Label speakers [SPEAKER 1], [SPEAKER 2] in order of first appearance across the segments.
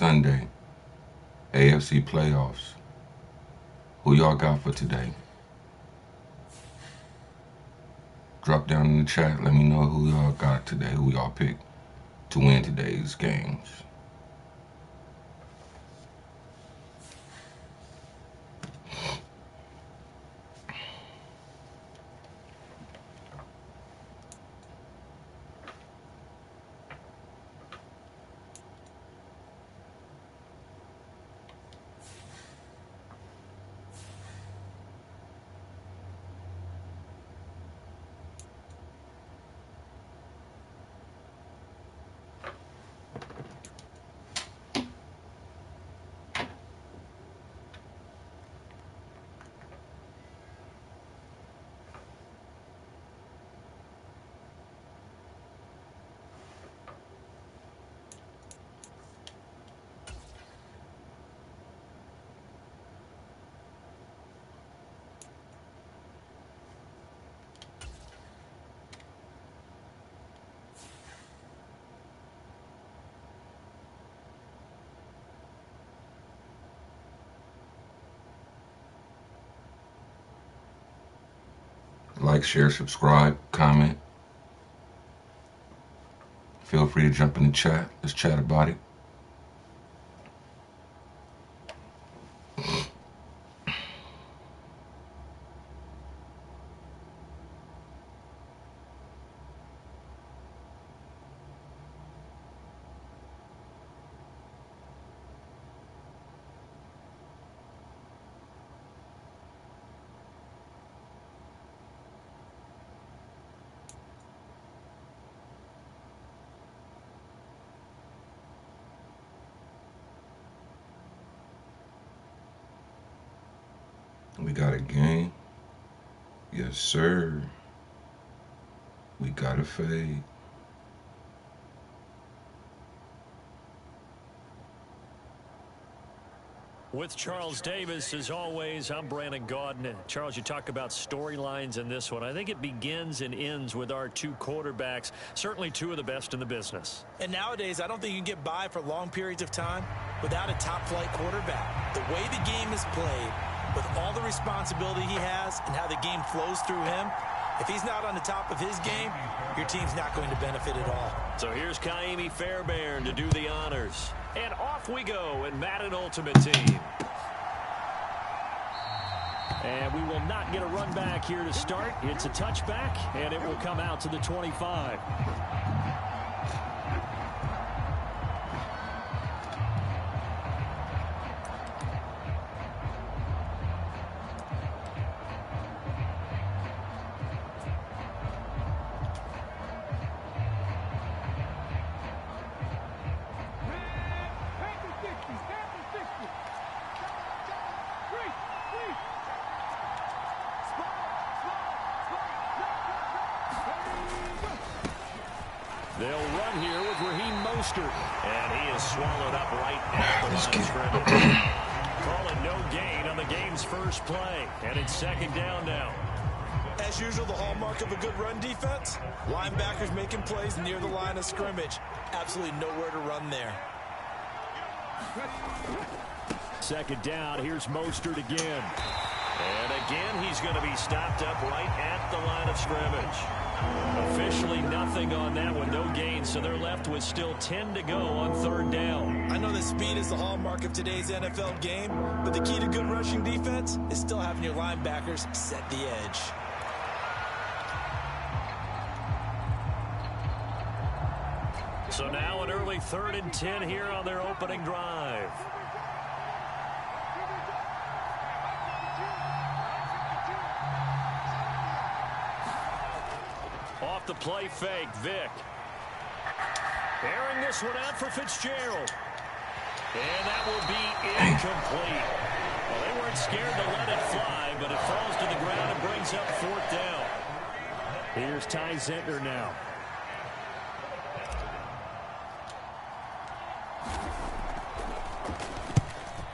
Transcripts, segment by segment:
[SPEAKER 1] Sunday, AFC playoffs. Who y'all got for today? Drop down in the chat. Let me know who y'all got today. Who y'all picked to win today's games. Like, share, subscribe, comment. Feel free to jump in the chat. Let's chat about it. We got a game. Yes, sir. We got a fade.
[SPEAKER 2] With Charles Davis, as always, I'm Brandon Gaudin. Charles, you talk about storylines in this one. I think it begins and ends with our two quarterbacks, certainly two of the best in the business.
[SPEAKER 3] And nowadays, I don't think you can get by for long periods of time without a top-flight quarterback. The way the game is played, with all the responsibility he has and how the game flows through him, if he's not on the top of his game, your team's not going to benefit at all.
[SPEAKER 2] So here's Kaimi Fairbairn to do the honors. And off we go in Madden Ultimate Team. And we will not get a run back here to start. It's a touchback, and it will come out to the 25. They'll run here with Raheem Mostert. And he is swallowed up right at the line of scrimmage. Call it no gain on the game's first play. And it's second down now.
[SPEAKER 3] As usual, the hallmark of a good run defense, linebackers making plays near the line of scrimmage. Absolutely nowhere to run there.
[SPEAKER 2] Second down, here's Mostert again. And again, he's going to be stopped up right at the line of scrimmage. Officially nothing on that one, no gain, so they're left with still 10 to go on third down.
[SPEAKER 3] I know that speed is the hallmark of today's NFL game, but the key to good rushing defense is still having your linebackers set the edge.
[SPEAKER 2] So now an early 3rd and 10 here on their opening drive. Off the play fake, Vick. Airing this one out for Fitzgerald. And that will be incomplete. Well, they weren't scared to let it fly, but it falls to the ground and brings up 4th down. Here's Ty Zentner now.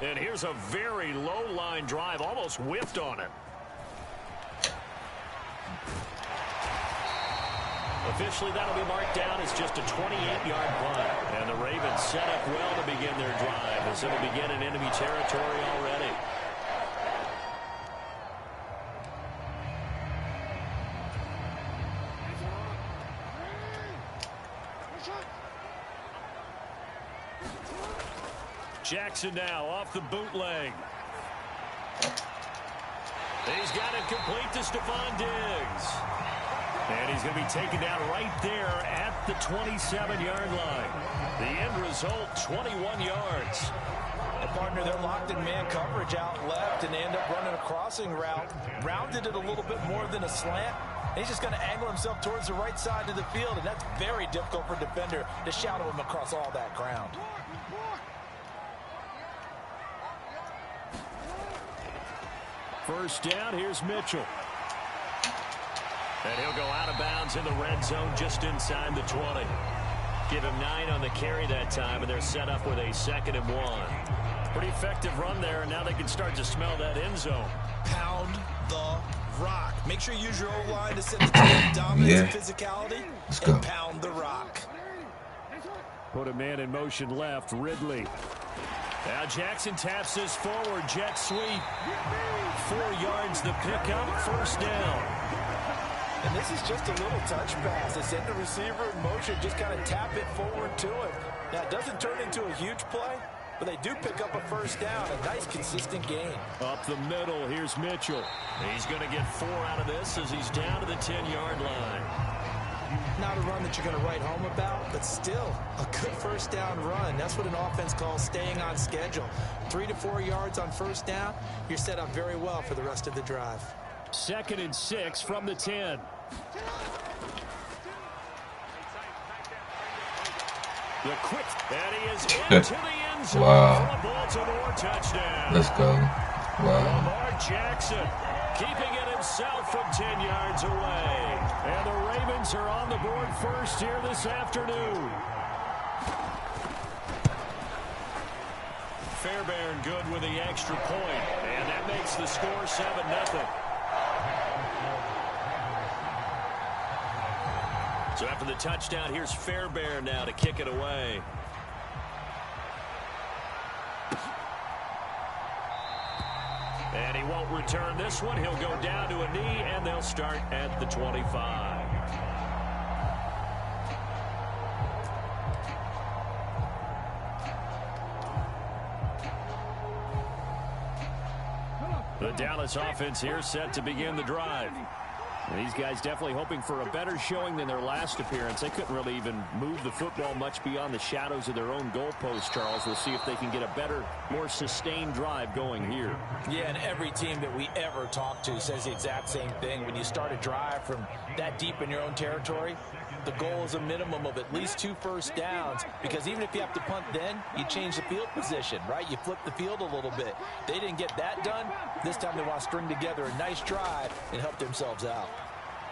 [SPEAKER 2] And here's a very low line drive, almost whiffed on it. Officially, that'll be marked down as just a 28-yard punt. And the Ravens set up well to begin their drive as it'll begin in enemy territory already. Jackson now off the bootleg. He's got it complete to Stephon Diggs. And he's going to be taken down right there at the 27-yard line. The end result, 21 yards.
[SPEAKER 3] And partner, they're locked in man coverage out left, and they end up running a crossing route. Rounded it a little bit more than a slant. He's just going to angle himself towards the right side of the field, and that's very difficult for a defender to shadow him across all that ground.
[SPEAKER 2] First down, here's Mitchell. And he'll go out of bounds in the red zone just inside the 20. Give him 9 on the carry that time, and they're set up with a 2nd and 1. Pretty effective run there, and now they can start to smell that end zone.
[SPEAKER 3] Pound the rock. Make sure you use your O-line to set the tone, dominance, and physicality.
[SPEAKER 1] Let's go.
[SPEAKER 3] And pound the rock.
[SPEAKER 2] Put a man in motion left, Ridley. Now Jackson taps this forward, jet sweep. 4 yards the pickup, first down.
[SPEAKER 3] And this is just a little touch pass. They send the receiver in motion, just kind of tap it forward to him. Now, it doesn't turn into a huge play, but they do pick up a first down, a nice, consistent gain.
[SPEAKER 2] Up the middle, here's Mitchell. He's going to get 4 out of this as he's down to the 10-yard line.
[SPEAKER 3] Not a run that you're going to write home about, but still a good first down run. That's what an offense calls staying on schedule. 3 to 4 yards on first down, you're set up very well for the rest of the drive.
[SPEAKER 2] 2nd and 6 from the 10. The quick, and he is into the end zone for a Baltimore touchdown.
[SPEAKER 1] Let's go. Wow.
[SPEAKER 2] Lamar Jackson keeping it himself from 10 yards away. And the Ravens are on the board first here this afternoon. Fairbairn good with the extra point, and that makes the score 7-0. So after the touchdown, here's Fairbairn now to kick it away. And he won't return this one. He'll go down to a knee, and they'll start at the 25. The Dallas offense here set to begin the drive. And these guys definitely hoping for a better showing than their last appearance. They couldn't really even move the football much beyond the shadows of their own goalposts, Charles. We'll see if they can get a better, more sustained drive going here.
[SPEAKER 3] Yeah, and every team that we ever talk to says the exact same thing. When you start a drive from that deep in your own territory, the goal is a minimum of at least 2 first downs, because even if you have to punt then, you change the field position, right? You flip the field a little bit. They didn't get that done. This time they want to string together a nice drive and help themselves out.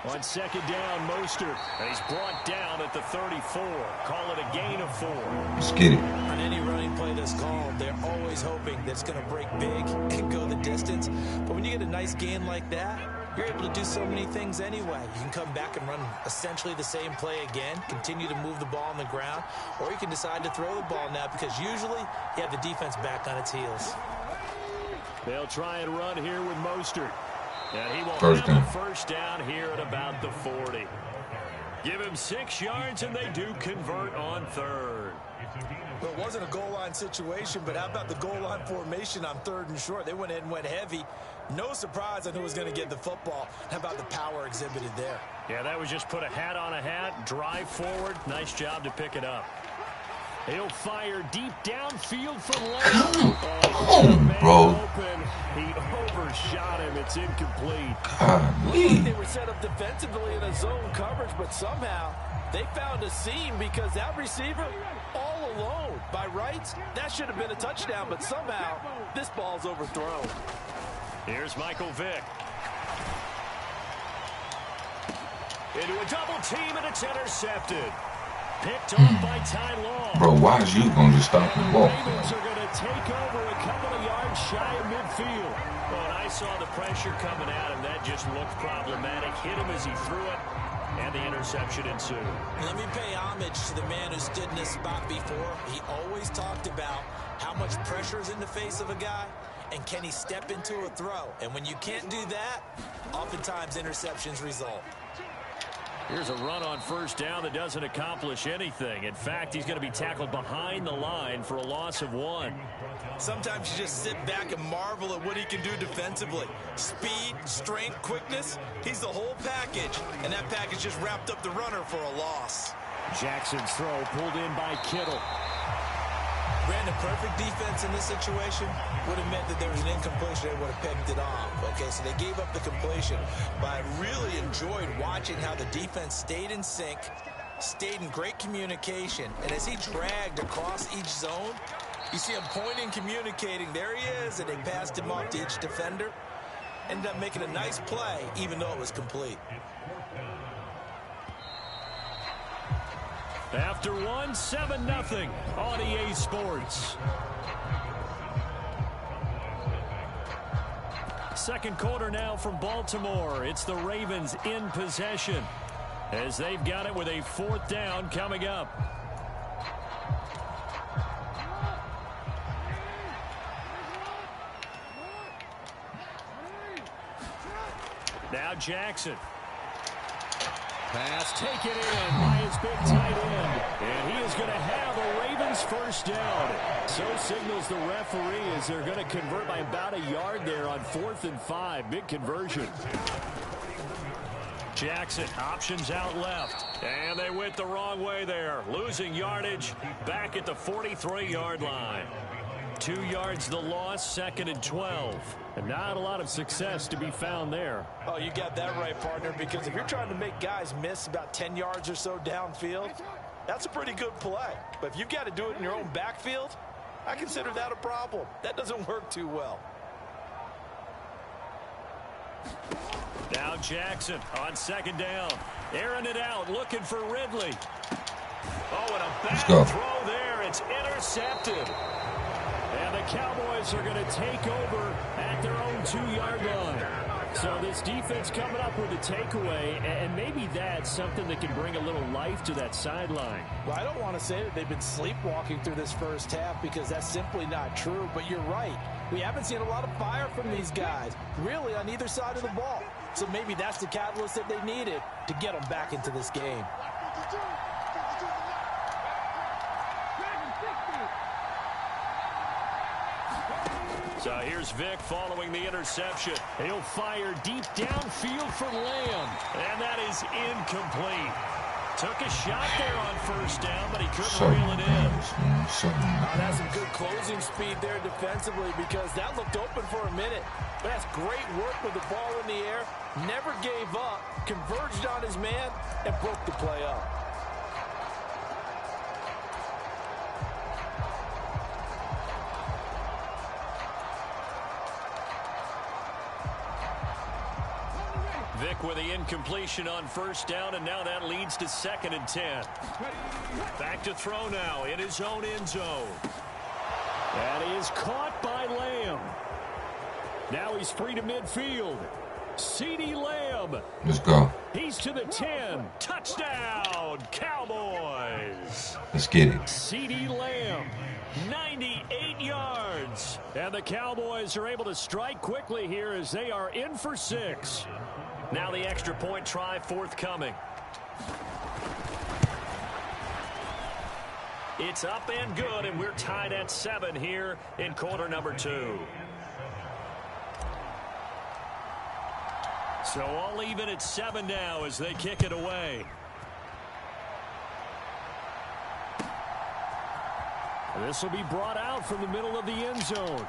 [SPEAKER 2] On 2nd down, Mostert, and he's brought down at the 34. Call it a gain of 4.
[SPEAKER 1] Let's get it.
[SPEAKER 3] On any running play that's called, they're always hoping that it's going to break big and go the distance. But when you get a nice gain like that, you're able to do so many things anyway. You can come back and run essentially the same play again, continue to move the ball on the ground, or you can decide to throw the ball now, because usually you have the defense back on its heels.
[SPEAKER 2] They'll try and run here with Mostert. And he will
[SPEAKER 1] First
[SPEAKER 2] have
[SPEAKER 1] down.
[SPEAKER 2] the first down here at about the 40. Give him 6 yards, and they do convert on 3rd.
[SPEAKER 3] Well, it wasn't a goal line situation, but how about the goal line formation on 3rd and short? They went in and went heavy. No surprise on who was going to get the football. How about the power exhibited there?
[SPEAKER 2] Yeah, that was just put a hat on a hat, drive forward. Nice job to pick it up. He'll fire deep downfield from left.
[SPEAKER 1] Come on, bro.
[SPEAKER 2] Open. He overshot him. It's incomplete.
[SPEAKER 1] Golly.
[SPEAKER 3] They were set up defensively in a zone coverage, but somehow they found a seam, because that receiver all alone. By rights, that should have been a touchdown, but somehow this ball's overthrown.
[SPEAKER 2] Here's Michael Vick. Into a double team, and it's intercepted. Picked off by Ty Long.
[SPEAKER 1] Bro, why is you going to just stop and walk?
[SPEAKER 2] Ravens are going to take over a couple of yards shy of midfield. Well, and I saw the pressure coming at him. That just looked problematic. Hit him as he threw it. and the interception ensued.
[SPEAKER 3] Let me pay homage to the man who stood in this spot before. He always talked about how much pressure is in the face of a guy, and can he step into a throw? And when you can't do that, oftentimes interceptions result.
[SPEAKER 2] Here's a run on first down that doesn't accomplish anything. In fact, he's going to be tackled behind the line for a loss of 1.
[SPEAKER 3] Sometimes you just sit back and marvel at what he can do defensively. Speed, strength, quickness, he's the whole package. And that package just wrapped up the runner for a loss.
[SPEAKER 2] Jackson's throw pulled in by Kittle.
[SPEAKER 3] Brandon, perfect defense in this situation would have meant that there was an incompletion. They would have picked it off. Okay, so they gave up the completion. But I really enjoyed watching how the defense stayed in sync, stayed in great communication. And as he dragged across each zone, you see him pointing, communicating. There he is, and they passed him off to each defender. Ended up making a nice play, even though it was complete.
[SPEAKER 2] After 1, 7-0 on EA Sports. Second quarter now from Baltimore. It's the Ravens in possession as they've got it with a 4th down coming up. Now Jackson. Pass taken in by his big tight end. And he is going to have a Ravens first down. So signals the referee as they're going to convert by about a yard there on 4th and 5. Big conversion. Jackson options out left. And they went the wrong way there. Losing yardage back at the 43-yard line. 2 yards the loss, 2nd and 12. And not a lot of success to be found there.
[SPEAKER 3] Oh, you got that right, partner, because if you're trying to make guys miss about 10 yards or so downfield, that's a pretty good play. But if you've got to do it in your own backfield, I consider that a problem. That doesn't work too well.
[SPEAKER 2] Now Jackson on 2nd down. Airing it out, looking for Ridley. Oh, and a bad throw there. It's intercepted. And the Cowboys are going to take over at their own 2-yard line. So this defense coming up with a takeaway, and maybe that's something that can bring a little life to that sideline.
[SPEAKER 3] Well, I don't want to say that they've been sleepwalking through this first half because that's simply not true, but you're right. We haven't seen a lot of fire from these guys, really, on either side of the ball. So maybe that's the catalyst that they needed to get them back into this game.
[SPEAKER 2] So here's Vic following the interception. He'll fire deep downfield for Lamb. And that is incomplete. Took a shot there on first down, but he couldn't reel it in.
[SPEAKER 3] That's some good closing speed there defensively because that looked open for a minute. But that's great work with the ball in the air. Never gave up, converged on his man, and broke the play up.
[SPEAKER 2] Vic with the incompletion on first down, and now that leads to 2nd and 10. Back to throw now in his own end zone. And he is caught by Lamb. Now he's free to midfield. CeeDee Lamb.
[SPEAKER 1] Let's go.
[SPEAKER 2] He's to the 10. Touchdown, Cowboys.
[SPEAKER 1] Let's get it.
[SPEAKER 2] CeeDee Lamb, 98 yards. And the Cowboys are able to strike quickly here as they are in for 6. Now the extra point try forthcoming. It's up and good, and we're tied at 7 here in quarter number 2. So all even at 7 now as they kick it away. This will be brought out from the middle of the end zone.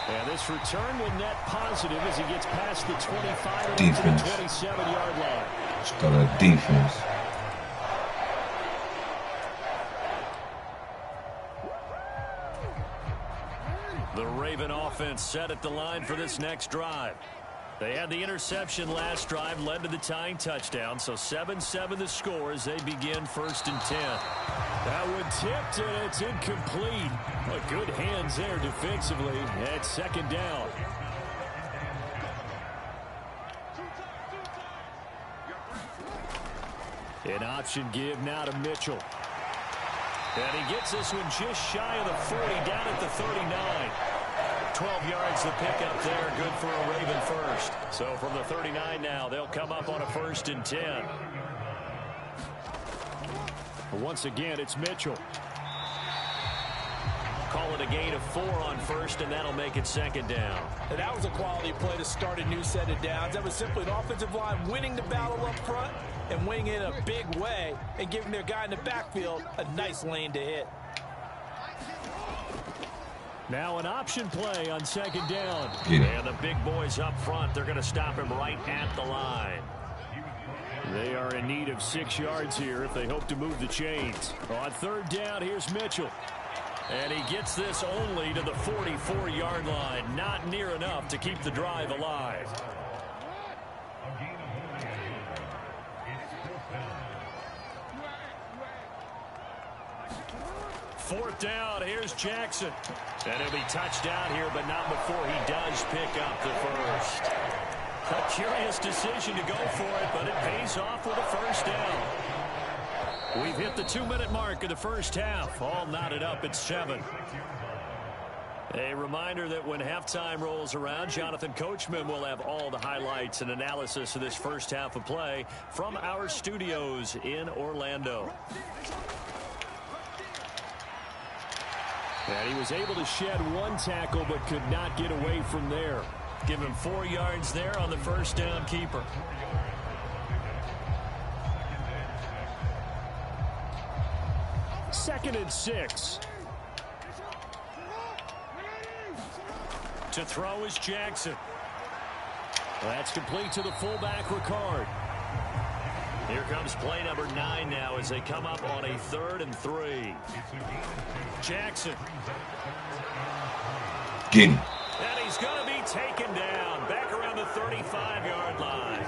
[SPEAKER 2] And this return will net positive as he gets past the 25 to the 27-yard line.
[SPEAKER 1] Let's go to defense.
[SPEAKER 2] The Raven offense set at the line for this next drive. They had the interception last drive, led to the tying touchdown. So 7-7 the score as they begin 1st and 10. That one tipped, and it's incomplete. But good hands there defensively at 2nd down. An option give now to Mitchell. And he gets this one just shy of the 40, down at the 39. 12 yards to pick up there, good for a Raven first. So from the 39 now, they'll come up on a 1st and 10. Once again, it's Mitchell. Call it a gain of 4 on 1st, and that'll make it 2nd down.
[SPEAKER 3] And that was a quality play to start a new set of downs. That was simply an offensive line winning the battle up front and winning it in a big way and giving their guy in the backfield a nice lane to hit.
[SPEAKER 2] Now an option play on 2nd down. And the big boys up front, they're going to stop him right at the line. They are in need of 6 yards here if they hope to move the chains. On 3rd down, here's Mitchell. And he gets this only to the 44-yard line. Not near enough to keep the drive alive. Fourth down, here's Jackson. And he'll be touchdown here, but not before he does pick up the first. A curious decision to go for it, but it pays off with a 1st down. We've hit the 2-minute mark of the first half. All knotted up at 7. A reminder that when halftime rolls around, Jonathan Coachman will have all the highlights and analysis of this first half of play from our studios in Orlando. And he was able to shed 1 tackle but could not get away from there. Give him 4 yards there on the 1st down keeper. Second and 6. To throw is Jackson. That's complete to the fullback, Ricard. Here comes play number 9 now as they come up on a 3rd and 3. Jackson.
[SPEAKER 1] Get him.
[SPEAKER 2] And he's going to be taken down back around the 35-yard line.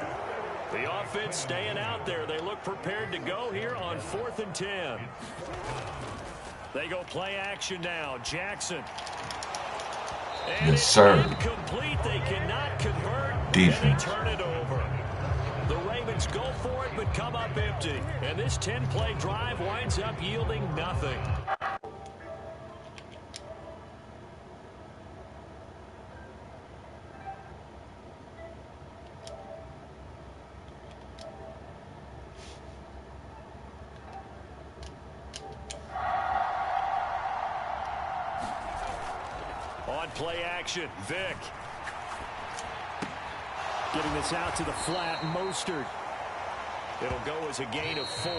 [SPEAKER 2] The offense staying out there. They look prepared to go here on 4th and 10. They go play action now. Jackson. And
[SPEAKER 1] yes, sir.
[SPEAKER 2] Incomplete. They cannot convert.
[SPEAKER 1] Defense.
[SPEAKER 2] And they turn it over. The Ravens go for it but come up empty. And this 10-play drive winds up yielding nothing. Play action, Vic. Getting this out to the flat, Mostert. It'll go as a gain of 4,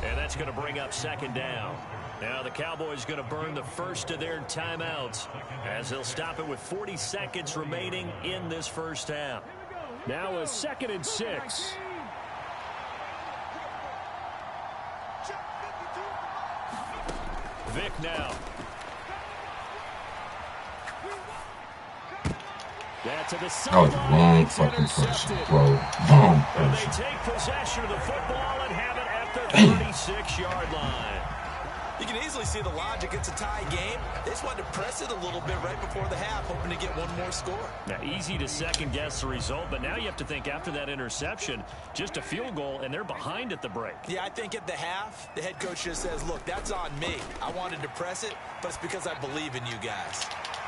[SPEAKER 2] and that's going to bring up 2nd down. Now the Cowboys going to burn the first of their timeouts as they'll stop it with 40 seconds remaining in this first half. Now a 2nd and 6. Vic now. That's to the
[SPEAKER 1] that was the wrong fucking person, bro. Wrong person.
[SPEAKER 2] And they take possession of the football and have it at the 36-yard line.
[SPEAKER 3] You can easily see the logic. It's a tie game. They just wanted to press it a little bit right before the half, hoping to get one more score.
[SPEAKER 2] Now, easy to second-guess the result, but now you have to think after that interception, just a field goal, and they're behind at the break.
[SPEAKER 3] Yeah, I think at the half, the head coach just says, look, that's on me. I wanted to press it, but it's because I believe in you guys.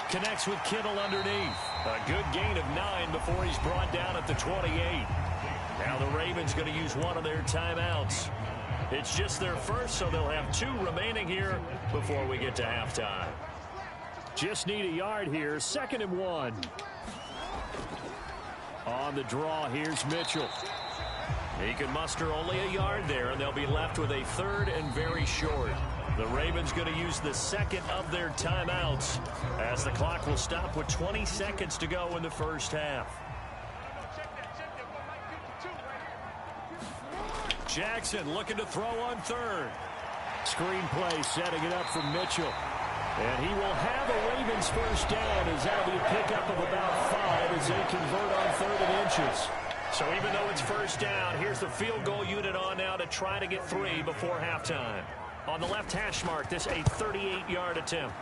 [SPEAKER 2] Connects with Kittle underneath. A good gain of 9 before he's brought down at the 28. Now the Ravens going to use one of their timeouts. It's just their first, so they'll have 2 remaining here before we get to halftime. Just need a yard here. 2nd and 1. On the draw, here's Mitchell. He can muster only a yard there, and they'll be left with a 3rd and very short. The Ravens going to use the 2nd of their timeouts as the clock will stop with 20 seconds to go in the first half. Jackson looking to throw on 3rd. Screen play setting it up for Mitchell. And he will have a Ravens first down as that'll be a pickup of about 5 as they convert on 3rd and inches. So even though it's first down, here's the field goal unit on now to try to get 3 before halftime. On the left hash mark, this a 38-yard attempt.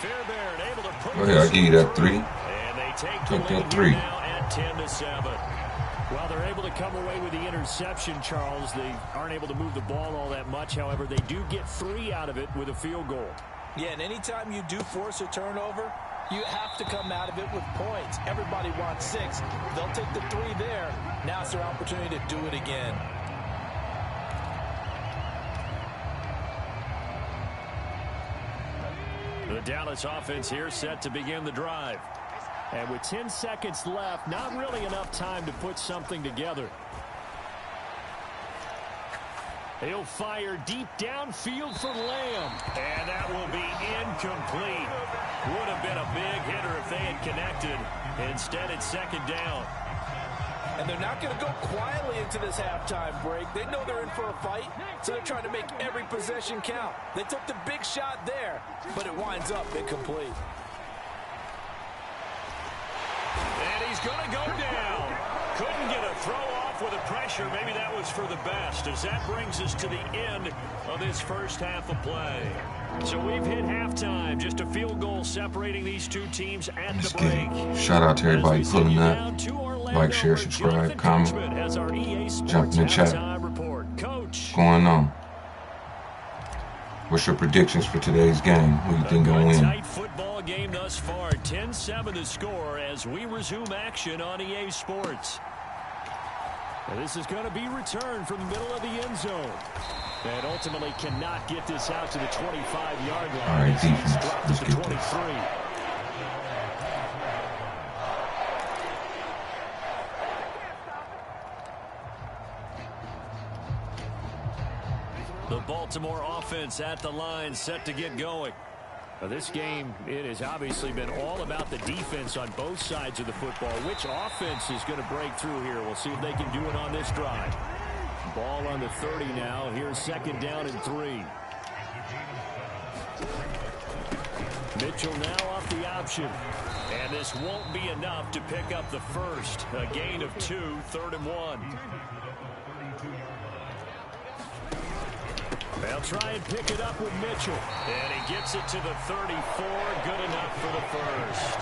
[SPEAKER 2] Fairbairn able to put
[SPEAKER 1] Go ahead, I'll give you that 3.
[SPEAKER 2] And they take the lead now at 10-7. Well, they're able to come away with the interception, Charles. They aren't able to move the ball all that much. However, they do get 3 out of it with a field goal.
[SPEAKER 3] Yeah, and anytime you do force a turnover, you have to come out of it with points. Everybody wants 6. They'll take the 3 there. Now it's their opportunity to do it again.
[SPEAKER 2] The Dallas offense here set to begin the drive. And with 10 seconds left, not really enough time to put something together. He'll fire deep downfield for Lamb. And that will be incomplete. Would have been a big hitter if they had connected. Instead, it's 2nd down.
[SPEAKER 3] And they're not going to go quietly into this halftime break. They know they're in for a fight, so they're trying to make every possession count. They took the big shot there, but it winds up incomplete.
[SPEAKER 2] And he's going to go down. Couldn't get a throw off with the pressure. Maybe that was for the best, as that brings us to the end of this first half of play. So we've hit halftime. Just a field goal separating these two teams at the break.
[SPEAKER 1] Shout out to everybody pulling up. Like, share, subscribe, comment. Jump in the chat. What's going on? What's your predictions for today's game? Who you think gonna win?
[SPEAKER 2] Tight football game thus far. 10-7 the score as we resume action on EA Sports. And this is going to be returned from the middle of the end zone. And ultimately cannot get this out to the 25-yard line.
[SPEAKER 1] All right, defense. Let's get
[SPEAKER 2] 23. The Baltimore offense at the line, set to get going. Now this game, it has obviously been all about the defense on both sides of the football. Which offense is going to break through here? We'll see if they can do it on this drive. Ball on the 30 now. Here's 2nd down and 3. Mitchell now off the option. And this won't be enough to pick up the first. A gain of 2, 3rd and 1. They'll try and pick it up with Mitchell. And he gets it to the 34. Good enough for the first.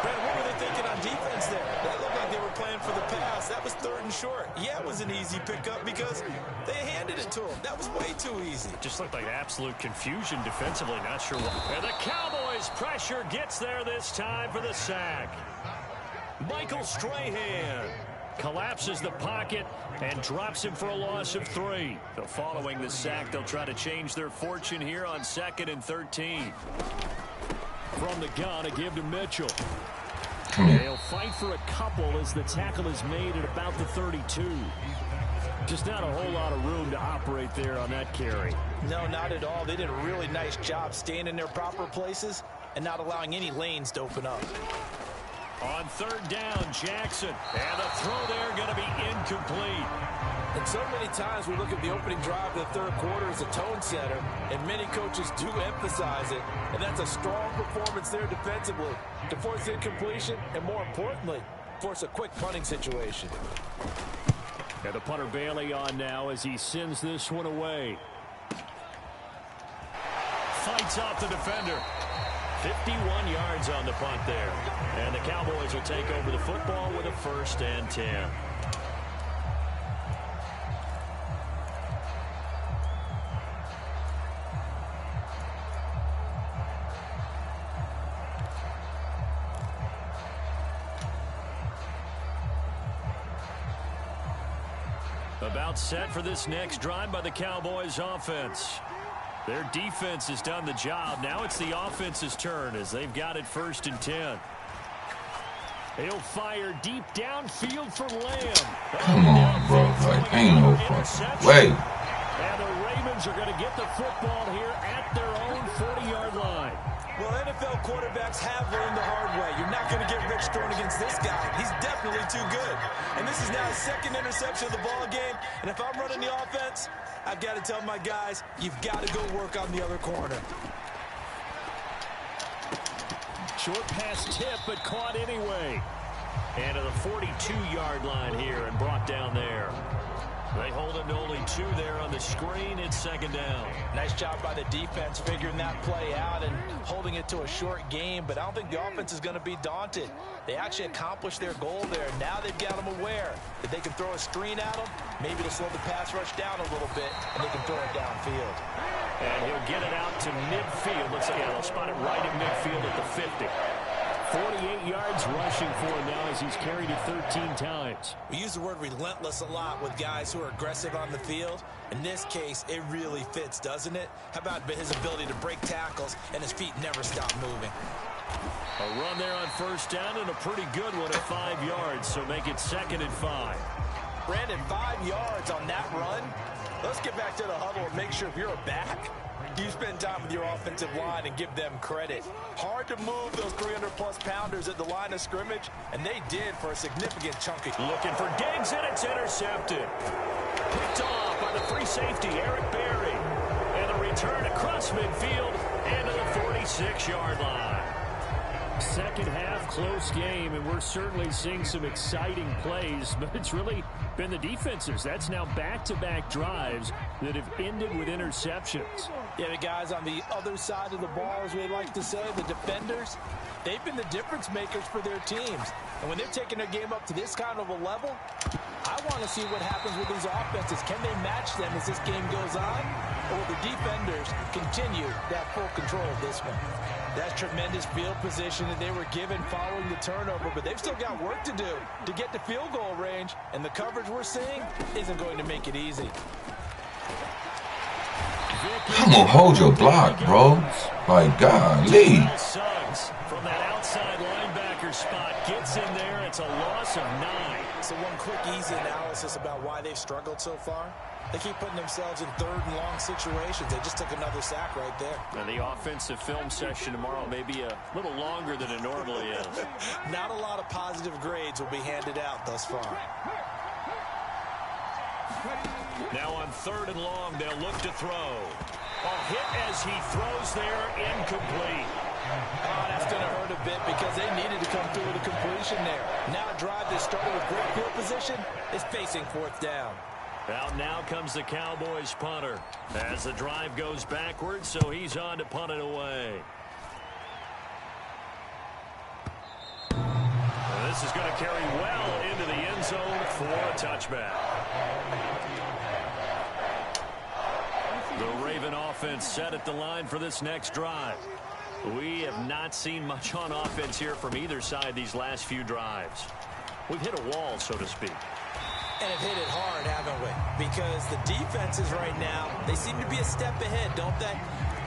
[SPEAKER 3] Brad, what were they thinking on defense there? That looked like they were playing for the pass. That was 3rd and short. Yeah, it was an easy pickup because they handed it to him. That was way too easy.
[SPEAKER 2] Just looked like absolute confusion defensively. Not sure what. And the Cowboys' pressure gets there this time for the sack. Michael Strahan collapses the pocket and drops him for a loss of 3. So following the sack, they'll try to change their fortune here on 2nd and 13. From the gun, a give to Mitchell. They'll fight for a couple as the tackle is made at about the 32. Just not a whole lot of room to operate there on that carry.
[SPEAKER 3] No, not at all. They did a really nice job staying in their proper places and not allowing any lanes to open up.
[SPEAKER 2] On 3rd down, Jackson. And the throw there going to be incomplete.
[SPEAKER 3] And so many times we look at the opening drive of the 3rd quarter as a tone setter, and many coaches do emphasize it. And that's a strong performance there defensively to force incompletion and, more importantly, force a quick punting situation.
[SPEAKER 2] And the punter Bailey on now as he sends this one away. Fights off the defender. 51 yards on the punt there. And the Cowboys will take over the football with a 1st and 10. About set for this next drive by the Cowboys offense. Their defense has done the job. Now it's the offense's turn as they've got it 1st and 10. He'll fire deep downfield for Lamb.
[SPEAKER 1] Come on, bro. Like, ain't no fucking way.
[SPEAKER 2] And the Ravens are going to get the football here at their own 40-yard line.
[SPEAKER 3] Well, NFL quarterbacks have learned the hard way. You're not going to get rich throwing against this guy. He's definitely too good. And this is now his 2nd interception of the ball game. And if I'm running the offense, I've got to tell my guys, you've got to go work on the other corner.
[SPEAKER 2] Short pass tip, but caught anyway. And to the 42-yard line here and brought down there. They hold him to only 2 there on the screen. It's second down.
[SPEAKER 3] Nice job by the defense figuring that play out and holding it to a short game, but I don't think the offense is going to be daunted. They actually accomplished their goal there. Now they've got them aware that they can throw a screen at them, maybe to slow the pass rush down a little bit, and they can throw it downfield.
[SPEAKER 2] And he'll get it out to midfield. Let's see, they'll spot it right at midfield at the 50. 48 yards rushing for him now as he's carried it 13 times.
[SPEAKER 3] We use the word relentless a lot with guys who are aggressive on the field. In this case, it really fits, doesn't it? How about his ability to break tackles and his feet never stop moving?
[SPEAKER 2] A run there on first down and a pretty good one at 5 yards, so make it 2nd and 5.
[SPEAKER 3] Brandon, 5 yards on that run. Let's get back to the huddle and make sure if you're a back, you spend time with your offensive line and give them credit. Hard to move those 300-plus pounders at the line of scrimmage, and they did for a significant chunk of...
[SPEAKER 2] Looking for Diggs, and it's intercepted. Picked off by the free safety, Eric Berry. And the return across midfield and to the 46-yard line. Second half, close game, and we're certainly seeing some exciting plays, but it's really been the defenses. That's now back-to-back drives that have ended with interceptions.
[SPEAKER 3] Yeah, the guys on the other side of the ball, as we like to say, the defenders, they've been the difference makers for their teams. And when they're taking their game up to this kind of a level, I want to see what happens with these offenses. Can they match them as this game goes on? Or will the defenders continue to have full control of this one? That's tremendous field position that they were given following the turnover, but they've still got work to do to get to field goal range, and the coverage we're seeing isn't going to make it easy.
[SPEAKER 1] Come on, hold your block, bro. Like, golly.
[SPEAKER 2] Suggs from that outside linebacker spot gets in there. It's a loss of 9.
[SPEAKER 3] So one quick, easy analysis about why they've struggled so far. They keep putting themselves in 3rd and long situations. They just took another sack right there.
[SPEAKER 2] And the offensive film session tomorrow may be a little longer than it normally is.
[SPEAKER 3] Not a lot of positive grades will be handed out thus far.
[SPEAKER 2] Now on 3rd and long, they'll look to throw. A hit as he throws there, incomplete.
[SPEAKER 3] Oh, that's going to hurt a bit because they needed to come through with a completion there. Now a drive that started with great field position is facing 4th down.
[SPEAKER 2] Out now comes the Cowboys punter as the drive goes backwards, so he's on to punt it away. And this is going to carry well into the end zone for a touchback. The Raven offense set at the line for this next drive. We have not seen much on offense here from either side these last few drives. We've hit a wall, so to speak.
[SPEAKER 3] And have hit it hard, haven't we? Because the defenses right now, they seem to be a step ahead, don't they?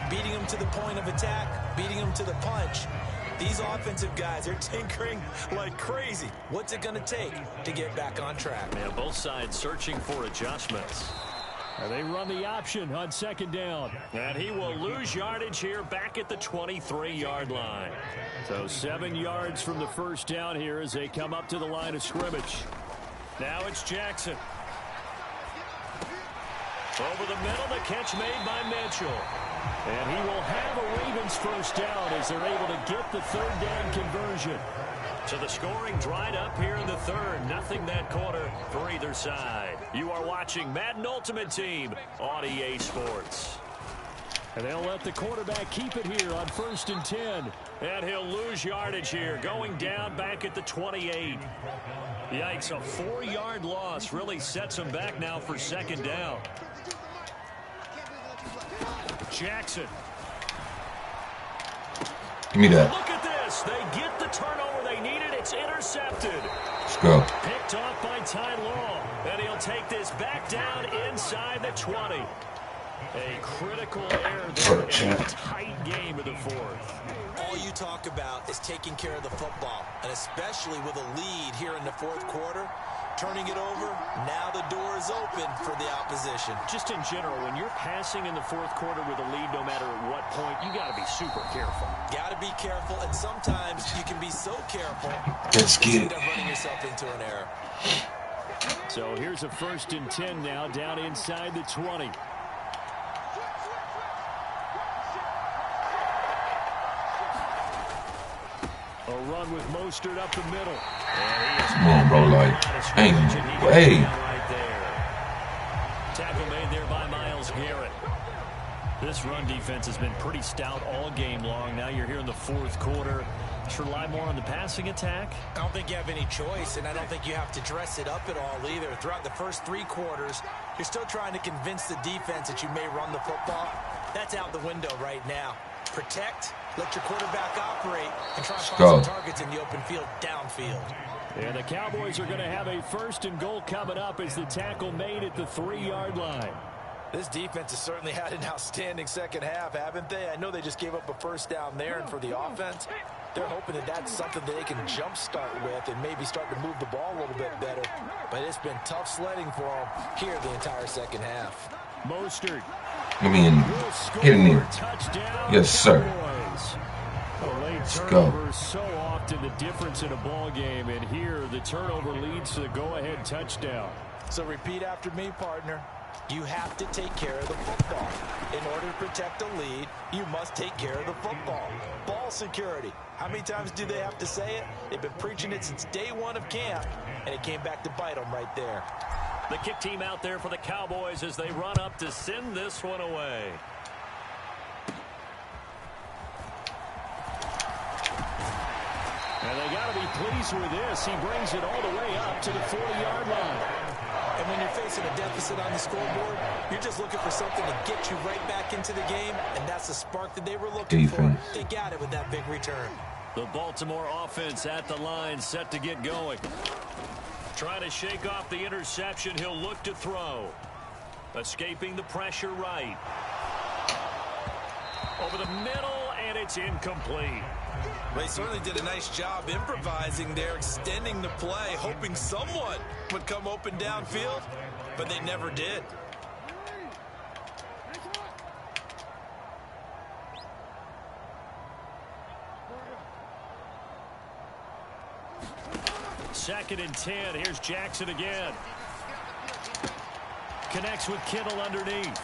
[SPEAKER 3] Beating them to the point of attack, beating them to the punch. These offensive guys are tinkering like crazy. What's it going to take to get back on track?
[SPEAKER 2] Yeah, both sides searching for adjustments. And they run the option on 2nd down. And he will lose yardage here back at the 23-yard line. So 7 yards from the first down here as they come up to the line of scrimmage. Now it's Jackson. Over the middle, the catch made by Mitchell. And he will have a Ravens first down as they're able to get the 3rd down conversion. So the scoring dried up here in the 3rd. Nothing that quarter for either side. You are watching Madden Ultimate Team on EA Sports. And they'll let the quarterback keep it here on 1st and 10. And he'll lose yardage here, going down back at the 28. Yikes, a 4-yard loss really sets him back now for 2nd down. Jackson.
[SPEAKER 1] Give me that.
[SPEAKER 2] Look at this. They get the turnover they needed. It's intercepted.
[SPEAKER 1] Let's go.
[SPEAKER 2] Picked off by Ty Law. And he'll take this back down inside the 20. A critical error there in a tight game of the 4th.
[SPEAKER 3] All you talk about is taking care of the football, and especially with a lead here in the 4th quarter. Turning it over, now the door is open for the opposition.
[SPEAKER 2] Just in general, when you're passing in the 4th quarter with a lead, no matter at what point, you got to be super careful.
[SPEAKER 3] Got to be careful, and sometimes you can be so careful
[SPEAKER 1] Let's get
[SPEAKER 3] you
[SPEAKER 1] it.
[SPEAKER 3] end up running yourself into an error.
[SPEAKER 2] So here's a 1st and 10 now, down inside the 20. A run with Mostert up the middle.
[SPEAKER 1] Come on, bro. Like, hey.
[SPEAKER 2] Myles Garrett. This run defense has been pretty stout all game long. Now you're here in the fourth quarter. Should rely more on the passing attack?
[SPEAKER 3] I don't think you have any choice, and I don't think you have to dress it up at all either. Throughout the first 3 quarters, you're still trying to convince the defense that you may run the football. That's out the window right now. Protect, let your quarterback operate, and try to find some targets in the open field downfield.
[SPEAKER 2] And the Cowboys are going to have a 1st and goal coming up as the tackle made at the 3-yard line.
[SPEAKER 3] This defense has certainly had an outstanding second half, haven't they? I know they just gave up a first down there, and for the offense, they're hoping that that's something that they can jumpstart with and maybe start to move the ball a little bit better. But it's been tough sledding for them here the entire second half.
[SPEAKER 2] Mostert.
[SPEAKER 1] I mean, hit him there. Yes, sir.
[SPEAKER 2] Let's go. So often the difference in a ball game, and here the turnover leads to the go-ahead touchdown.
[SPEAKER 3] So repeat after me, partner. You have to take care of the football. In order to protect a lead, you must take care of the football. Ball security. How many times do they have to say it? They've been preaching it since day 1 of camp, and it came back to bite them right there.
[SPEAKER 2] The kick team out there for the Cowboys as they run up to send this one away. And they got to be pleased with this. He brings it all the way up to the 40-yard line.
[SPEAKER 3] And when you're facing a deficit on the scoreboard, you're just looking for something to get you right back into the game, and that's the spark that they were looking for. They got it with that big return.
[SPEAKER 2] The Baltimore offense at the line, set to get going. Trying to shake off the interception, he'll look to throw. Escaping the pressure right. Over the middle, and it's incomplete.
[SPEAKER 3] Well, they certainly did a nice job improvising there, extending the play, hoping someone would come open downfield, but they never did.
[SPEAKER 2] Second and 10. Here's Jackson again. Connects with Kittle underneath.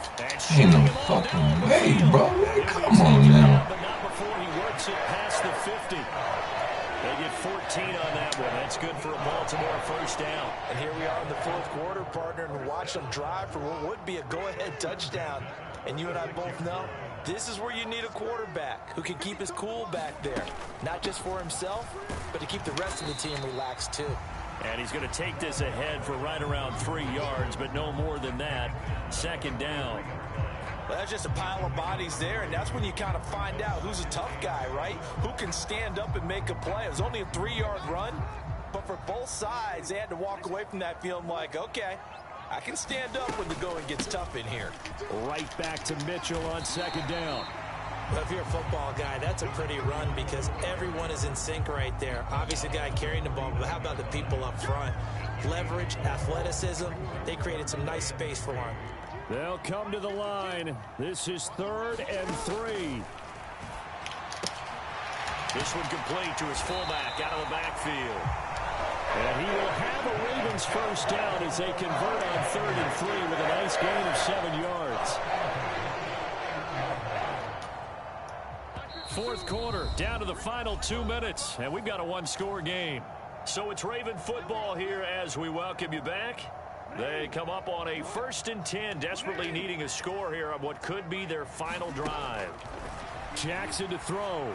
[SPEAKER 1] Ain't no fucking way, bro. Man, come on now.
[SPEAKER 2] But not before he works it past the 50. They get 14 on that one. That's good for a Baltimore first down.
[SPEAKER 3] And here we are in the fourth quarter, partner, and watch them drive for what would be a go-ahead touchdown. And you and I both know this is where you need a quarterback who can keep his cool back there. Not just for himself, but to keep the rest of the team relaxed too.
[SPEAKER 2] And he's going to take this ahead for right around 3 yards, but no more than that. Second down.
[SPEAKER 3] Well, that's just a pile of bodies there, and that's when you kind of find out who's a tough guy, right? Who can stand up and make a play. It was only a 3-yard run, but for both sides, they had to walk away from that feeling like, okay, I can stand up when the going gets tough in here.
[SPEAKER 2] Right back to Mitchell on second down.
[SPEAKER 3] Well, if you're a football guy, that's a pretty run because everyone is in sync right there. Obviously, the guy carrying the ball, but how about the people up front? Leverage, athleticism, they created some nice space for him.
[SPEAKER 2] They'll come to the line. This is 3rd and 3. This one complete to his fullback out of the backfield. And he will have a Ravens first down as they convert on 3rd and 3 with a nice gain of 7 yards. Fourth quarter, down to the final 2 minutes, and we've got a one-score game. So it's Raven football here as we welcome you back. They come up on a 1st and 10, desperately needing a score here on what could be their final drive. Jackson to throw.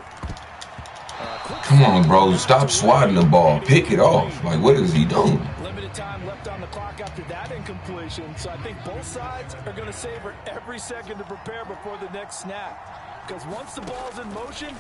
[SPEAKER 1] Come on, bro. Stop swatting the ball. Pick it off. Like, what is he doing?
[SPEAKER 3] Limited time left on the clock after that incompletion, so I think both sides are going to savor every second to prepare before the next snap. Because once the ball's in motion,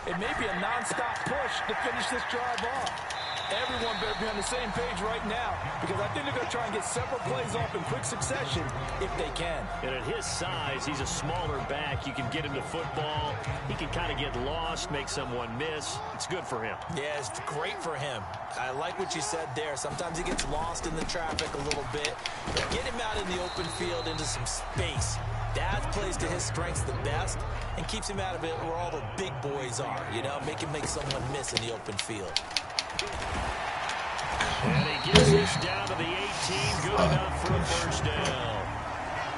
[SPEAKER 3] it may be a nonstop push to finish this drive off. Everyone better be on the same page right now because I think they're going to try and get several plays off in quick succession if they can.
[SPEAKER 2] And at his size, he's a smaller back. You can get him to football. He can kind of get lost, make someone miss. It's good for him.
[SPEAKER 3] Yeah, it's great for him. I like what you said there. Sometimes he gets lost in the traffic a little bit. But get him out in the open field into some space. That plays to his strengths the best and keeps him out of it where all the big boys are, you know, make him make someone miss in the open field.
[SPEAKER 2] And he gets this down to the 18, good enough for a first down.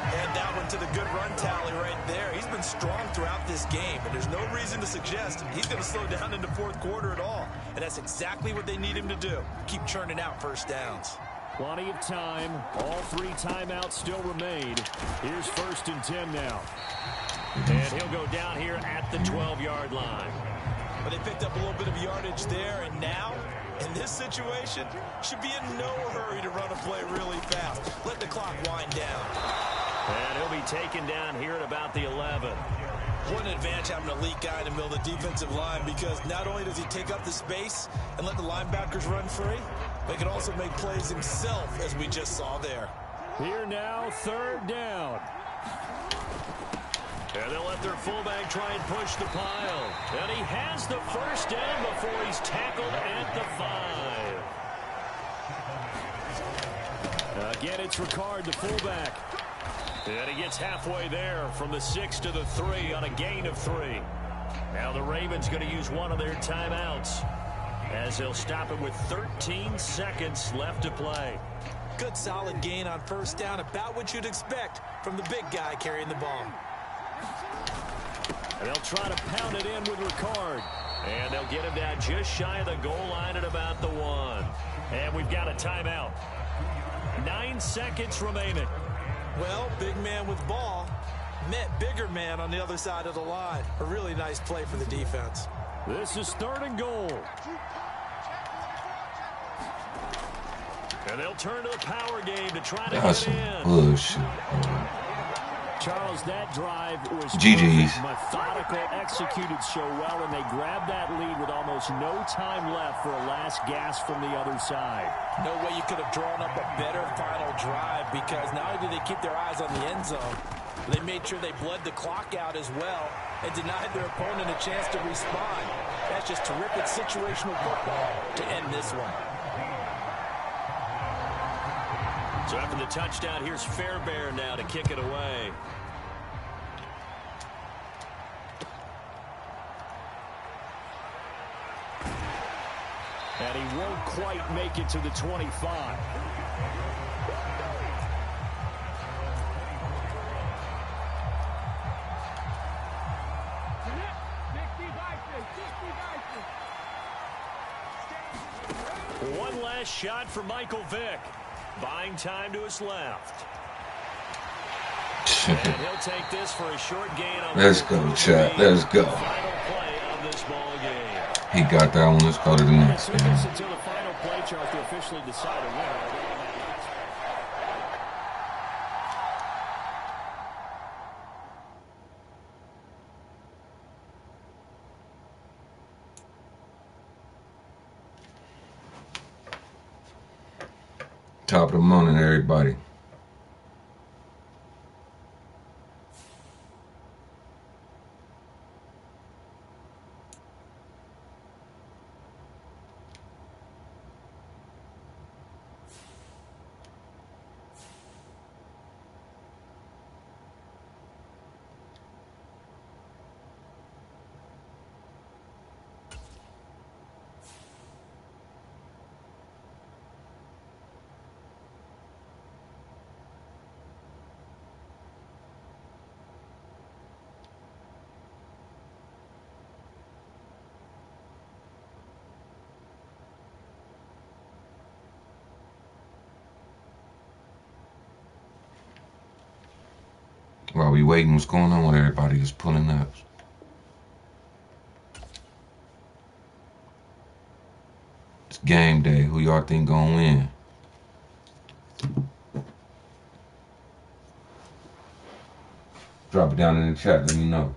[SPEAKER 3] And that one to the good run tally right there. He's been strong throughout this game, and there's no reason to suggest he's going to slow down in the fourth quarter at all. And that's exactly what they need him to do, keep churning out first downs.
[SPEAKER 2] Plenty of time. All 3 timeouts still remain. Here's 1st and 10 now. And he'll go down here at the 12-yard line.
[SPEAKER 3] But they picked up a little bit of yardage there, and now, in this situation, should be in no hurry to run a play really fast. Let the clock wind down.
[SPEAKER 2] And he'll be taken down here at about the 11.
[SPEAKER 3] What an advantage having an elite guy in the middle of the defensive line, because not only does he take up the space and let the linebackers run free, but he can also make plays himself, as we just saw there.
[SPEAKER 2] Here now, 3rd down. And they'll let their fullback try and push the pile. And he has the 1st down before he's tackled at the 5. Again, it's Ricard, the fullback. And he gets halfway there from the 6 to the 3 on a gain of 3. Now the Ravens going to use one of their timeouts, as they'll stop it with 13 seconds left to play.
[SPEAKER 3] Good solid gain on 1st down, about what you'd expect from the big guy carrying the ball.
[SPEAKER 2] And they'll try to pound it in with Ricard. And they'll get him down just shy of the goal line at about the 1. And we've got a timeout. 9 seconds remaining.
[SPEAKER 3] Well, big man with ball met bigger man on the other side of the line. A really nice play for the defense.
[SPEAKER 2] This is 3rd and goal. And they'll turn to the power game to try to
[SPEAKER 1] That's
[SPEAKER 2] get in.
[SPEAKER 1] bullshit.
[SPEAKER 2] Charles, that drive was
[SPEAKER 1] GG's.
[SPEAKER 2] methodical, executed so well, and they grabbed that lead with almost no time left for a last gasp from the other side.
[SPEAKER 3] No way you could have drawn up a better final drive, because not only did they keep their eyes on the end zone, but they made sure they bled the clock out as well and denied their opponent a chance to respond. That's just terrific situational football to end this one.
[SPEAKER 2] So after the touchdown, here's Fairbairn now to kick it away. And he won't quite make it to the 25. One last shot for Michael Vick. Buying time to his left. And he'll take this for a short gain on
[SPEAKER 1] Let's go, chat. Let's go.
[SPEAKER 2] Final play of this ball game.
[SPEAKER 1] He got that one. Let's go to the next game.
[SPEAKER 2] Until the final play, Charles, to officially decide a winner.
[SPEAKER 1] Top of the morning, everybody. While we waiting, what's going on with everybody is pulling up? It's game day. Who y'all think gonna win? Drop it down in the chat. Let me know.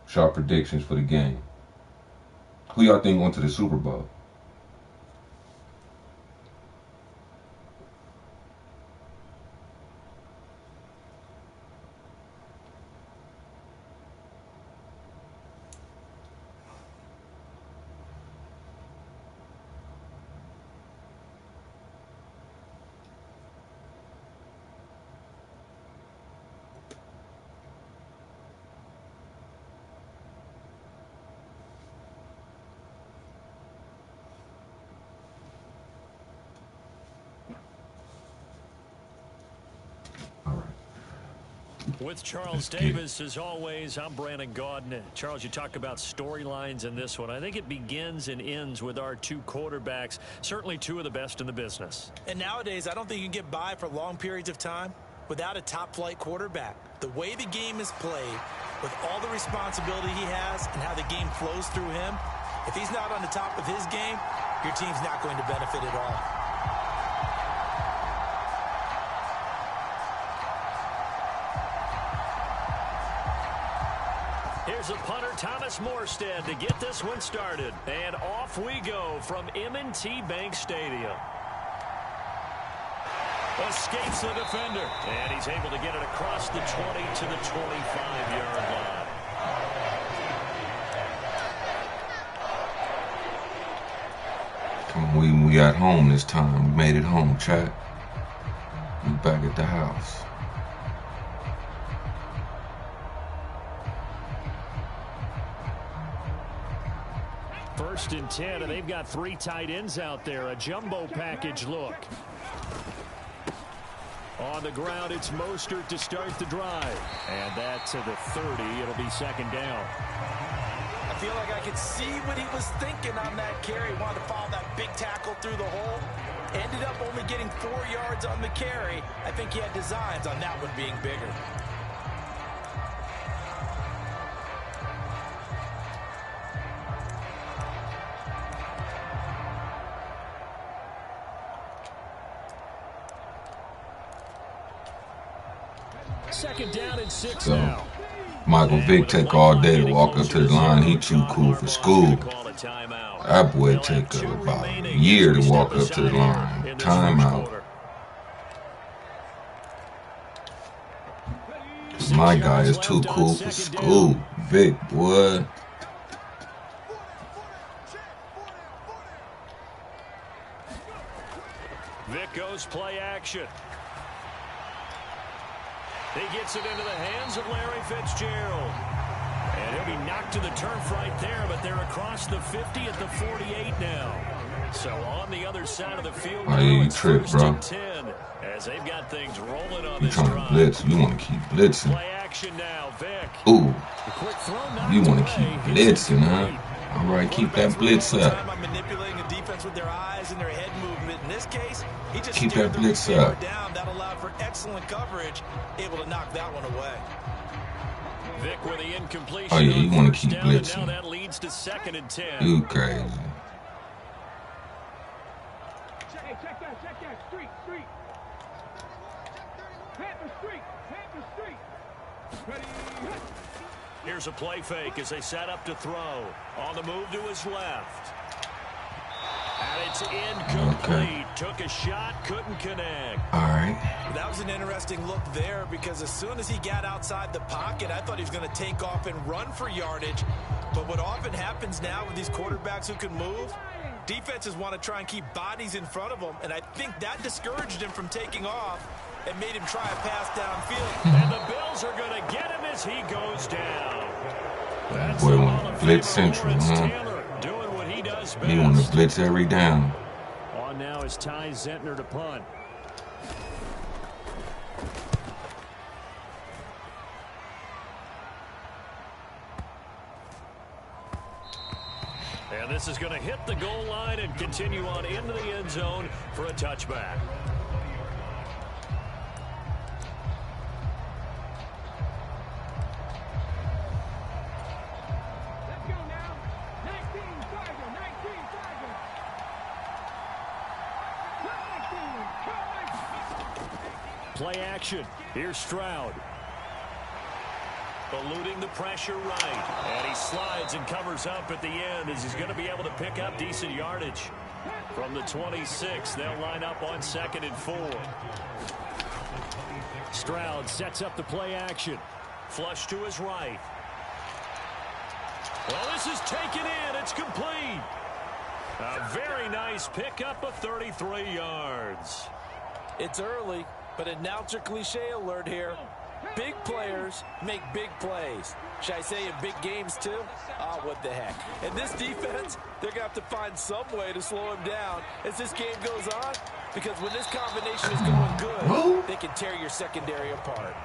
[SPEAKER 1] Sharp predictions for the game. Who y'all think went to the Super Bowl?
[SPEAKER 2] With Charles Davis, as always, I'm Brandon Gaudin. Charles, you talk about storylines in this one. I think it begins and ends with our two quarterbacks, certainly two of the best in the business.
[SPEAKER 3] And nowadays, I don't think you can get by for long periods of time without a top-flight quarterback. The way the game is played, with all the responsibility he has and how the game flows through him, if he's not on the top of his game, your team's not going to benefit at all.
[SPEAKER 2] Here's a punter, Thomas Morstead, to get this one started. And off we go from M&T Bank Stadium. Escapes the defender. And he's able to get it across the 20 to the 25-yard line.
[SPEAKER 1] Come on, we got home this time. We made it home, chat. We back at the house.
[SPEAKER 2] First and 10, and they've got three tight ends out there. A jumbo package look. On the ground, it's Mostert to start the drive. And that's to the 30. It'll be second down.
[SPEAKER 3] I feel like I could see what he was thinking on that carry. Wanted to follow that big tackle through the hole. Ended up only getting 4 yards on the carry. I think he had designs on that one being bigger.
[SPEAKER 2] Second down and 6 now.
[SPEAKER 1] Michael Vick take all day to walk up to the line. He too cool for school. That boy take about a year to walk up to the line. Timeout. My guy is too cool for school. Vick, boy.
[SPEAKER 2] Vick goes play action. He gets it into the hands of Larry Fitzgerald. And he'll be knocked to the turf right there, but they're across the 50 at the 48 now. So on the other side of the field,
[SPEAKER 1] oh, yeah, you tripped, bro.
[SPEAKER 2] 10, as they've got things rolling on
[SPEAKER 1] You
[SPEAKER 2] this
[SPEAKER 1] trying
[SPEAKER 2] drive.
[SPEAKER 1] to blitz. You want to keep blitzing.
[SPEAKER 2] Play action now, Vick.
[SPEAKER 1] Ooh.
[SPEAKER 2] Quick throw,
[SPEAKER 1] You want to keep blitzing, huh? All right, keep that blitz up.
[SPEAKER 3] I'm manipulating a defense with their eyes and their head movement. In this case, he just
[SPEAKER 1] keep that blitz
[SPEAKER 3] up. Down. That allowed for excellent coverage, able to knock that one away.
[SPEAKER 2] Vick with the incompletion.
[SPEAKER 1] Oh yeah, you want to keep blitzing.
[SPEAKER 2] Now that leads to second and 10.
[SPEAKER 1] You crazy.
[SPEAKER 4] Check that. Street. Panther Street. Ready.
[SPEAKER 2] Here's a play fake as they set up to throw. On the move to his left. And it's incomplete.
[SPEAKER 1] Okay.
[SPEAKER 2] Took a shot, couldn't connect.
[SPEAKER 1] All right.
[SPEAKER 3] That was an interesting look there because as soon as he got outside the pocket, I thought he was going to take off and run for yardage. But what often happens now with these quarterbacks who can move, defenses want to try and keep bodies in front of them. And I think that discouraged him from taking off and made him try a pass downfield.
[SPEAKER 2] And the Bills are going to get him as he goes down. That's
[SPEAKER 1] boy want to blitz central, huh?
[SPEAKER 2] Doing what he does best.
[SPEAKER 1] He want to blitz every down.
[SPEAKER 2] On now is Ty Zentner to punt. And this is going to hit the goal line and continue on into the end zone for a touchback. Play action. Here's Stroud. Eluding the pressure right. And he slides and covers up at the end as he's going to be able to pick up decent yardage. From the 26, they'll line up on 2nd and 4. Stroud sets up the play action. Flush to his right. Well, this is taken in. It's complete. A very nice pickup of 33 yards.
[SPEAKER 3] It's early, but announcer cliche alert here. Big players make big plays. Should I say in big games too? Ah, what the heck. And this defense, they're going to have to find some way to slow him down as this game goes on. Because when this combination is going good, they can tear your secondary apart.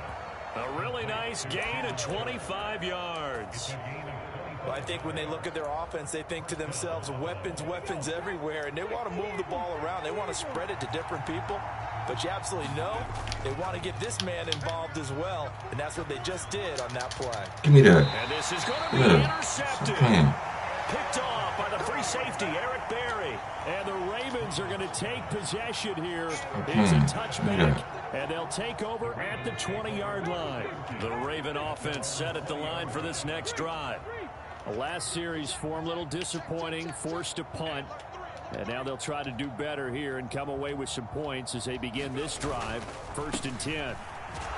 [SPEAKER 2] A really nice gain of 25 yards.
[SPEAKER 3] Well, I think when they look at their offense, they think to themselves, weapons, weapons everywhere, and they want to move the ball around. They want to spread it to different people. But you absolutely know they want to get this man involved as well, and that's what they just did on that play.
[SPEAKER 1] Give me that.
[SPEAKER 2] And this is going to be intercepted. Picked off by the free safety, Eric Berry. And the Ravens are going to take possession here. It's a touchback, and they'll take over at the 20-yard line. The Raven offense set at the line for this next drive. The last series for them, a little disappointing, forced to punt. And now they'll try to do better here and come away with some points as they begin this drive. 1st and 10.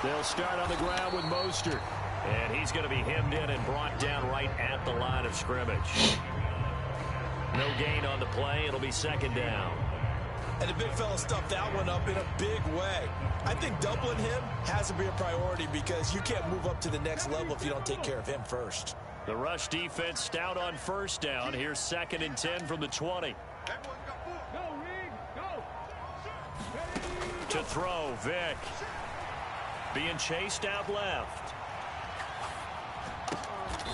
[SPEAKER 2] They'll start on the ground with Mostert. And he's going to be hemmed in and brought down right at the line of scrimmage. No gain on the play. It'll be 2nd down.
[SPEAKER 3] And the big fella stuffed that one up in a big way. I think doubling him has to be a priority because you can't move up to the next level if you don't take care of him first.
[SPEAKER 2] The rush defense stout on 1st down. Here's 2nd and 10 from the 20. To throw, Vick. Being chased out left.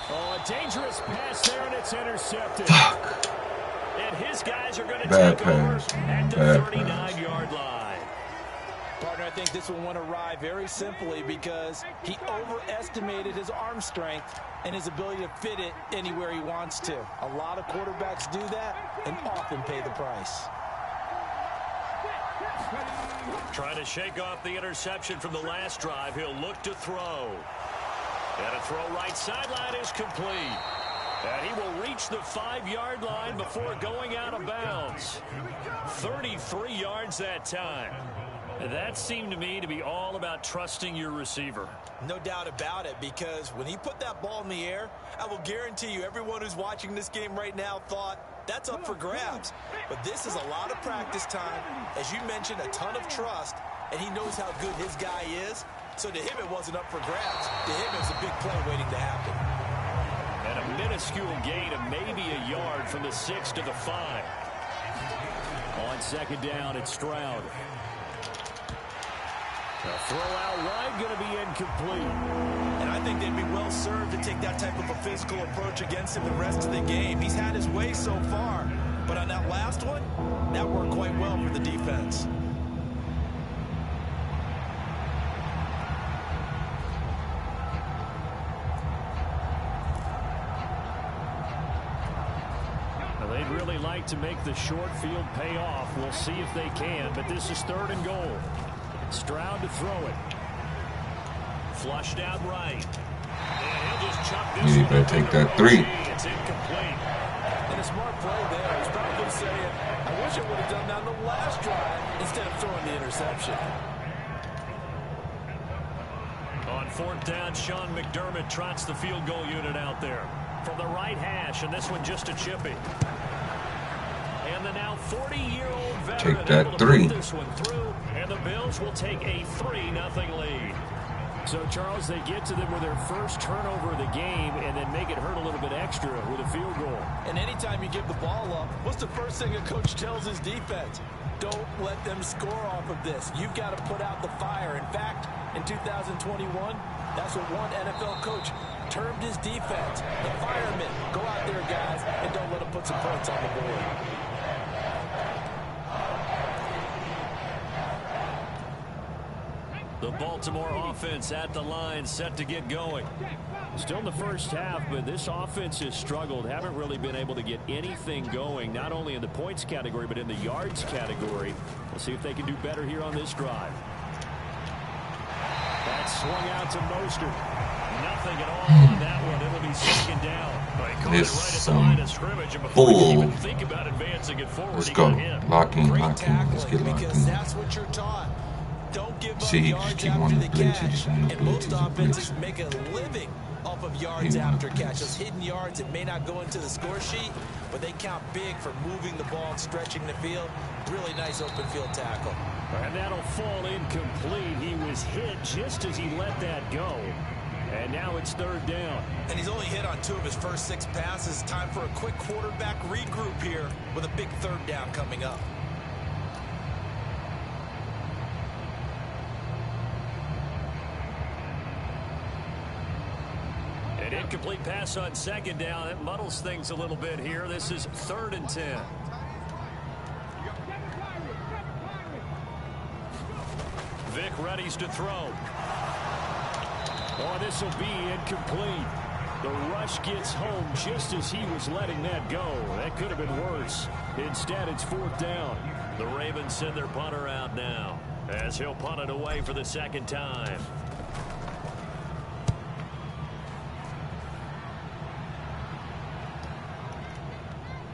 [SPEAKER 2] Oh, a dangerous pass there, and it's intercepted. And his guys are going to take over at the 39-yard line.
[SPEAKER 3] Partner, I think this one went awry very simply because he overestimated his arm strength and his ability to fit it anywhere he wants to. A lot of quarterbacks do that and often pay the price.
[SPEAKER 2] Trying to shake off the interception from the last drive. He'll look to throw. And a throw right sideline is complete. And he will reach the 5-yard line before going out of bounds. 33 yards that time. That seemed to me to be all about trusting your receiver.
[SPEAKER 3] No doubt about it, because when he put that ball in the air, I will guarantee you everyone who's watching this game right now thought that's up for grabs. But this is a lot of practice time. As you mentioned, a ton of trust, and he knows how good his guy is. So to him, it wasn't up for grabs. To him, it was a big play waiting to happen.
[SPEAKER 2] And a minuscule gain of maybe a yard from the 6 to the 5. On 2nd down, it's Stroud. The throw out wide going to be incomplete.
[SPEAKER 3] And I think they'd be well served to take that type of a physical approach against him the rest of the game. He's had his way so far. But on that last one, that worked quite well for the defense.
[SPEAKER 2] Well, they'd really like to make the short field pay off. We'll see if they can, but this is 3rd and goal. Stroud to throw it. Flushed out right. And he'll just chuck this
[SPEAKER 1] You better take that 3.
[SPEAKER 2] It's incomplete.
[SPEAKER 3] And a smart play there. He's probably saying, I wish I would have done that on the last drive instead of throwing the interception.
[SPEAKER 2] On 4th down, Sean McDermott trots the field goal unit out there. From the right hash, and this one just a chippy. And the now 40-year-old veteran
[SPEAKER 1] take that
[SPEAKER 2] able to
[SPEAKER 1] 3.
[SPEAKER 2] put this one through, and the Bills will take a 3-0 lead. So, Charles, they get to them with their first turnover of the game and then make it hurt a little bit extra with a field goal.
[SPEAKER 3] And anytime you give the ball up, what's the first thing a coach tells his defense? Don't let them score off of this. You've got to put out the fire. In fact, in 2021, that's what one NFL coach termed his defense. The firemen. Go out there, guys, and don't let them put some points on the board.
[SPEAKER 2] The Baltimore offense at the line, set to get going. Still in the first half, but this offense has struggled. Haven't really been able to get anything going, not only in the points category, but in the yards category. We'll see if they can do better here on this drive. That swung out to Mostert. Nothing at all on that one. It'll be 2nd down.
[SPEAKER 1] This
[SPEAKER 2] right at the line of scrimmage, and before
[SPEAKER 1] bull.
[SPEAKER 2] you even think about advancing it forward,
[SPEAKER 1] Let's go. Lock in, lock in. Let's get locked
[SPEAKER 3] because
[SPEAKER 1] in.
[SPEAKER 3] that's what you're taught. Don't give up
[SPEAKER 1] See, he
[SPEAKER 3] yards
[SPEAKER 1] just keep
[SPEAKER 3] after
[SPEAKER 1] wanting
[SPEAKER 3] the
[SPEAKER 1] to blitz. He
[SPEAKER 3] catch.
[SPEAKER 1] just wanting to
[SPEAKER 3] And
[SPEAKER 1] blitz.
[SPEAKER 3] most
[SPEAKER 1] He's a
[SPEAKER 3] offenses
[SPEAKER 1] blitz.
[SPEAKER 3] make a living off of yards
[SPEAKER 1] He
[SPEAKER 3] after
[SPEAKER 1] wanna
[SPEAKER 3] catch.
[SPEAKER 1] blitz.
[SPEAKER 3] Those hidden yards that may not go into the score sheet, but they count big for moving the ball and stretching the field. Really nice open field tackle.
[SPEAKER 2] And that'll fall incomplete. He was hit just as he let that go. And now it's 3rd down.
[SPEAKER 3] And he's only hit on 2 of his first 6 passes. Time for a quick quarterback regroup here with a big 3rd down coming up.
[SPEAKER 2] Incomplete pass on second down. That muddles things a little bit here. This is 3rd and 10. Vic readies to throw. Oh, this will be incomplete. The rush gets home just as he was letting that go. That could have been worse. Instead, it's 4th down. The Ravens send their punter out now as he'll punt it away for the 2nd time.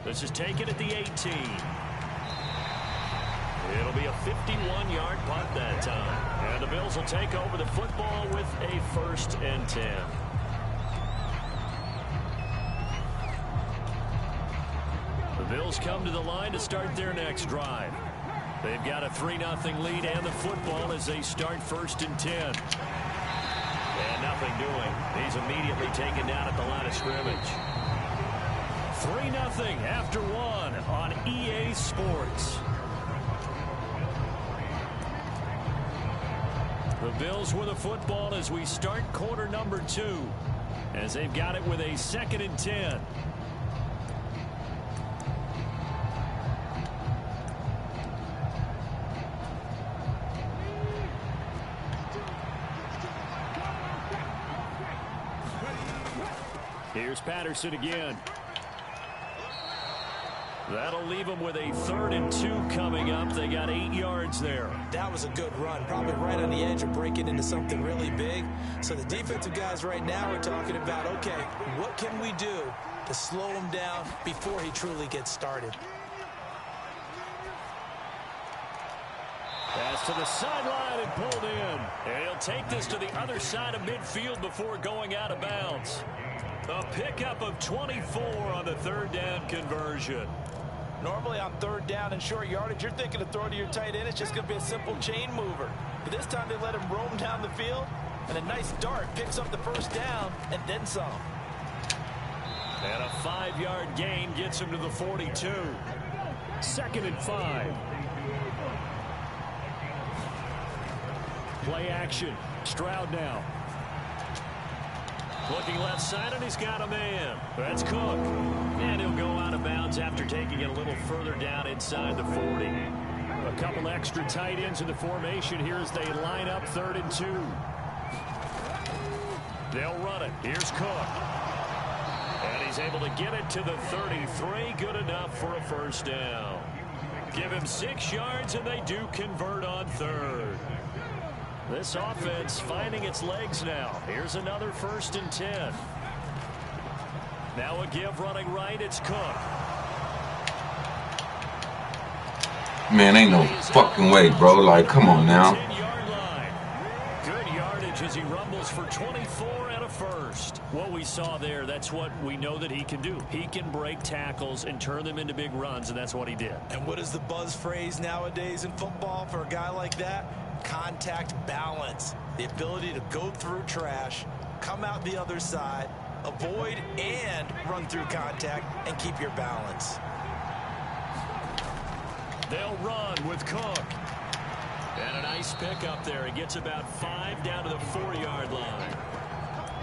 [SPEAKER 2] This is taken at the 18. It'll be a 51-yard punt that time. And the Bills will take over the football with a 1st and 10. The Bills come to the line to start their next drive. They've got a 3-0 lead and the football as they start 1st and 10. And nothing doing. He's immediately taken down at the line of scrimmage. 3-0 after 1 on EA Sports. The Bills with the football as we start quarter number 2, as they've got it with a 2nd and 10. Here's Patterson again. That'll leave them with a 3rd and 2 coming up. They got 8 yards there.
[SPEAKER 3] That was a good run, probably right on the edge of breaking into something really big. So the defensive guys right now are talking about, okay, what can we do to slow him down before he truly gets started?
[SPEAKER 2] Pass to the sideline and pulled in. And he'll take this to the other side of midfield before going out of bounds. A pickup of 24 on the 3rd down conversion.
[SPEAKER 3] Normally on 3rd down and short yardage, you're thinking of throwing to your tight end. It's just going to be a simple chain mover. But this time they let him roam down the field, and a nice dart picks up the 1st down and then some.
[SPEAKER 2] And a 5-yard gain gets him to the 42. 2nd and 5. Play action. Stroud now. Looking left side, and he's got a man. That's Cook. And he'll go out of bounds after taking it a little further down inside the 40. A couple extra tight ends in the formation here as they line up 3rd and 2. They'll run it. Here's Cook. And he's able to get it to the 33. Good enough for a 1st down. Give him 6 yards, and they do convert on 3rd. This offense finding its legs now. Here's another 1st and 10. Now a give running right. It's Cook.
[SPEAKER 1] Man, ain't no fucking way, bro. Like, come on now.
[SPEAKER 2] 10-yard line. Good yardage as he rumbles for 24 and a 1st. What we saw there, that's what we know that he can do. He can break tackles and turn them into big runs, and that's what he did.
[SPEAKER 3] And what is the buzz phrase nowadays in football for a guy like that? Contact balance. The ability to go through trash, come out the other side, avoid and run through contact, and keep your balance.
[SPEAKER 2] They'll run with Cook. And a nice pickup there. He gets about 5 down to the 4-yard line.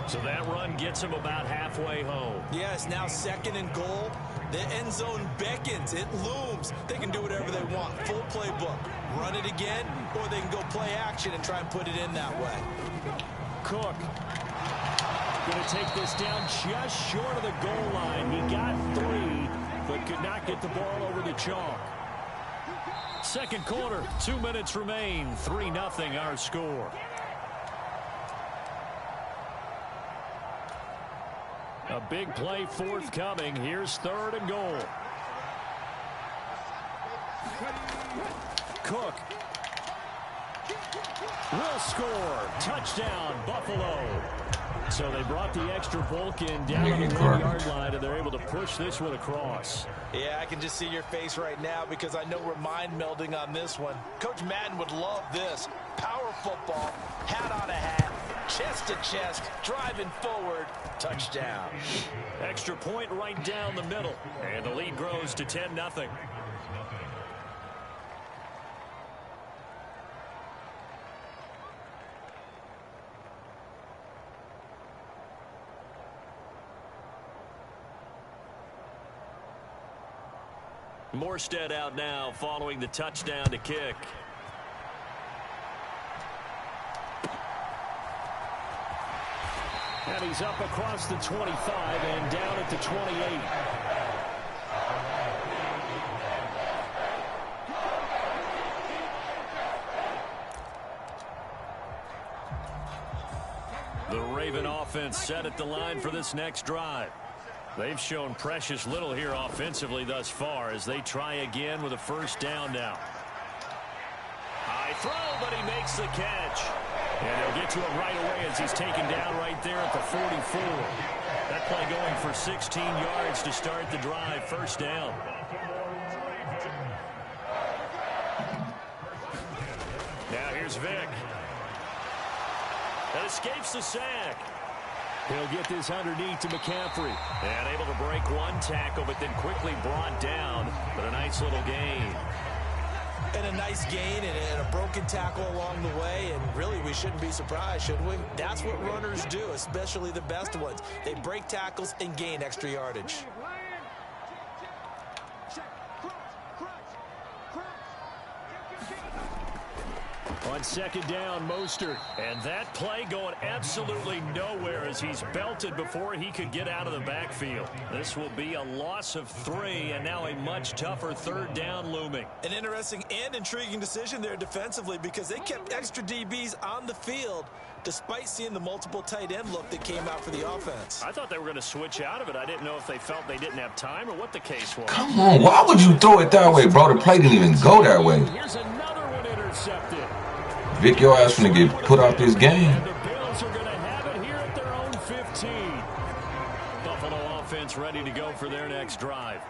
[SPEAKER 2] So that run gets him about halfway home.
[SPEAKER 3] Yes, now 2nd and goal. The end zone beckons. It looms. They can do whatever they want. Full playbook. Run it again, or they can go play action and try and put it in that way.
[SPEAKER 2] Cook going to take this down just short of the goal line. He got 3, but could not get the ball over the chalk. 2nd quarter, 2 minutes remain. 3-0 our score. A big play forthcoming. Here's 3rd and goal. Cook will score. Touchdown, Buffalo. So they brought the extra bulk in down on the 1-yard line, and they're able to push this one across.
[SPEAKER 3] Yeah, I can just see your face right now because I know we're mind melding on this one. Coach Madden would love this. Power football, hat on a hat, chest to chest, driving forward, touchdown.
[SPEAKER 2] Extra point right down the middle, and the lead grows to 10-0. Morstead out now following the touchdown to kick. And he's up across the 25 and down at the 28. The Raven offense set at the line for this next drive. They've shown precious little here offensively thus far as they try again with a first down now. High throw, but he makes the catch. And he'll get to it right away as he's taken down right there at the 44. That play going for 16 yards to start the drive. First down. Now here's Vick. That escapes the sack. He'll get this underneath to McCaffrey. And able to break one tackle, but then quickly brought down. But a nice little gain.
[SPEAKER 3] And a nice gain and a broken tackle along the way. And really, we shouldn't be surprised, should we? That's what runners do, especially the best ones. They break tackles and gain extra yardage.
[SPEAKER 2] On second down, Mostert. And that play going absolutely nowhere as he's belted before he could get out of the backfield. This will be a loss of 3, and now a much tougher third down looming.
[SPEAKER 3] An interesting and intriguing decision there defensively because they kept extra DBs on the field despite seeing the multiple tight end look that came out for the offense.
[SPEAKER 2] I thought they were going to switch out of it. I didn't know if they felt they didn't have time or what the case was.
[SPEAKER 1] Come on, why would you throw it that way, bro? The play didn't even go that way.
[SPEAKER 2] Here's another one intercepted.
[SPEAKER 1] Vic, your ass finna get put out this game.
[SPEAKER 2] And the Bills are going to have it here at their own 15. Buffalo offense ready to go for their next drive.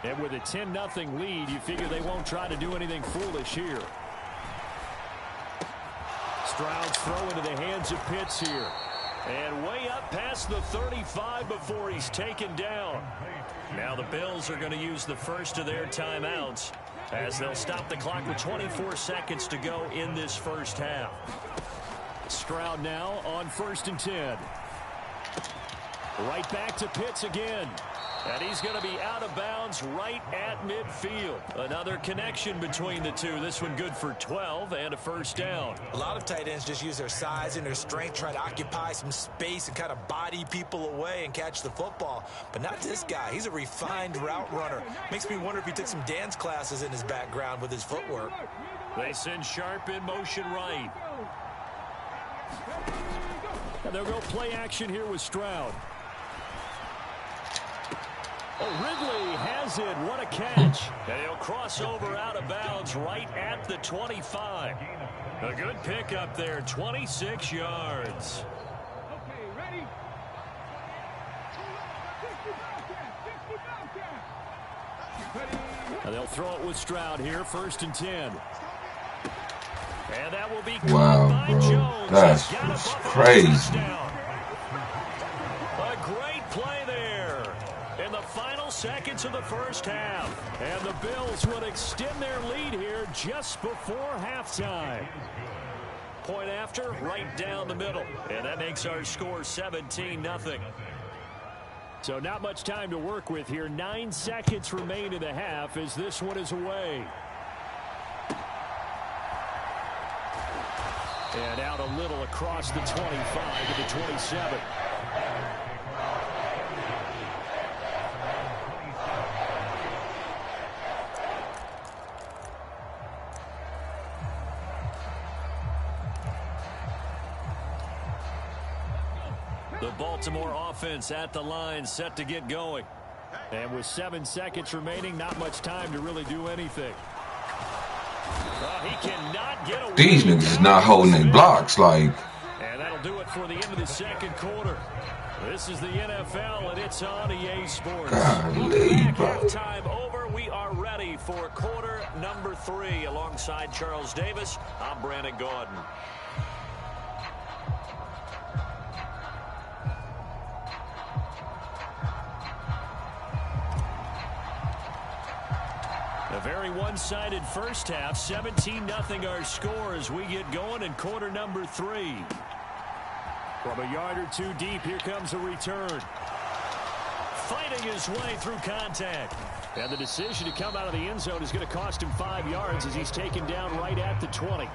[SPEAKER 2] And with a 10-0 lead, you figure they won't try to do anything foolish here. Stroud's throw into the hands of Pitts here. And way up past the 35 before he's taken down. Now the Bills are going to use the first of their timeouts as they'll stop the clock with 24 seconds to go in this first half. Stroud now on 1st and 10. Right back to Pitts again. And he's going to be out of bounds right at midfield. Another connection between the two. This one good for 12 and a first down.
[SPEAKER 3] A lot of tight ends just use their size and their strength, try to occupy some space and kind of body people away and catch the football. But not this guy. He's a refined route runner. Makes me wonder if he took some dance classes in his background with his footwork.
[SPEAKER 2] They send Sharp in motion right. And they'll go play action here with Stroud. Oh, Ridley has it. What a catch. And he'll cross over out of bounds right at the 25. A good pickup there, 26 yards.
[SPEAKER 4] Okay, ready?
[SPEAKER 2] And they'll throw it with Stroud here, 1st and 10. And that will be
[SPEAKER 1] Wow,
[SPEAKER 2] by
[SPEAKER 1] bro.
[SPEAKER 2] Jones.
[SPEAKER 1] That's crazy.
[SPEAKER 2] A great play there in the final seconds of the first half. And the Bills would extend their lead here just before halftime. Point after, right down the middle. And that makes our score 17-0. So not much time to work with here. 9 seconds remain in the half as this one is away. And out a little across the 25 to the 27. The Baltimore offense at the line, set to get going. And with 7 seconds remaining, not much time to really do anything. He cannot get away.
[SPEAKER 1] These niggas is not holding their blocks like.
[SPEAKER 2] And that'll do it for the end of the second quarter. This is the NFL, and it's on EA Sports.
[SPEAKER 1] Golly, bro.
[SPEAKER 2] Halftime over. We are ready for quarter number 3. Alongside Charles Davis, I'm Brandon Gordon. A very one-sided first half. 17-0 our score as we get going in quarter number 3. From a yard or two deep, here comes a return. fighting his way through contact. And the decision to come out of the end zone is going to cost him 5 yards as he's taken down right at the 20.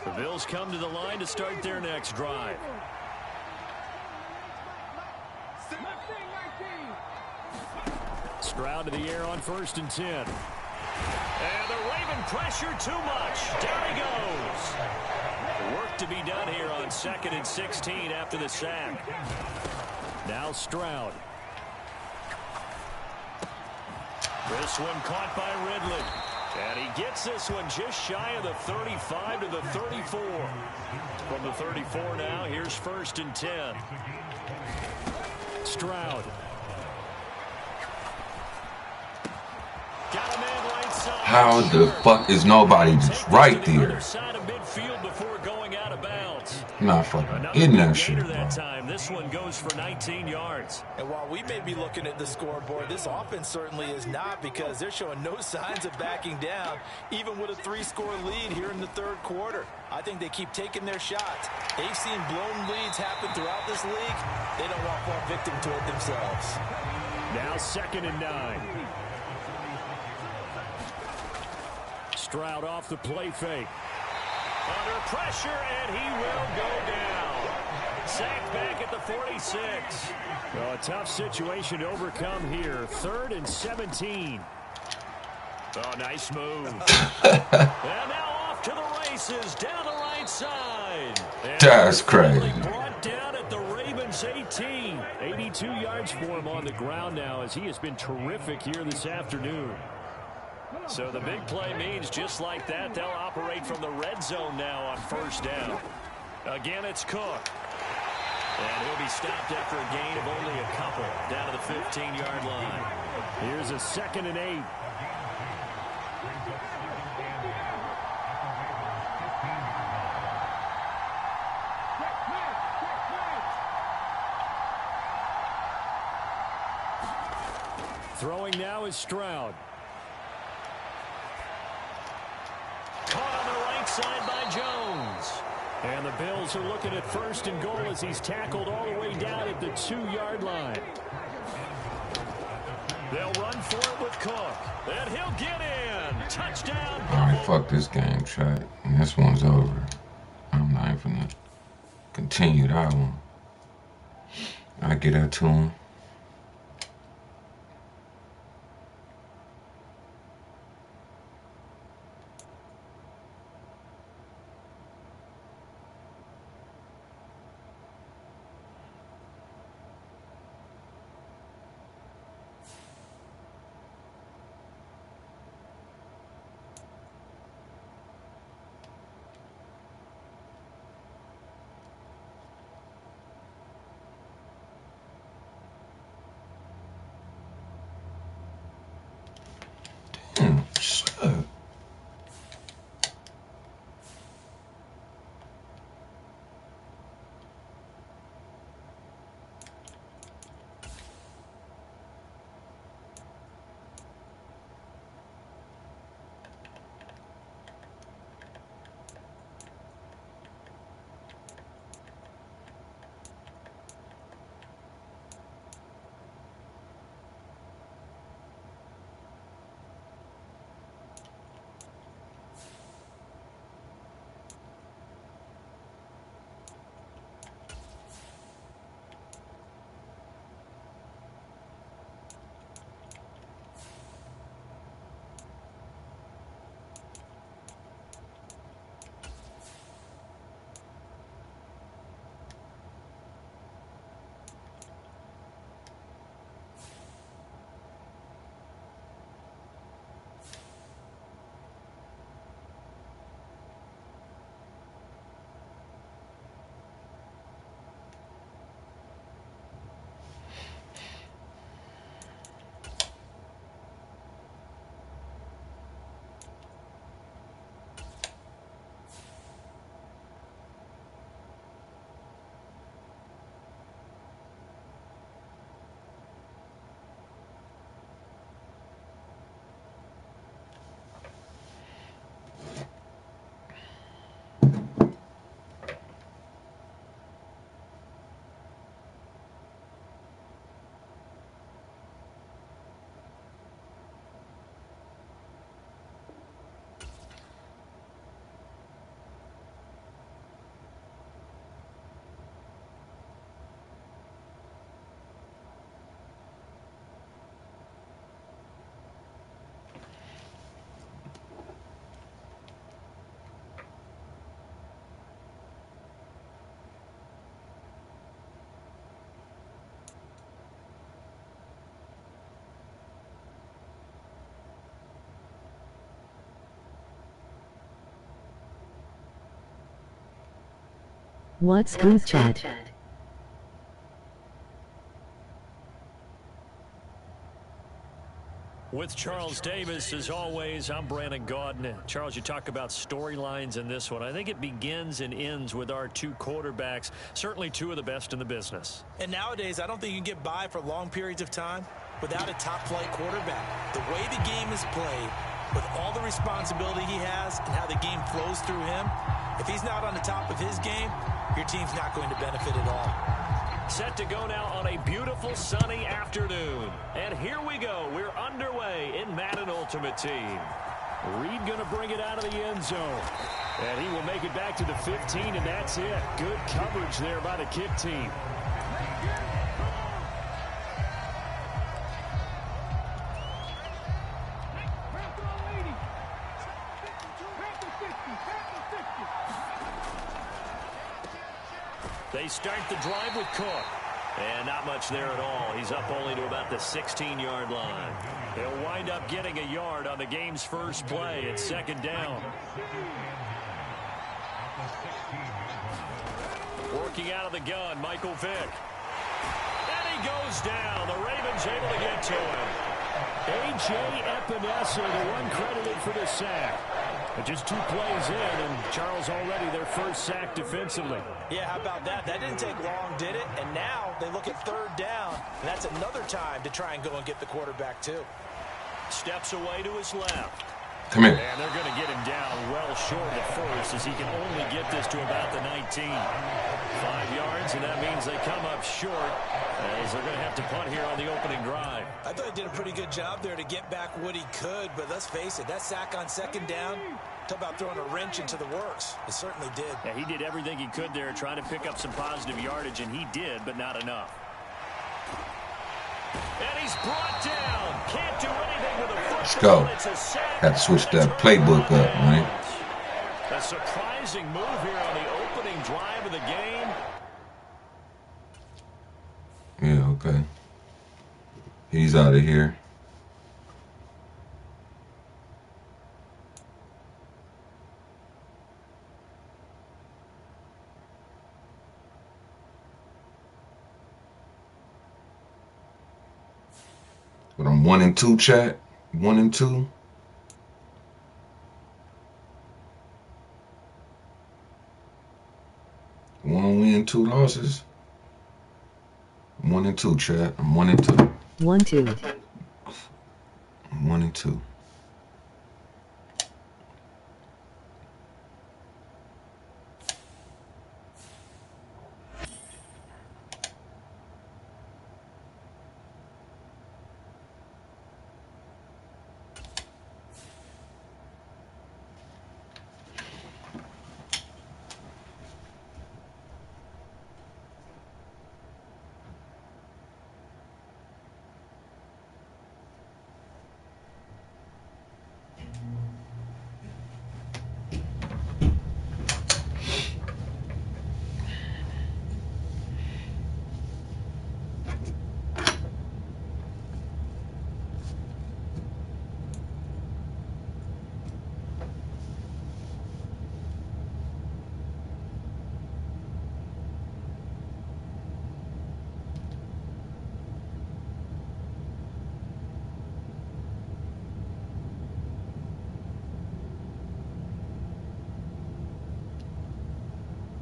[SPEAKER 2] The Bills come to the line to start their next drive. Stroud to the air on 1st and 10. And the Raven pressure too much. Down he goes. Work to be done here on 2nd and 16 after the sack. Now Stroud. This one caught by Ridley. And he gets this one just shy of the 35 to the 34. From the 34 now, here's 1st and 10. Stroud. Got a man right side.
[SPEAKER 1] How the fuck is nobody just right there?
[SPEAKER 2] Side of midfield before going out of bounds.
[SPEAKER 1] Not fucking in that shit, bro.
[SPEAKER 2] That time. This one goes for 19 yards.
[SPEAKER 3] And while we may be looking at the scoreboard, this offense certainly is not, because they're showing no signs of backing down, even with a 3-score lead here in the 3rd quarter. I think they keep taking their shots. They've seen blown leads happen throughout this league. They don't want to fall victim to it themselves.
[SPEAKER 2] Now 2nd and 9. Stroud off the play fake. Under pressure, and he will go down. Sacked back at the 46. Well, a tough situation to overcome here. 3rd and 17. Oh, nice move. And now off to the races, down the right side. And
[SPEAKER 1] that's crazy.
[SPEAKER 2] Brought down at the Ravens 18. 82 yards for him on the ground now, as he has been terrific here this afternoon. So the big play means just like that, they'll operate from the red zone now on 1st down. Again, it's Cook. And he'll be stopped after a gain of only a couple down to the 15-yard line. Here's a 2nd and 8. Throwing now is Stroud. Caught on the right side by Jones. And the Bills are looking at 1st and goal as he's tackled all the way down at the 2-yard line. They'll run for it with Cook. And he'll get in. Touchdown.
[SPEAKER 1] All right, fuck this game, chat. And this one's over. I'm not even gonna continue that one. I get that to him.
[SPEAKER 5] What's good, chat?
[SPEAKER 2] With Charles Davis, as always, I'm Brandon Gaudin. Charles, you talk about storylines in this one. I think it begins and ends with our two quarterbacks, certainly two of the best in the business.
[SPEAKER 3] And nowadays, I don't think you can get by for long periods of time without a top-flight quarterback. The way the game is played, with all the responsibility he has and how the game flows through him, if he's not on the top of his game, your team's not going to benefit at all.
[SPEAKER 2] Set to go now on a beautiful sunny afternoon. And here we go. We're underway in Madden Ultimate Team. Reed going to bring it out of the end zone. And he will make it back to the 15, and that's it. Good coverage there by the kick team. They start the drive with Cook. And not much there at all. He's up only to about the 16-yard line. He'll wind up getting a yard on the game's first play. It's second down. Working out of the gun, Michael Vick. And he goes down. The Ravens able to get to him. A.J. Epinesa, the one credited for the sack. But just 2 plays in, and Charles already their first sack defensively.
[SPEAKER 3] Yeah, how about that? That didn't take long, did it? And now they look at third down, and that's another time to try and go and get the quarterback, too.
[SPEAKER 2] Steps away to his left.
[SPEAKER 1] Come here.
[SPEAKER 2] And they're going to get him down well short at first, as he can only get this to about the 19. 5 yards, and that means they come up short, as they're going to have to punt here on the opening drive.
[SPEAKER 3] I thought he did a pretty good job there to get back what he could, but let's face it, that sack on second down, talk about throwing a wrench into the works. It certainly did.
[SPEAKER 2] Yeah, he did everything he could there, trying to pick up some positive yardage, and he did, but not enough. And he's brought down. Can't do anything with a foot.
[SPEAKER 1] Let's go. Had to switch that playbook up, man.
[SPEAKER 2] A surprising move here on the opening drive of the game.
[SPEAKER 1] Yeah, okay. He's out of here. But I'm 1-2, chat. 1-2. One win, 2 losses. 1-2, chat. I'm 1-2.
[SPEAKER 5] 1-2.
[SPEAKER 1] I'm 1-2.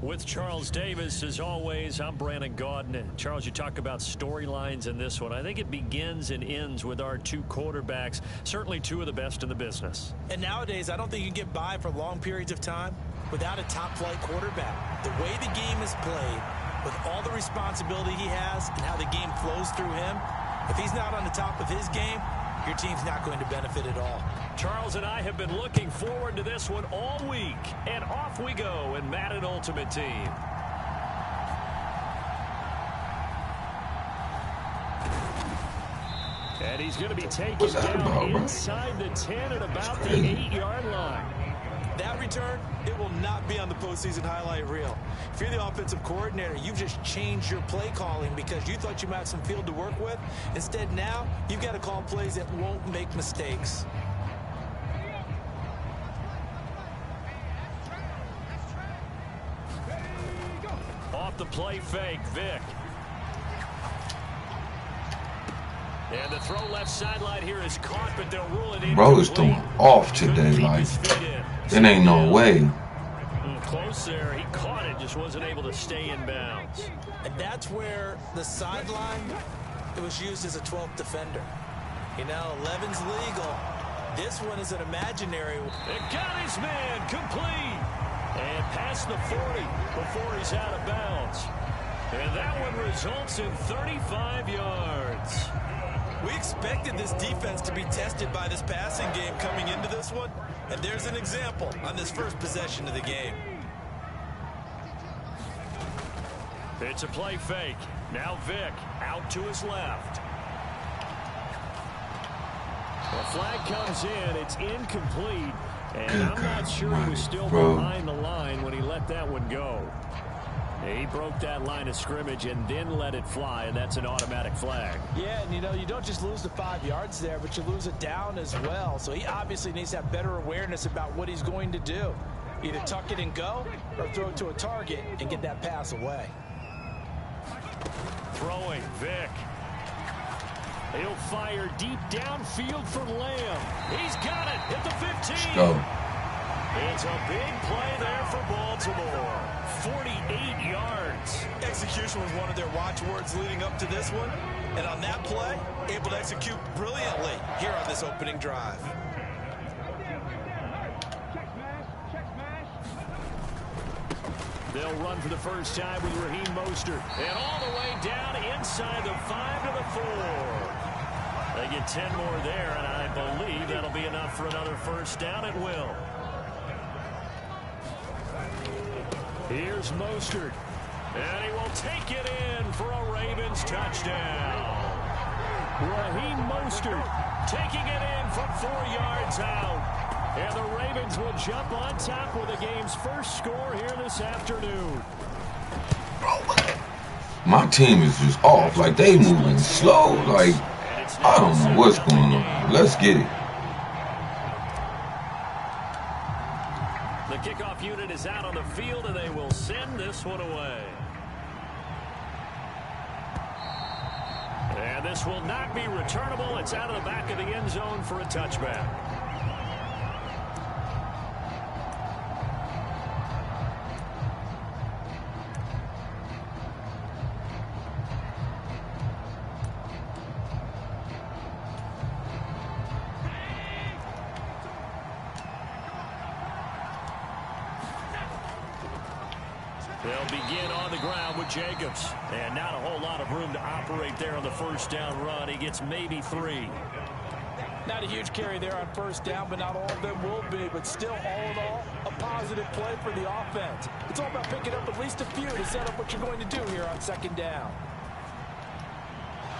[SPEAKER 2] With Charles Davis, as always, I'm Brandon Gaudin. Charles, you talk about storylines in this one. I think it begins and ends with our two quarterbacks, certainly two of the best in the business.
[SPEAKER 3] And nowadays, I don't think you can get by for long periods of time without a top-flight quarterback. The way the game is played, with all the responsibility he has and how the game flows through him, if he's not on the top of his game, your team's not going to benefit at all.
[SPEAKER 2] Charles and I have been looking forward to this one all week, and off we go in Madden Ultimate Team. And he's going to be taken down inside the 10 at about the 8-yard line.
[SPEAKER 3] That return, it will not be on the postseason highlight reel. If you're the offensive coordinator, you've just changed your play calling because you thought you might have some field to work with. Instead, now, you've got to call plays that won't make mistakes.
[SPEAKER 2] play fake, Vic. And the throw left sideline here is caught, but they'll rule it in.
[SPEAKER 1] Bro is throwing off today. Like, it ain't no way.
[SPEAKER 2] Close there. He caught it, just wasn't able to stay in bounds.
[SPEAKER 3] And that's where the sideline, it was used as a 12th defender. You know, 11's legal. This one is an imaginary.
[SPEAKER 2] It got his man complete. And past the 40 before he's out of bounds. And that one results in 35 yards.
[SPEAKER 3] We expected this defense to be tested by this passing game coming into this one. And there's an example on this first possession of the game.
[SPEAKER 2] It's a play fake. Now Vic out to his left. The flag comes in. It's incomplete. And I'm not sure he was still behind the line when he let that one go. He broke that line of scrimmage and then let it fly, and that's an automatic flag.
[SPEAKER 3] Yeah, and you know, you don't just lose the 5 yards there, but you lose it down as well. So he obviously needs to have better awareness about what he's going to do. Either tuck it and go or throw it to a target and get that pass away.
[SPEAKER 2] Throwing, Vic. He'll fire deep downfield for Lamb. He's got it at the 15.
[SPEAKER 1] Let's go.
[SPEAKER 2] It's a big play there for Baltimore. 48 yards.
[SPEAKER 3] Execution was one of their watchwords leading up to this one. And on that play, able to execute brilliantly here on this opening drive.
[SPEAKER 2] They'll run for the first time with Raheem Mostert. And all the way down inside the 5 to the 4. They get 10 more there, and I believe that'll be enough for another first down at will. Here's Mostert. And he will take it in for a Ravens touchdown. Raheem Mostert taking it in from 4 yards out. And the Ravens will jump on top with the game's first score here this afternoon.
[SPEAKER 1] My team is just off. Like, they moving slow. Like, I don't know what's going on. Let's get it.
[SPEAKER 2] The kickoff unit is out on the field, and they will send this one away. And this will not be returnable. It's out of the back of the end zone for a touchback. They'll begin on the ground with Jacobs. And not a whole lot of room to operate there on the first down run. He gets maybe 3.
[SPEAKER 3] Not a huge carry there on first down, but not all of them will be. But still, all in all, a positive play for the offense. It's all about picking up at least a few to set up what you're going to do here on second down.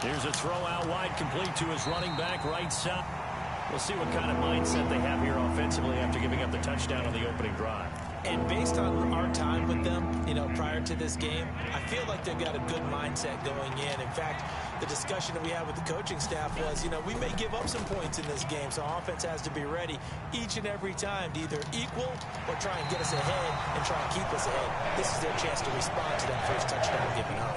[SPEAKER 2] Here's a throw out wide, complete to his running back right side. We'll see what kind of mindset they have here offensively after giving up the touchdown on the opening drive.
[SPEAKER 3] And based on our time with them, you know, prior to this game, I feel like they've got a good mindset going in. In fact, the discussion that we had with the coaching staff was, you know, we may give up some points in this game, so offense has to be ready each and every time to either equal or try and get us ahead and try and keep us ahead. This is their chance to respond to that first touchdown given up.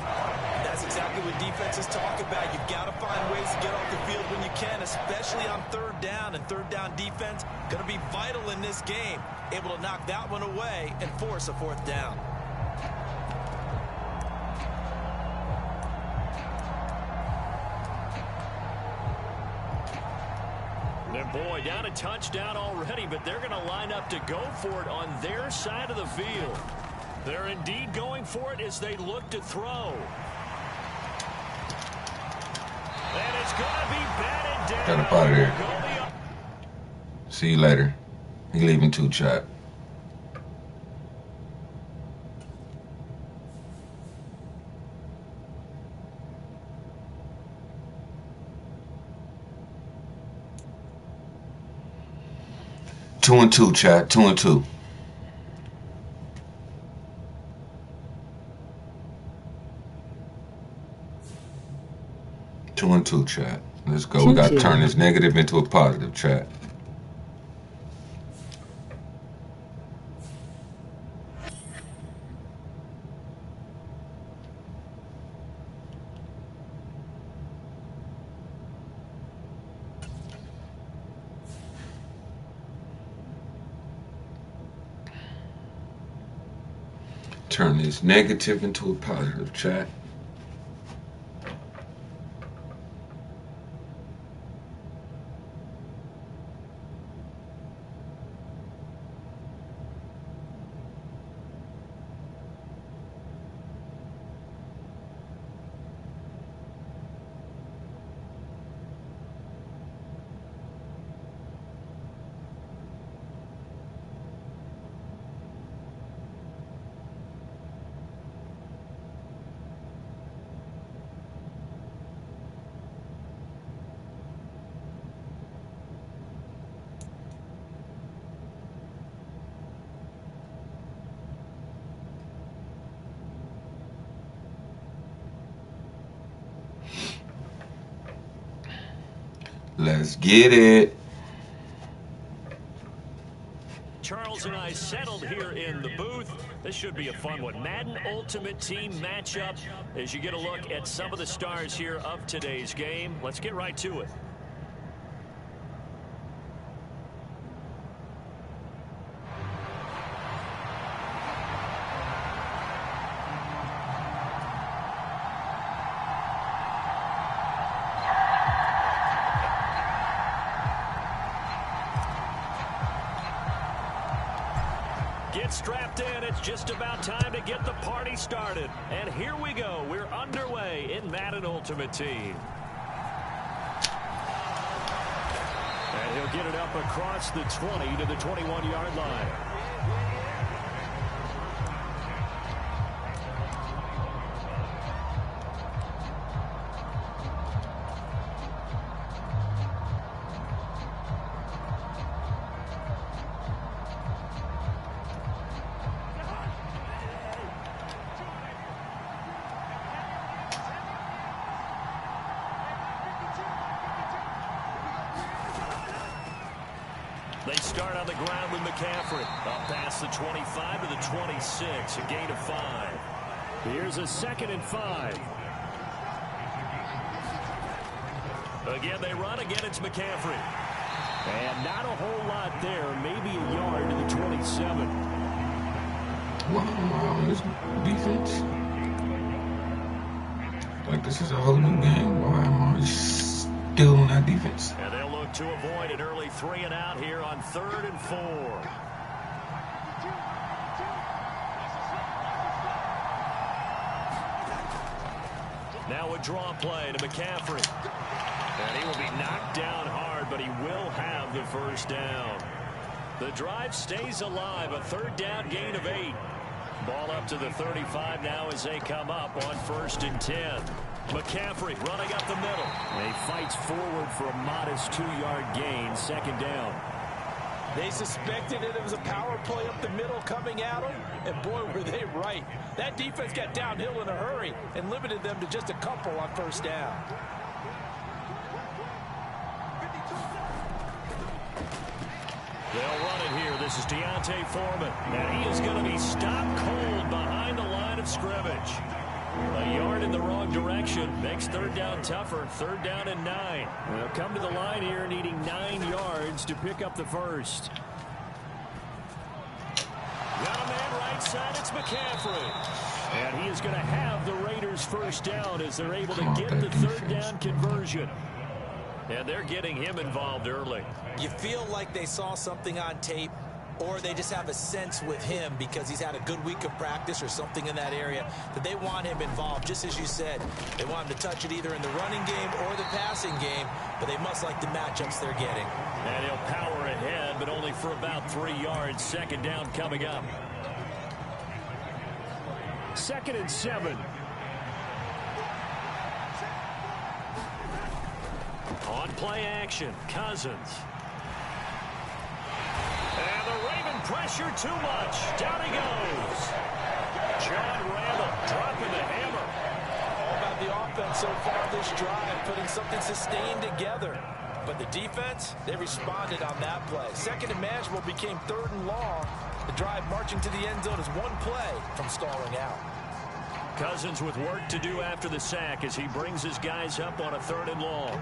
[SPEAKER 3] And that's exactly what defenses talk about. You've got to find ways to get off the field when you can, especially on third down. And third down defense going to be vital in this game. Able to knock that one away and force a fourth down.
[SPEAKER 2] And boy, down a touchdown already, but they're going to line up to go for it on their side of the field. They're indeed going for it as they look to throw. And it's going to be batted down.
[SPEAKER 1] Get up out of here. See you later. He leaving too, chat. Two and two, chat. 2 and 2. Two and two, chat. Let's go. We got to turn this negative into a positive, chat. turn this negative into a positive, chat. Let's get it.
[SPEAKER 2] Charles and I settled here in the booth. This should be a fun one. Madden Ultimate Team matchup as you get a look at some of the stars here of today's game. Let's get right to it. Get strapped in. It's just about time to get the party started. And here we go. We're underway in Madden Ultimate Team. And he'll get it up across the 20 to the 21-yard line. They start on the ground with McCaffrey. Up past the 25 to the 26. A gain of 5. Here's a 2nd and 5. Again, they run. Again, it's McCaffrey. And not a whole lot there. Maybe a yard to the 27.
[SPEAKER 1] Wow, this defense. Like this is a whole new game. Why am I still on that defense?
[SPEAKER 2] And they'll look to avoid an early 3 and out here on 3rd and 4. Now a draw play to McCaffrey. And he will be knocked down hard, but he will have the first down. The drive stays alive. A 3rd down gain of 8. Ball up to the 35 now as they come up on 1st and 10. McCaffrey running up the middle. And he fights forward for a modest 2-yard gain. 2nd down.
[SPEAKER 3] They suspected it was a power play up the middle coming at them, and boy, were they right. That defense got downhill in a hurry and limited them to just a couple on 1st down.
[SPEAKER 2] They'll run it here. This is Deontay Foreman. And he is going to be stopped cold behind the line of scrimmage. A yard in the wrong direction. Makes 3rd down tougher. 3rd down and 9. They'll come to the line here needing 9 yards to pick up the first. Got a man right side. It's McCaffrey. And he is going to have the Raiders' first down as they're able to get the 3rd down conversion. And they're getting him involved early.
[SPEAKER 3] You feel like they saw something on tape, or they just have a sense with him because he's had a good week of practice or something in that area that they want him involved. Just as you said, they want him to touch it either in the running game or the passing game, but they must like the matchups they're getting.
[SPEAKER 2] And he'll power ahead, but only for about 3 yards. 2nd down coming up. 2nd and 7. On play action, Cousins. And the Raven pressure too much. Down he goes. John Randall dropping the hammer.
[SPEAKER 3] All about the offense so far this drive, putting something sustained together. But the defense, they responded on that play. 2nd and manageable became 3rd and long. The drive marching to the end zone is one play from stalling out.
[SPEAKER 2] Cousins with work to do after the sack as he brings his guys up on a 3rd and long.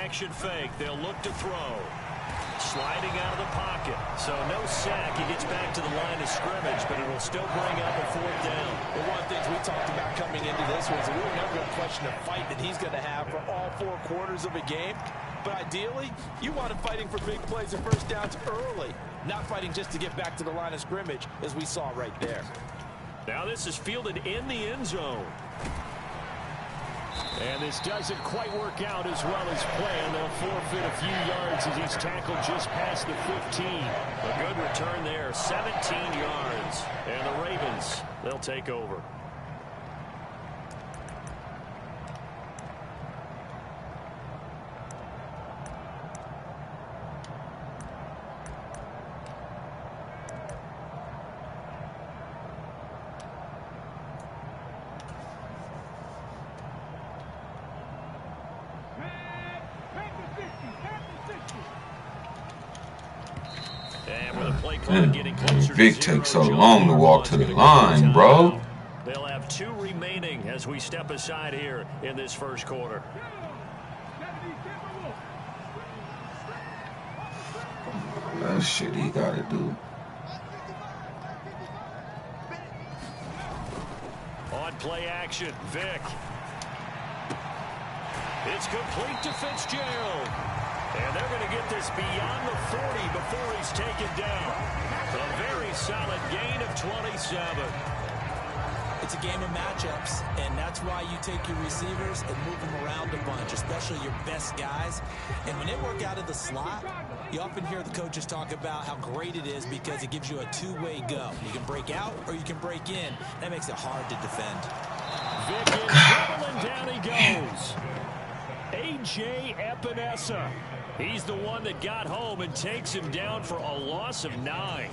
[SPEAKER 2] play-action fake. They'll look to throw. Sliding out of the pocket. So no sack. He gets back to the line of scrimmage, but it will still bring up a 4th down.
[SPEAKER 3] Well, one of the things we talked about coming into this was that we were never going to question the fight that he's going to have for all 4 quarters of a game. But ideally, you want him fighting for big plays and first downs early, not fighting just to get back to the line of scrimmage, as we saw right there.
[SPEAKER 2] Now this is fielded in the end zone. And this doesn't quite work out as well as planned. They'll forfeit a few yards as he's tackled just past the 15. A good return there, 17 yards. And the Ravens, they'll take over.
[SPEAKER 1] Vic takes so long to walk to the line, bro.
[SPEAKER 2] They'll have 2 remaining as we step aside here in this first quarter.
[SPEAKER 1] That shit he gotta do.
[SPEAKER 2] On play action, Vic. It's complete to Fitzgerald. And they're going to get this beyond the 40 before he's taken down. A very solid gain of 27.
[SPEAKER 3] It's a game of matchups, and that's why you take your receivers and move them around a bunch, especially your best guys. And when they work out of the slot, you often hear the coaches talk about how great it is because it gives you a 2-way go. You can break out or you can break in. That makes it hard to defend.
[SPEAKER 2] Vic in trouble, and down he goes. A.J. Epinesa. He's the one that got home and takes him down for a loss of 9.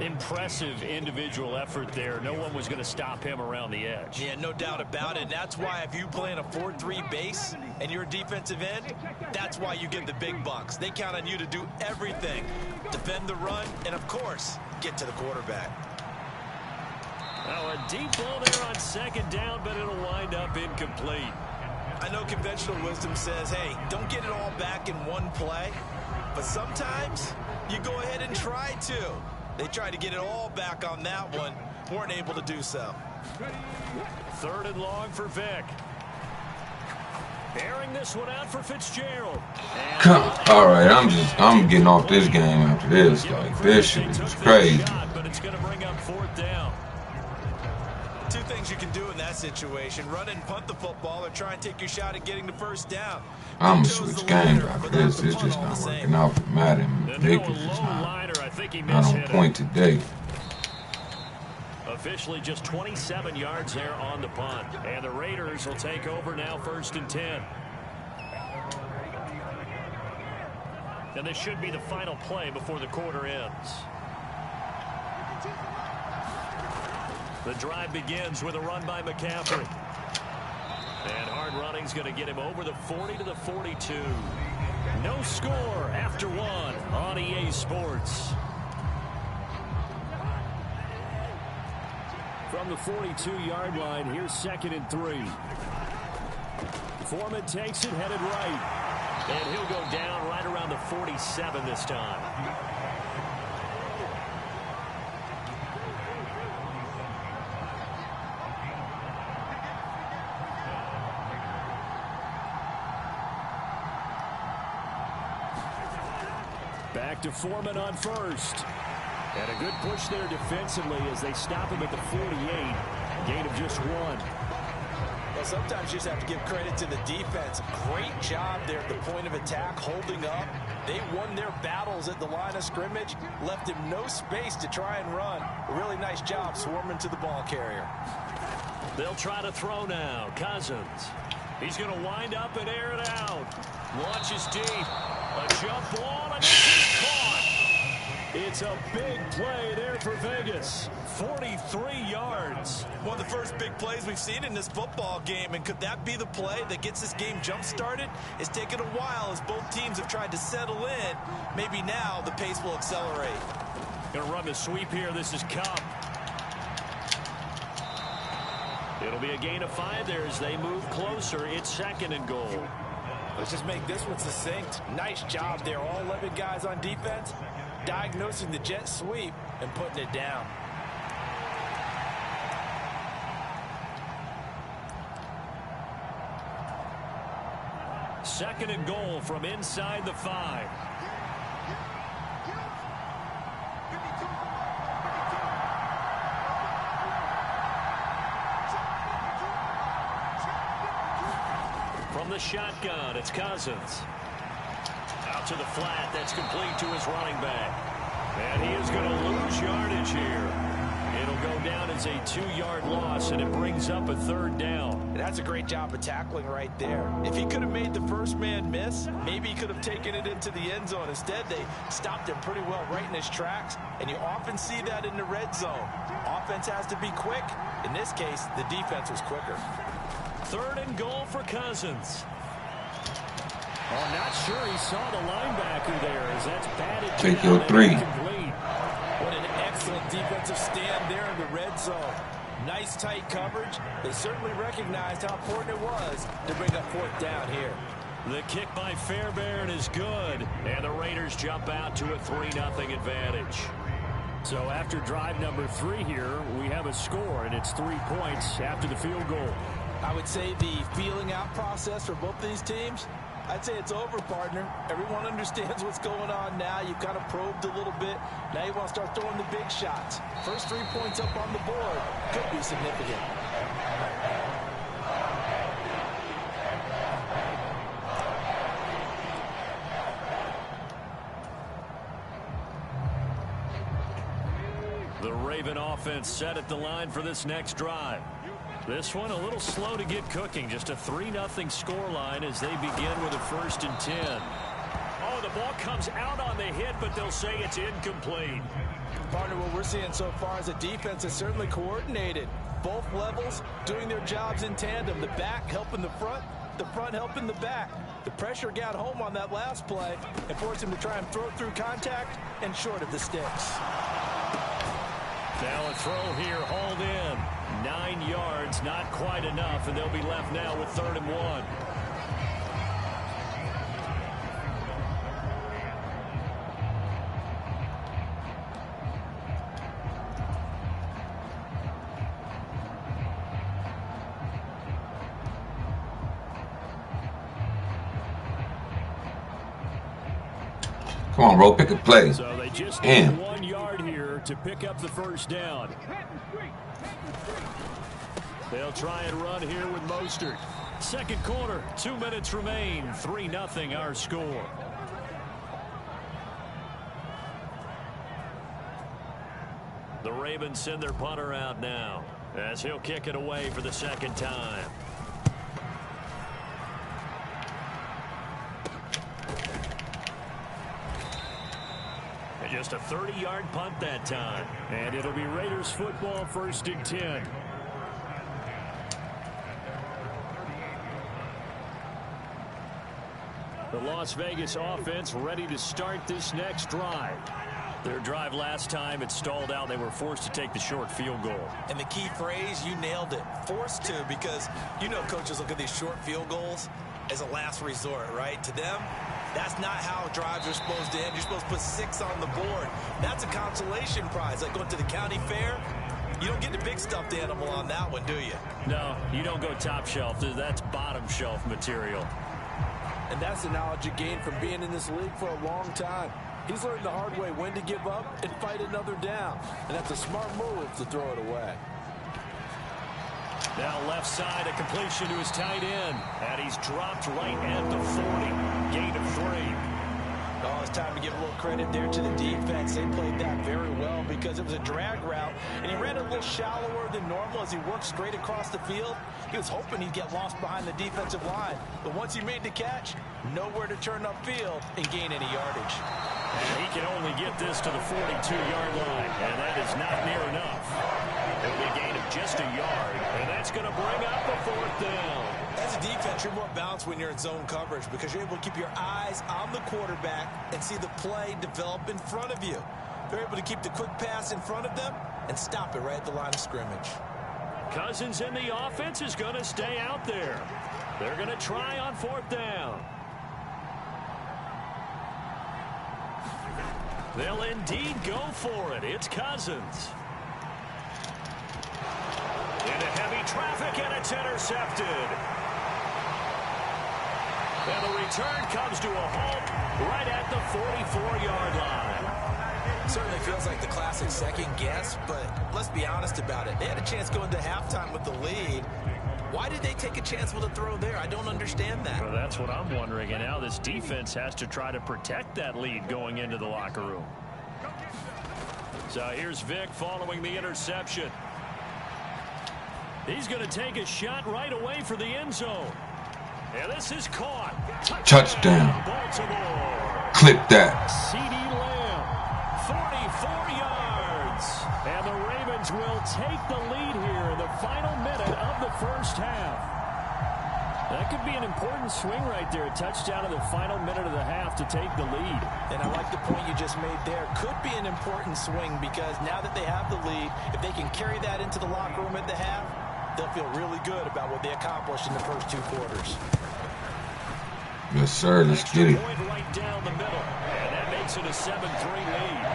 [SPEAKER 2] Impressive individual effort there. No one was going to stop him around the edge.
[SPEAKER 3] Yeah, no doubt about it. And that's why if you play in a 4-3 base and you're a defensive end, that's why you get the big bucks. They count on you to do everything. Defend the run and, of course, get to the quarterback.
[SPEAKER 2] Now a deep ball there on 2nd down, but it'll wind up incomplete.
[SPEAKER 3] I know conventional wisdom says, hey, don't get it all back in one play. But sometimes you go ahead and try to. They tried to get it all back on that one. Weren't able to do so.
[SPEAKER 2] 3rd and long for Vic. Airing this one out for Fitzgerald.
[SPEAKER 1] All right, I'm getting off this game after this. Like, this shit is crazy.
[SPEAKER 2] But it's going to bring up 4th down.
[SPEAKER 3] 2 things you can do in that situation: run and punt the football, or try and take your shot at getting the first down.
[SPEAKER 1] I'm gonna switch games after this. It's just not working out for Madden. Vic is just not on point today.
[SPEAKER 2] Officially just 27 yards there on the punt. And the Raiders will take over now, 1st and 10. And this should be the final play before the quarter ends. The drive begins with a run by McCaffrey. And hard running's going to get him over the 40 to the 42. No score after 1 on EA Sports. From the 42-yard line, here's 2nd and 3. Foreman takes it, headed right. And he'll go down right around the 47 this time. Back to Foreman on 1st. And a good push there defensively as they stop him at the 48. Gain of just 1.
[SPEAKER 3] Well, sometimes you just have to give credit to the defense. Great job there at the point of attack, holding up. They won their battles at the line of scrimmage, left him no space to try and run. A really nice job swarming to the ball carrier.
[SPEAKER 2] They'll try to throw now. Cousins. He's going to wind up and air it out. Launches deep. A jump ball, and it's caught. It's a big play there for Vegas. 43 yards.
[SPEAKER 3] One of the first big plays we've seen in this football game, and could that be the play that gets this game jump-started? It's taken a while as both teams have tried to settle in. Maybe now the pace will accelerate.
[SPEAKER 2] Going to run the sweep here. This is Cup. It'll be a gain of 5 there as they move closer. It's 2nd and goal.
[SPEAKER 3] Let's just make this one succinct. Nice job there. All 11 guys on defense, diagnosing the jet sweep and putting it down.
[SPEAKER 2] Second and goal from inside the 5. From the shotgun, it's Cousins. Out to the flat, that's complete to his running back. And he is going to lose yardage here. It'll go down as a 2-yard loss, and it brings up a 3rd down.
[SPEAKER 3] And that's a great job of tackling right there. If he could have made the first man miss, maybe he could have taken it into the end zone. Instead, they stopped him pretty well right in his tracks, and you often see that in the red zone. Offense has to be quick. In this case, the defense was quicker.
[SPEAKER 2] 3rd and goal for Cousins. Oh, not sure he saw the linebacker there as that's batted down.
[SPEAKER 1] Take your 3.
[SPEAKER 3] What an excellent defensive stand there in the red zone. Nice tight coverage. They certainly recognized how important it was to bring up 4th down here.
[SPEAKER 2] The kick by Fairbairn is good, and the Raiders jump out to a 3-0 advantage. So after drive number 3 here, we have a score, and it's 3 points after the field goal.
[SPEAKER 3] I would say the feeling out process for both these teams, I'd say it's over, partner. Everyone understands what's going on now. You've kind of probed a little bit. Now you want to start throwing the big shots. First 3 points up on the board could be significant.
[SPEAKER 2] The Raven offense set at the line for this next drive. This one a little slow to get cooking. Just a 3-0 scoreline as they begin with a 1st and 10. Oh, the ball comes out on the hit, but they'll say it's incomplete.
[SPEAKER 3] Partner, what we're seeing so far is a defense is certainly coordinated. Both levels doing their jobs in tandem. The back helping the front helping the back. The pressure got home on that last play and forced him to try and throw through contact and short of the sticks.
[SPEAKER 2] Now a throw here, hauled in. 9 yards, not quite enough, and they'll be left now with 3rd and 1.
[SPEAKER 1] Come on, bro. Pick a play.
[SPEAKER 2] So they just need 1 yard here to pick up the 1st down. They'll try and run here with Mostert. Second quarter, 2 minutes remain. 3-0 our score. The Ravens send their punter out now as he'll kick it away for the 2nd time. And just a 30-yard punt that time. And it'll be Raiders football, 1st and 10. The Las Vegas offense ready to start this next drive. Their drive last time, it stalled out. They were forced to take the short field goal.
[SPEAKER 3] And the key phrase, you nailed it. Forced to, because you know coaches look at these short field goals as a last resort, right? To them, that's not how drives are supposed to end. You're supposed to put 6 on the board. That's a consolation prize, like going to the county fair. You don't get the big stuffed animal on that one, do you?
[SPEAKER 2] No, you don't go top shelf. That's bottom shelf material.
[SPEAKER 3] And that's the knowledge you gain from being in this league for a long time. He's learned the hard way when to give up and fight another down. And that's a smart move to throw it away.
[SPEAKER 2] Now left side, a completion to his tight end. And he's dropped right at the 40. Gain of 3.
[SPEAKER 3] Oh, it's time to give a little credit there to the defense. They played that very well because it was a drag route, and he ran a little shallower than normal as he worked straight across the field. He was hoping he'd get lost behind the defensive line, but once he made the catch, nowhere to turn upfield and gain any yardage.
[SPEAKER 2] And he can only get this to the 42-yard line, and that is not near enough. It'll be a gain of just a yard, and that's going to bring up a 4th down.
[SPEAKER 3] As a defense, you're more balanced when you're in zone coverage because you're able to keep your eyes on the quarterback and see the play develop in front of you. They're able to keep the quick pass in front of them and stop it right at the line of scrimmage.
[SPEAKER 2] Cousins in the offense is going to stay out there. They're going to try on 4th down. They'll indeed go for it. It's Cousins. Into heavy traffic, and it's intercepted. And the return comes to a halt right at the 44-yard line.
[SPEAKER 3] Certainly feels like the classic second guess, but let's be honest about it. They had a chance going to halftime with the lead. Why did they take a chance with a throw there? I don't understand that.
[SPEAKER 2] Well, that's what I'm wondering. And now this defense has to try to protect that lead going into the locker room. So here's Vic following the interception. He's going to take a shot right away for the end zone. And this is caught.
[SPEAKER 1] Touchdown.
[SPEAKER 2] Baltimore.
[SPEAKER 1] Clip that.
[SPEAKER 2] CD Lamb, 44 yards. And the Ravens will take the lead here in the final minute of the first half. That could be an important swing right there. A touchdown in the final minute of the half to take the lead.
[SPEAKER 3] And I like the point you just made there. Could be an important swing because now that they have the lead, if they can carry that into the locker room at the half, they'll feel really good about what they accomplished in the first two quarters.
[SPEAKER 1] Yes, sir. Let's get it.
[SPEAKER 2] Point right down the middle. And that makes it a 7-3 lead.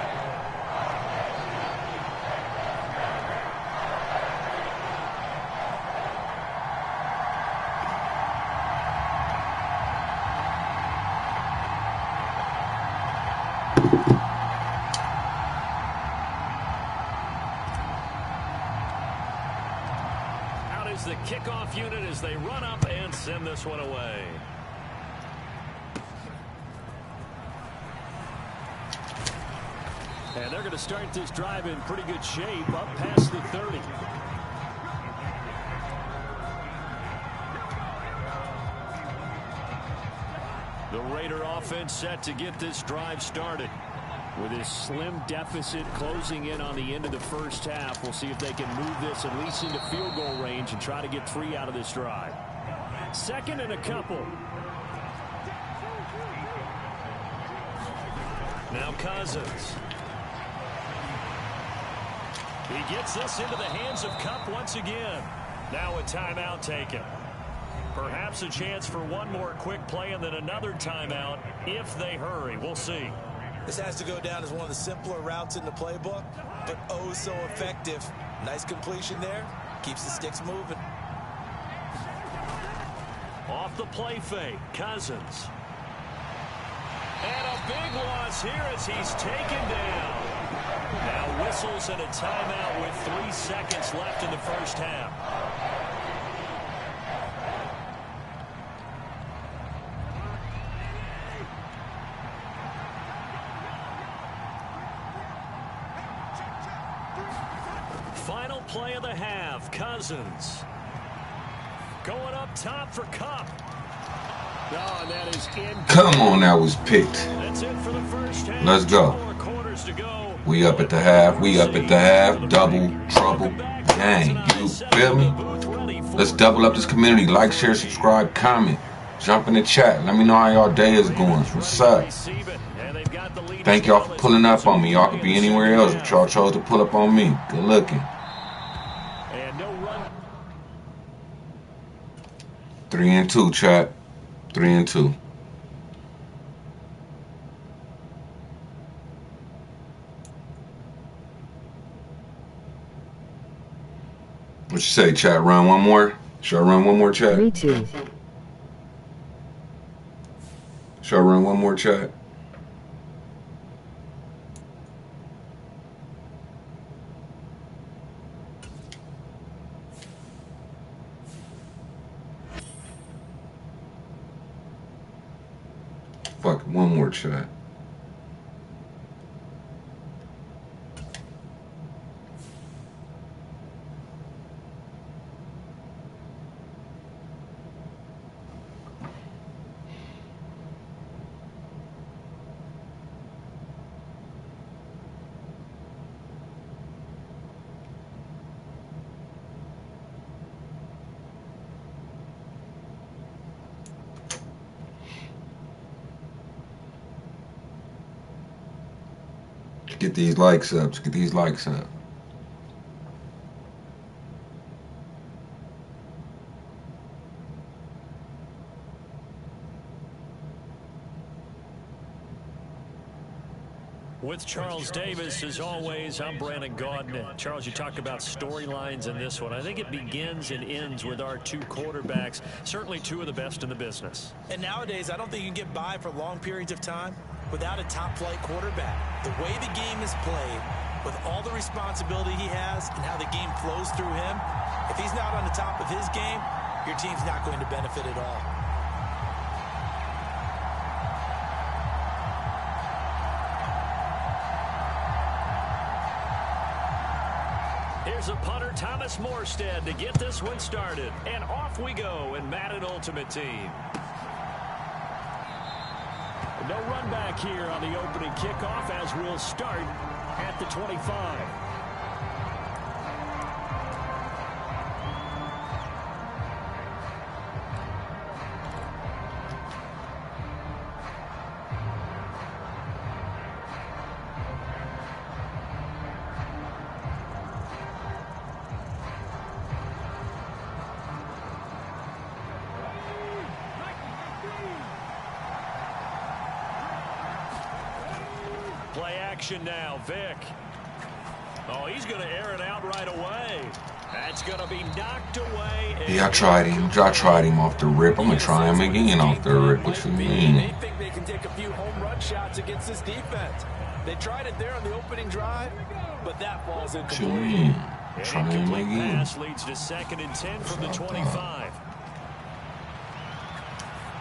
[SPEAKER 2] Out is the kickoff unit as they run up and send this one away. And they're going to start this drive in pretty good shape up past the 30. The Raider offense set to get this drive started. With his slim deficit closing in on the end of the first half, we'll see if they can move this at least into field goal range and try to get 3 out of this drive. Second and a couple. Now Cousins. He gets this into the hands of Kupp once again. Now a timeout taken. Perhaps a chance for one more quick play and then another timeout if they hurry. We'll see.
[SPEAKER 3] This has to go down as one of the simpler routes in the playbook, but oh so effective. Nice completion there. Keeps the sticks moving.
[SPEAKER 2] Off the play fake, Cousins. And a big loss here as he's taken down. Now whistles and a timeout with 3 seconds left in the first half. Final play of the half, Cousins. Going up top for Kupp. Oh, and that is in.
[SPEAKER 1] Come on, that was picked.
[SPEAKER 2] That's it for the first half.
[SPEAKER 1] Let's go.
[SPEAKER 2] 2 more quarters to go.
[SPEAKER 1] We up at the half. We up at the half. Double trouble. Gang. You feel me? Let's double up this community. Like, share, subscribe, comment. Jump in the chat. Let me know how y'all day is going. What's up? Thank y'all for pulling up on me. Y'all could be anywhere else, but y'all chose to pull up on me. Good looking. 3-2, chat. 3-2. What you say, chat? Run one more? Should I run one more, chat?
[SPEAKER 5] 3-2.
[SPEAKER 1] Should I run one more, chat? Fuck, one more, chat. Get these likes up. Get these likes up.
[SPEAKER 2] With Charles Davis, as always, I'm Brandon Gaudin. Charles, you talk about storylines in this one. I think it begins and ends with our two quarterbacks, certainly two of the best in the business.
[SPEAKER 3] And nowadays, I don't think you can get by for long periods of time without a top-flight quarterback. The way the game is played, with all the responsibility he has and how the game flows through him, if he's not on the top of his game, your team's not going to benefit at all.
[SPEAKER 2] Here's a punter, Thomas Morstead, to get this one started. And off we go in Madden Ultimate Team. No run back here on the opening kickoff as we'll start at the 25. Play action now, Vic. Oh, he's going to air it out right away. That's going to be knocked away.
[SPEAKER 1] Yeah, I tried him off the rip. I'm going to try him again off the rip. What you mean?
[SPEAKER 3] They think they can take a few home run shots against this defense. They tried it there on the opening drive, but that falls incomplete.
[SPEAKER 1] What you mean? Try him again.
[SPEAKER 2] Pass leads to 2nd and 10 from the 25.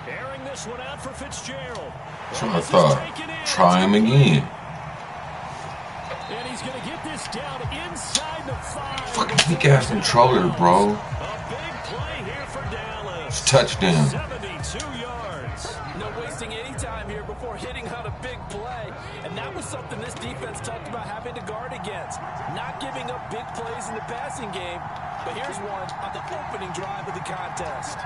[SPEAKER 2] Airing this one out for Fitzgerald.
[SPEAKER 1] So I thought. Try him again.
[SPEAKER 2] And he's going to get this down inside the 5.
[SPEAKER 1] Fucking weak ass controller, bro.
[SPEAKER 2] A big play here for Dallas.
[SPEAKER 1] It's touchdown.
[SPEAKER 2] 72 yards.
[SPEAKER 3] No wasting any time here before hitting on a big play. And that was something this defense talked about having to guard against. Not giving up big plays in the passing game. But here's one on the opening drive of the contest.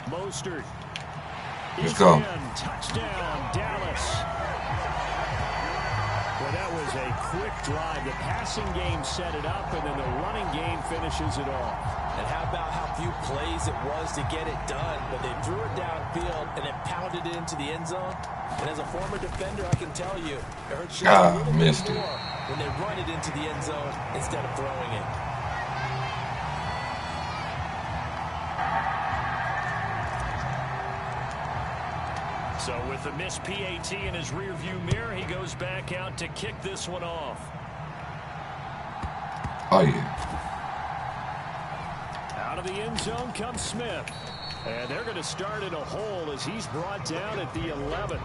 [SPEAKER 2] Mostert.
[SPEAKER 1] Let's go.
[SPEAKER 2] Touchdown, Dallas. Well, that was a quick drive. The passing game set it up, and then the running game finishes it off.
[SPEAKER 3] And how about how few plays it was to get it done, but they threw it downfield and then pounded it into the end zone. And as a former defender, I can tell you, it hurts you a little bit
[SPEAKER 1] missed it.
[SPEAKER 3] more when they run it into the end zone instead of throwing it.
[SPEAKER 2] So with the missed PAT in his rearview mirror, he goes back out to kick this one off.
[SPEAKER 1] Oh, yeah.
[SPEAKER 2] Out of the end zone comes Smith. And they're going to start in a hole as he's brought down at the 11.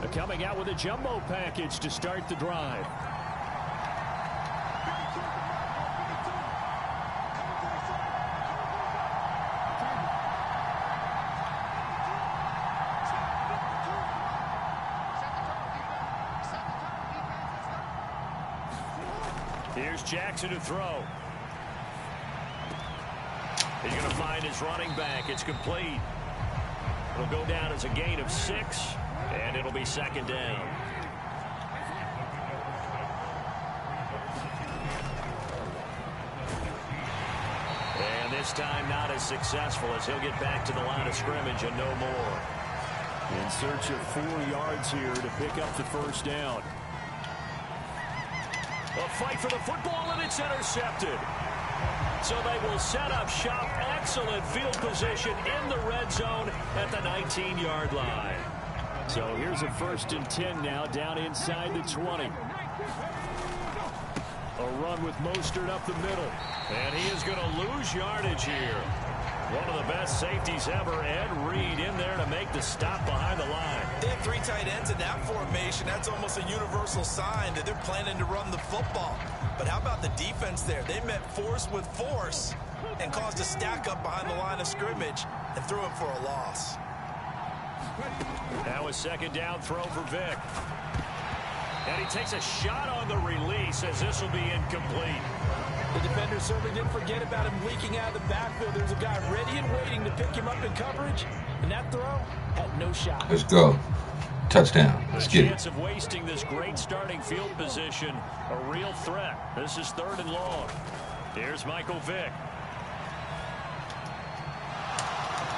[SPEAKER 2] They're coming out with a jumbo package to start the drive. Here's Jackson to throw. He's going to find his running back. It's complete. It'll go down as a gain of 6, and it'll be 2nd down. And this time not as successful as he'll get back to the line of scrimmage and no more. In search of 4 yards here to pick up the 1st down. A fight for the football, and it's intercepted. So they will set up shop. Excellent field position in the red zone at the 19-yard line. So here's a 1st and 10 now, down inside the 20. A run with Mostert up the middle. And he is going to lose yardage here. One of the best safeties ever, Ed Reed, in there to make the stop behind the line.
[SPEAKER 3] They have 3 tight ends in that formation. That's almost a universal sign that they're planning to run the football. But how about the defense there? They met force with force and caused a stack up behind the line of scrimmage and threw him for a loss.
[SPEAKER 2] Now a 2nd down throw for Vic. And he takes a shot on the release as this will be incomplete.
[SPEAKER 3] The defender certainly didn't forget about him leaking out of the backfield. There's a guy ready and waiting to pick him up in coverage. And that throw had no shot.
[SPEAKER 1] Let's go. Touchdown. Let's get it.
[SPEAKER 2] The chance of wasting this great starting field position, a real threat. This is 3rd and long. Here's Michael Vick.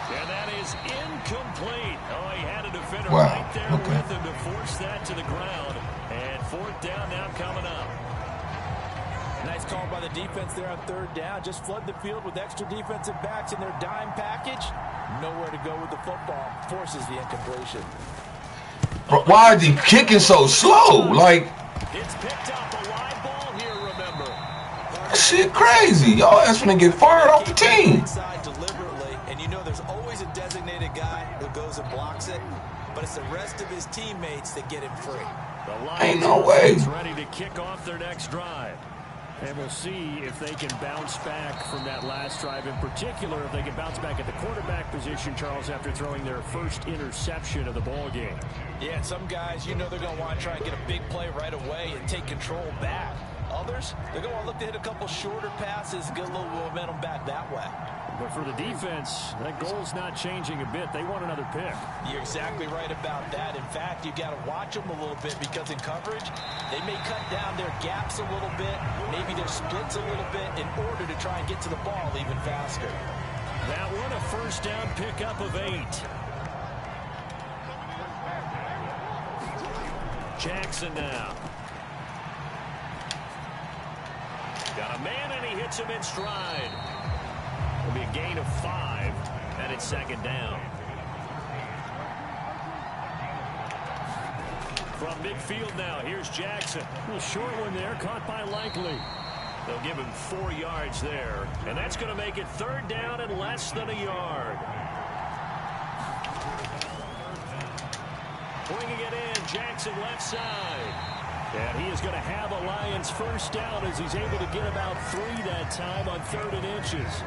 [SPEAKER 2] And that is incomplete. Oh, he had a defender
[SPEAKER 1] Wow.
[SPEAKER 2] right there with him to force that to the ground. And fourth down now coming up.
[SPEAKER 3] Nice call by the defense there on third down. Just flood the field with extra defensive backs in their dime package. Nowhere to go with the football. Forces the incompletion.
[SPEAKER 1] Bro, why is he kicking so slow? Like,
[SPEAKER 2] it's picked up a live ball here, remember.
[SPEAKER 1] that shit crazy. Y'all ass finna get fired off the team.
[SPEAKER 3] Inside deliberately, and you know there's always a designated guy who goes and blocks it, but it's the rest of his teammates that get him free.
[SPEAKER 1] Ain't no way.
[SPEAKER 2] Ready to kick off their next drive. And we'll see if they can bounce back from that last drive. In particular, if they can bounce back at the quarterback position, Charles, after throwing their first interception of the ball game.
[SPEAKER 3] Yeah, and some guys, you know they're going to want to try and get a big play right away and take control back. Others, they're going to want to look to hit a couple shorter passes and get a little momentum back that way.
[SPEAKER 2] But for the defense, that goal's not changing a bit. They want another pick.
[SPEAKER 3] You're exactly right about that. In fact, you've got to watch them a little bit because in coverage, they may cut down their gaps a little bit, maybe their splits a little bit in order to try and get to the ball even faster.
[SPEAKER 2] That one a first down pickup of 8. Jackson now. Got a man and he hits him in stride. It'll be a gain of 5, and it's second down. From midfield now, here's Jackson. A little short one there, caught by Likely. They'll give him 4 yards there, and that's going to make it third down and less than a yard. Bringing it in, Jackson left side. And he is going to have a Lions first down as he's able to get about 3 that time on 3rd and inches.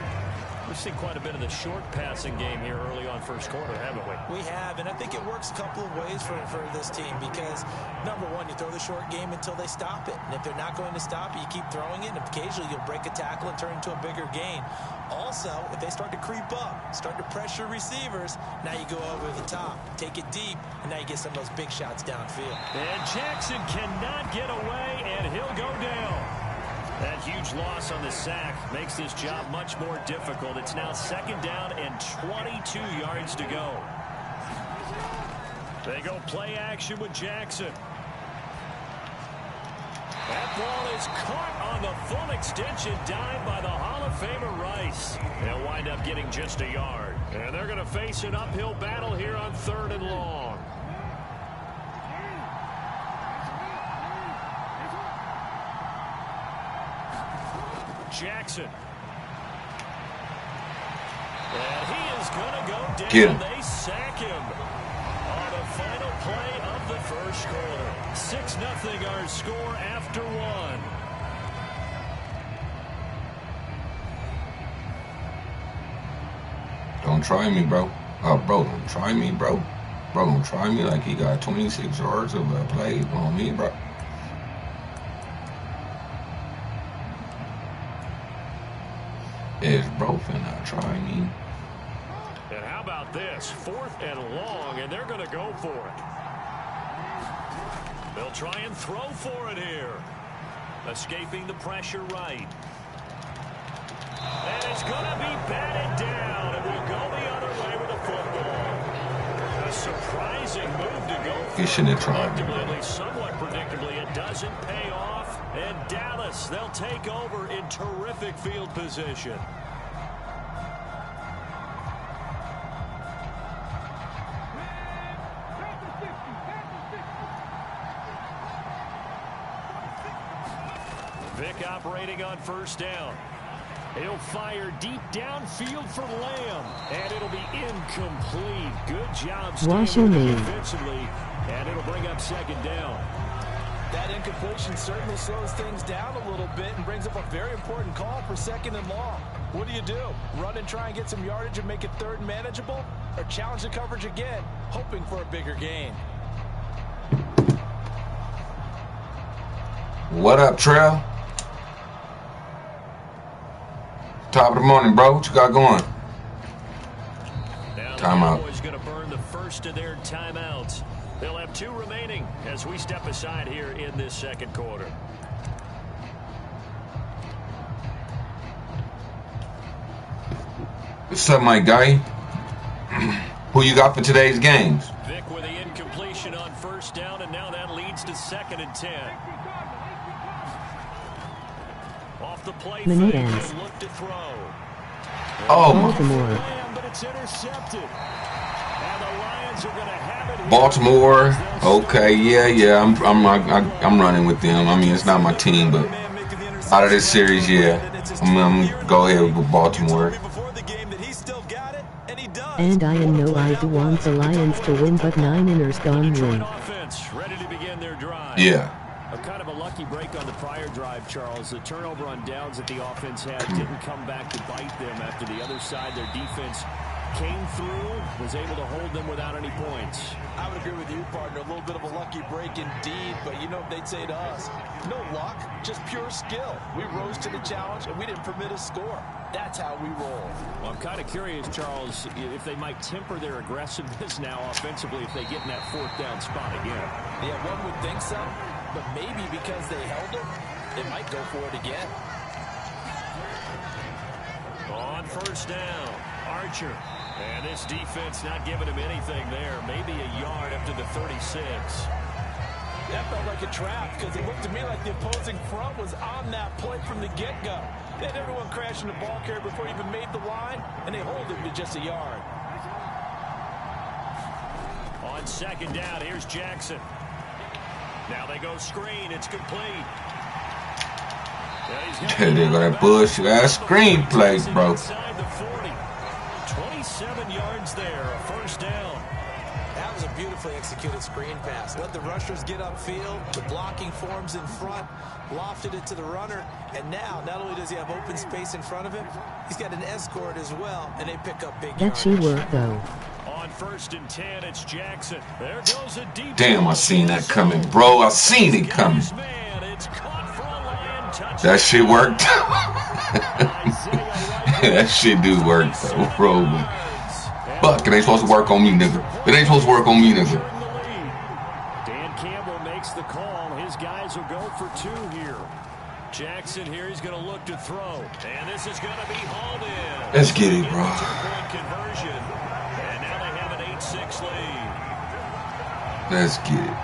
[SPEAKER 2] We've seen quite a bit of the short passing game here early on first quarter, haven't we?
[SPEAKER 3] We have, and I think it works a couple of ways for this team because, number one, you throw the short game until they stop it. And if they're not going to stop it, you keep throwing it, and occasionally you'll break a tackle and turn into a bigger gain. Also, if they start to creep up, start to pressure receivers, now you go over the top, take it deep, and now you get some of those big shots downfield.
[SPEAKER 2] And Jackson cannot get away, and he'll go down. That huge loss on the sack makes this job much more difficult. It's now second down and 22 yards to go. They go play action with Jackson. That ball is caught on the full extension dive by the Hall of Famer Rice. They'll wind up getting just a yard. And they're going to face an uphill battle here on 3rd and long. Jackson. And he is going to go down.
[SPEAKER 1] Get him.
[SPEAKER 2] They sack him on the final play of the first quarter. 6-0 our score after 1.
[SPEAKER 1] Don't try me, bro. Bro, don't try me, bro. Bro, don't try me like he got 26 yards of a play on me, bro. Is bro finna try me?
[SPEAKER 2] And how about this? 4th and long, and they're going to go for it. They'll try and throw for it here. Escaping the pressure right. And it's going to be batted down, and we'll go the other way with the football. A surprising move to go for.
[SPEAKER 1] He shouldn't have tried me, bro.
[SPEAKER 2] Somewhat predictably, it doesn't pay off. And Dallas, they'll take over in terrific field position. Vic operating on first down. He'll fire deep downfield for Lamb, and it'll be incomplete. Good job staying defensively, and it'll bring up second down.
[SPEAKER 3] That incompletion certainly slows things down a little bit and brings up a very important call for 2nd and long. What do? Run and try and get some yardage and make it 3rd manageable? Or challenge the coverage again, hoping for a bigger gain?
[SPEAKER 1] What up, Trail? Top of the morning, bro. What you got going?
[SPEAKER 2] Now
[SPEAKER 1] Timeout.
[SPEAKER 2] the Cowboys going to burn the first of their timeouts. They'll have 2 remaining as we step aside here in this second quarter.
[SPEAKER 1] What's up, my guy? Who you got for today's games?
[SPEAKER 2] Vic with the incompletion on first down, and now that leads to 2nd and 10. Off the play, look to throw.
[SPEAKER 1] Oh,
[SPEAKER 5] Baltimore.
[SPEAKER 2] But it's intercepted. And the Lions are going to have it here.
[SPEAKER 1] Baltimore. Okay, yeah. I'm running with them. I mean, it's not my team, but out of this series, yeah, I'm gonna go ahead with Baltimore.
[SPEAKER 5] And I know I do want the Lions to win, but 9ers gone win.
[SPEAKER 2] Ready to begin their drive.
[SPEAKER 1] Yeah.
[SPEAKER 2] A kind of a lucky break on the prior drive, Charles. The turnover on downs that the offense had didn't come back to bite them after the other side. Their defense came through, was able to hold them without any points.
[SPEAKER 3] I would agree with you, partner. A little bit of a lucky break indeed, but you know what they'd say to us? No luck, just pure skill. We rose to the challenge, and we didn't permit a score. That's how we roll.
[SPEAKER 2] Well, I'm kind of curious, Charles, if they might temper their aggressiveness now offensively if they get in that 4th down spot again.
[SPEAKER 3] Yeah, one would think so, but maybe because they held it, they might go for it again.
[SPEAKER 2] On first down, Archer. And this defense not giving him anything there. Maybe a yard up to the 36.
[SPEAKER 3] That felt like a trap because it looked to me like the opposing front was on that play from the get-go. They had everyone crashing the ball carrier before he even made the line, and they hold him to just a yard.
[SPEAKER 2] On 2nd down, here's Jackson. Now they go screen. It's complete.
[SPEAKER 1] Hey, they got that bullshit ass screenplay, bro.
[SPEAKER 2] Inside the 40. 27 yards there, a first down.
[SPEAKER 3] That was a beautifully executed screen pass. Let the rushers get upfield. The blocking forms in front. Lofted it to the runner. And now, not only does he have open space in front of him, he's got an escort as well. And they pick up big
[SPEAKER 5] That she worked, though.
[SPEAKER 2] On 1st and 10, it's Jackson. There goes a deep.
[SPEAKER 1] Damn, I seen that coming, bro. I seen it coming. That shit worked. That shit do work, though, bro. Fuck, it ain't supposed to work on me, nigga. It ain't supposed to work on me, nigga.
[SPEAKER 2] Dan Campbell makes the call. His guys will go for 2 here. Jackson here, he's going to look to throw. And this is going to be hauled in.
[SPEAKER 1] Let's get it, bro.
[SPEAKER 2] 2-point conversion. And now they have an 8-6 lead.
[SPEAKER 1] Let's get it.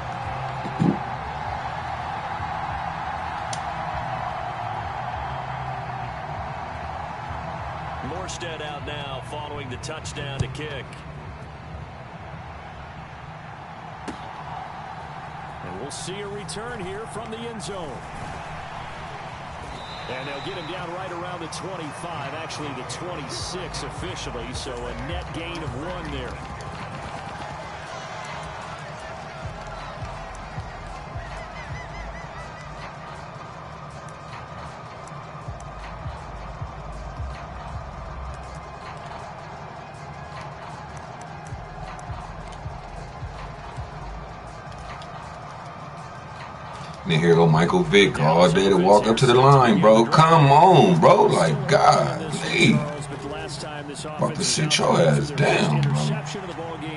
[SPEAKER 2] Morstead out now following the touchdown to kick. And we'll see a return here from the end zone. And they'll get him down right around the 25, actually the 26 officially, so a net gain of 1 there.
[SPEAKER 1] And here go Michael Vick all day to walk up to the line, bro. Come on, bro. Like, God, hey. About to sit your ass down, bro.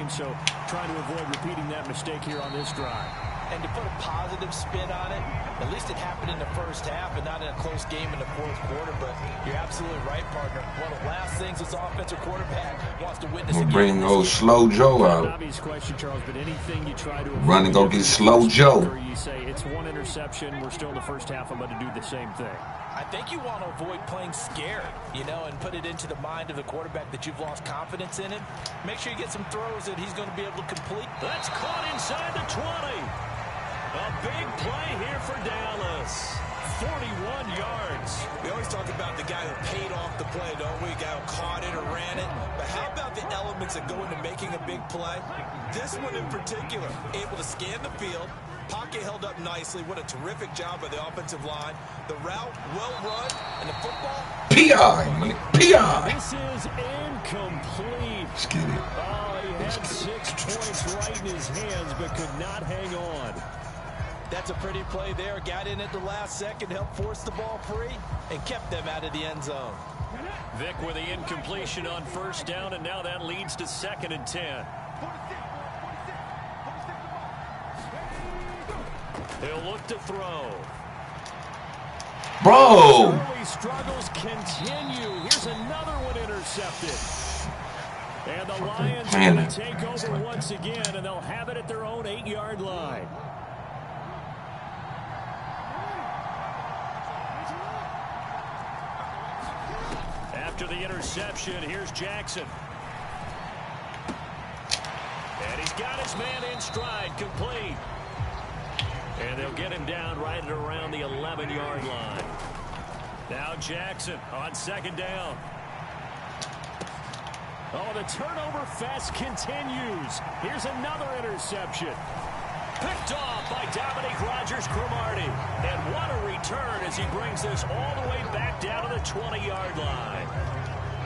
[SPEAKER 2] So trying to avoid repeating that mistake here on this drive.
[SPEAKER 3] And to put a positive spin on it, at least it happened in the first half and not in a close game in the 4th quarter. But you're absolutely right, partner. One of the last things this offensive quarterback wants to witness.
[SPEAKER 1] I'm gonna bring old Slow Joe out.
[SPEAKER 2] Obvious question, Charles, but anything you try to
[SPEAKER 1] run and go get Slow Joe.
[SPEAKER 2] You say it's 1 interception. We're still in the first half. I'm going to do the same thing.
[SPEAKER 3] I think you want to avoid playing scared, you know, and put it into the mind of the quarterback that you've lost confidence in him. Make sure you get some throws that he's going to be able to complete.
[SPEAKER 2] That's caught inside the 20. A big play here for Dallas. 41 yards.
[SPEAKER 3] We always talk about the guy who paid off the play, don't we? The guy who caught it or ran it. But how about the elements that go into making a big play? This one in particular, able to scan the field. Pocket held up nicely. What a terrific job by the offensive line. The route, well run, and the football.
[SPEAKER 1] P.I. P.I.
[SPEAKER 2] This is incomplete.
[SPEAKER 1] Let's get it.
[SPEAKER 2] Oh, he had 6 points right in his hands, but could not hang on.
[SPEAKER 3] That's a pretty play there. Got in at the last second, helped force the ball free, and kept them out of the end zone.
[SPEAKER 2] Vic with the incompletion on first down, and now that leads to 2nd and 10. He'll look to throw.
[SPEAKER 1] Bro!
[SPEAKER 2] Early struggles continue. Here's another one intercepted. And the Lions are going to take over once again, and they'll have it at their own 8-yard line. After the interception, here's Jackson. And he's got his man in stride, complete. And they'll get him down right at around the 11-yard line. Now Jackson on second down. Oh, the turnover fest continues. Here's another interception. Picked off by Dominique Rodgers-Cromartie. And what a return as he brings this all the way back down to the 20-yard line.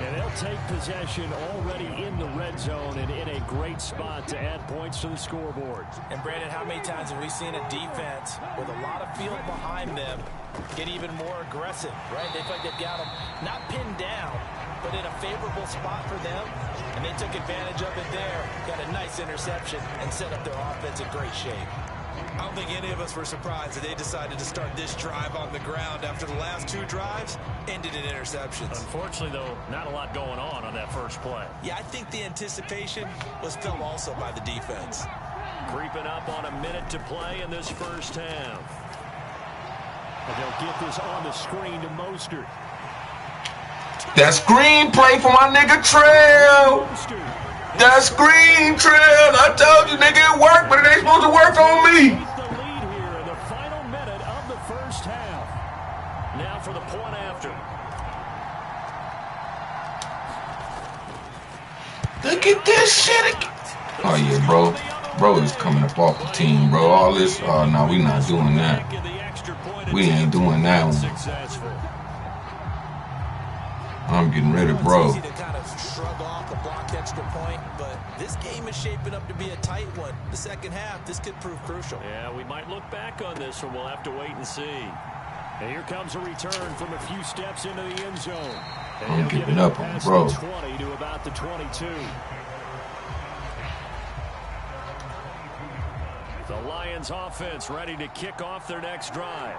[SPEAKER 2] And they'll take possession already in the red zone and in a great spot to add points to the scoreboard.
[SPEAKER 3] And Brandon, how many times have we seen a defense with a lot of field behind them get even more aggressive, right? They feel like they've got them not pinned down, but in a favorable spot for them, and they took advantage of it there, got a nice interception, and set up their offense in great shape. I don't think any of us were surprised that they decided to start this drive on the ground after the last 2 drives ended in interceptions.
[SPEAKER 2] Unfortunately, though, not a lot going on that first play.
[SPEAKER 3] Yeah, I think the anticipation was felt also by the defense.
[SPEAKER 2] Creeping up on a minute to play in this first half. And they'll get this on the screen to Mostert.
[SPEAKER 1] That screen play for my nigga Trail. That screen Trail. I told you, nigga, it worked, but it ain't supposed to work on me.
[SPEAKER 2] The lead here in the final minute of the first half. Now for the point after.
[SPEAKER 1] Look at this shit again. Oh yeah, bro. Bro is coming up off the team, bro. All this, oh no, we not doing that. We ain't doing that one. I'm getting rid of bro.
[SPEAKER 3] It's easy to kind of shrug off a blocked extra point, but this game is shaping up to be a tight one. The second half, this could prove crucial.
[SPEAKER 2] Yeah, we might look back on this, or we'll have to wait and see. And here comes a return from a few steps into the end zone. And
[SPEAKER 1] I'm giving up on bro.
[SPEAKER 2] 20 to about the 22. The Lions offense ready to kick off their next drive.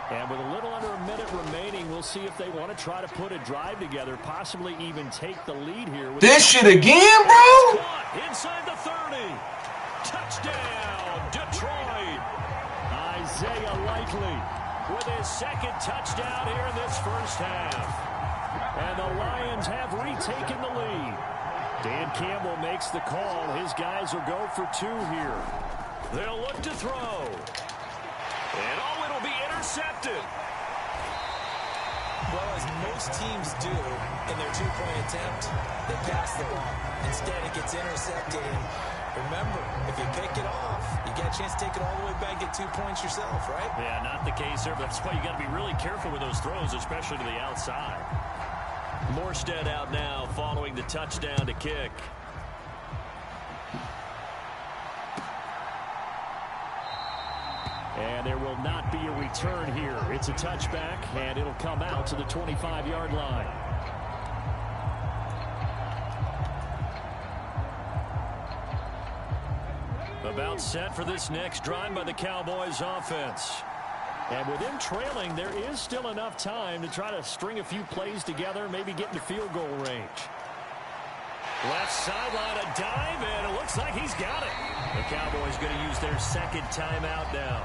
[SPEAKER 2] And with a little under a minute remaining, we'll see if they want to try to put a drive together, possibly even take the lead here. With
[SPEAKER 1] this shit again, bro?
[SPEAKER 2] Inside the 30. Touchdown, Detroit. Isaiah Likely with his second touchdown here in this first half. And the Lions have retaken the lead. Dan Campbell makes the call. His guys will go for 2 here. They'll look to throw. And it'll be intercepted.
[SPEAKER 3] Well, as most teams do in their 2-point attempt, they pass the ball. Instead, it gets intercepted. And remember, if you pick it off, you get a chance to take it all the way back, get 2 points yourself, right?
[SPEAKER 2] Yeah, not the case there, but that's why you got to be really careful with those throws, especially to the outside. Morstead out now following the touchdown to kick. And there will not be a return here. It's a touchback, and it'll come out to the 25-yard line. About set for this next drive by the Cowboys offense. And with them trailing, there is still enough time to try to string a few plays together, maybe get into field goal range. Left sideline, a dive, and it looks like he's got it. The Cowboys going to use their second timeout now,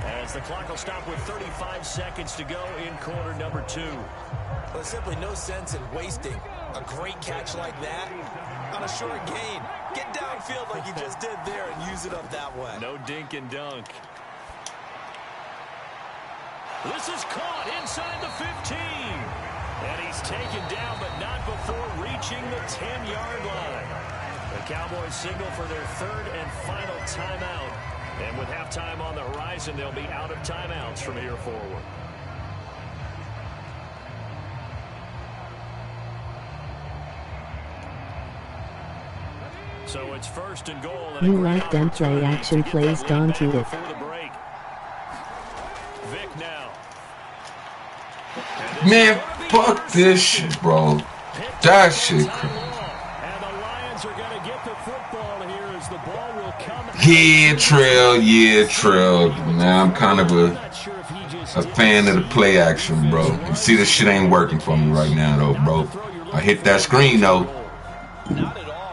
[SPEAKER 2] as the clock will stop with 35 seconds to go in quarter number 2.
[SPEAKER 3] Well, there's simply no sense in wasting a great catch like that on a short gain. Get downfield like you just did there and use it up that way.
[SPEAKER 2] No dink and dunk. This is caught inside the 15. And he's taken down, but not before reaching the 10-yard line. The Cowboys signal for their third and final timeout. And with halftime on the horizon, they'll be out of timeouts from here forward. So it's first and goal. And
[SPEAKER 5] you like them play action plays, don't you?
[SPEAKER 2] Before the break. Vic now.
[SPEAKER 1] Man, fuck this shit, bro. That shit crazy.
[SPEAKER 2] And the Lions are going to get the football here as the ball will come.
[SPEAKER 1] Yeah, Trail. Man, I'm kind of a fan of the play action, bro. You see, this shit ain't working for me right now, though, bro. I hit that screen, though.
[SPEAKER 3] Not at all.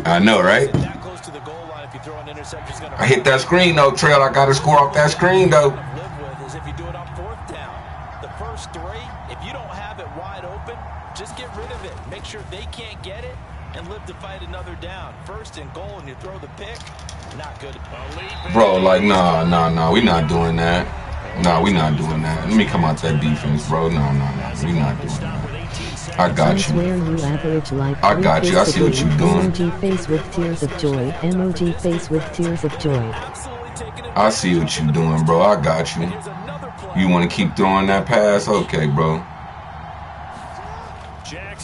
[SPEAKER 1] I know, right?
[SPEAKER 3] That close to the goal line, if you throw an interception, is going to
[SPEAKER 1] I hit that screen, though, Trail. I got to score off that screen, though.
[SPEAKER 3] live with is if you do it on 4th down. The first 3, if you don't have it wide open, just get rid of it. Make sure they can't get it and live to fight another down. 1st and goal, and you throw the pick. Not good.
[SPEAKER 1] Bro, like, nah. We not doing that. Nah, we not doing that. Let me come out that defense, bro. No. We not doing that. I got you.
[SPEAKER 5] Swear you average like
[SPEAKER 1] I got you. I see what you're doing.
[SPEAKER 5] Emoji face with tears of joy. Emoji face with tears of joy.
[SPEAKER 1] I see what you're doing, bro. I got you. You want to keep throwing that pass? Okay, bro.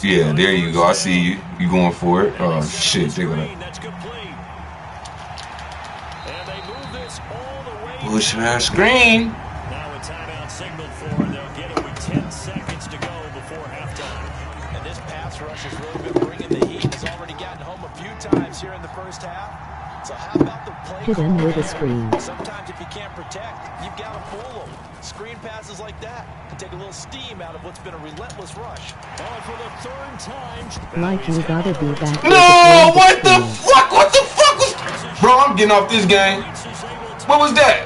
[SPEAKER 1] Yeah, there you go. I see you. You going for it? Oh, shit. They're going to push that screen.
[SPEAKER 2] Now a timeout signaled for, and they'll get it with 10 seconds to go before halftime.
[SPEAKER 3] And this pass rush has really been bringing the heat. Has already gotten home a few times here in the first half. So how about the play?
[SPEAKER 5] Hit him with a screen.
[SPEAKER 3] Sometimes if you can't protect, you've got to fool them. Screen passes like that can take a little steam out of what's been a relentless rush.
[SPEAKER 2] Oh, for the 3rd time.
[SPEAKER 5] Like you gotta be back.
[SPEAKER 1] No, what the fuck? What the fuck was... Bro, I'm getting off this game. What was that?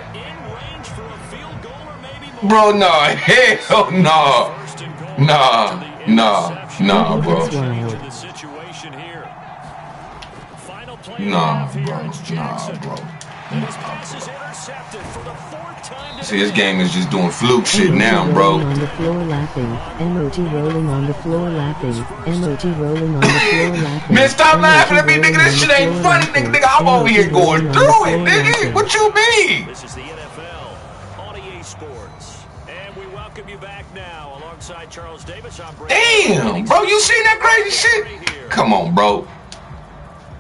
[SPEAKER 1] Bro, no. Hell no. Nah, bro. Nah, bro. See, this game is just doing fluke shit now, bro.
[SPEAKER 5] On the floor laughing. Emoji rolling on the floor laughing. Emoji rolling on the floor laughing.
[SPEAKER 1] Man, stop laughing at me, nigga. This shit ain't funny, nigga. I'm over here going through it, nigga. What you mean?
[SPEAKER 2] This is the NFL on EA Sports. And we welcome you back now alongside Charles Davis.
[SPEAKER 1] Damn, bro, you seen that crazy shit? Come on, bro.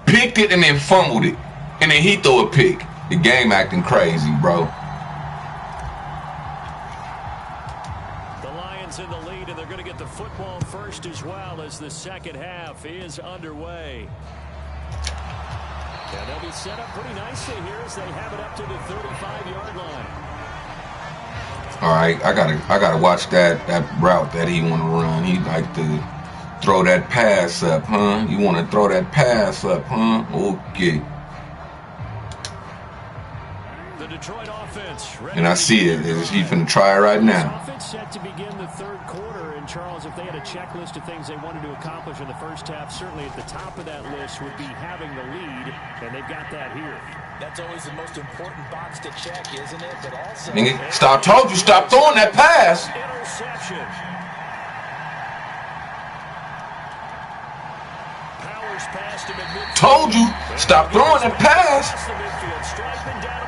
[SPEAKER 1] Picked it and then fumbled it. And then he threw a pick. The game acting crazy, bro.
[SPEAKER 2] The Lions in the lead, and they're going to get the football first as well as the second half is underway. And they'll be set up pretty nicely here as they have it up to the 35-yard line.
[SPEAKER 1] All right, I gotta watch that route that he want to run. He like to throw that pass up, huh? You want to throw that pass up, huh? Okay.
[SPEAKER 2] The Detroit offense.
[SPEAKER 1] And I see it. He's finna try it right now.
[SPEAKER 2] Offense set to begin the 3rd quarter. And Charles, if they had a checklist of things they wanted to accomplish in the first half, certainly at the top of that list would be having the lead, and they've got that here.
[SPEAKER 3] That's always the most important box to check, isn't it? But also,
[SPEAKER 1] Nigga, told you, stop throwing that pass.
[SPEAKER 2] Interception. Powers passed him at midfield.
[SPEAKER 1] Told you, stop throwing that pass.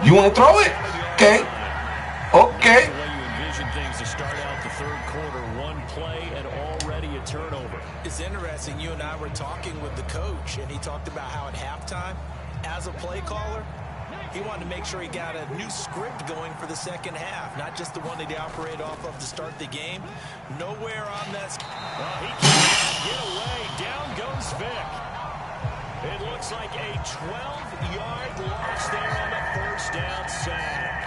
[SPEAKER 1] You want to throw it? Okay. Okay.
[SPEAKER 2] The way you envision things to start out the 3rd quarter, 1 play and already a turnover.
[SPEAKER 3] It's interesting. You and I were talking with the coach, and he talked about how at halftime, as a play caller, he wanted to make sure he got a new script going for the second half, not just the one that he operated off of to start the game. Nowhere on that.
[SPEAKER 2] He can't get away. Down goes Vic. It looks like a 12-yard loss there on the 1st down sack.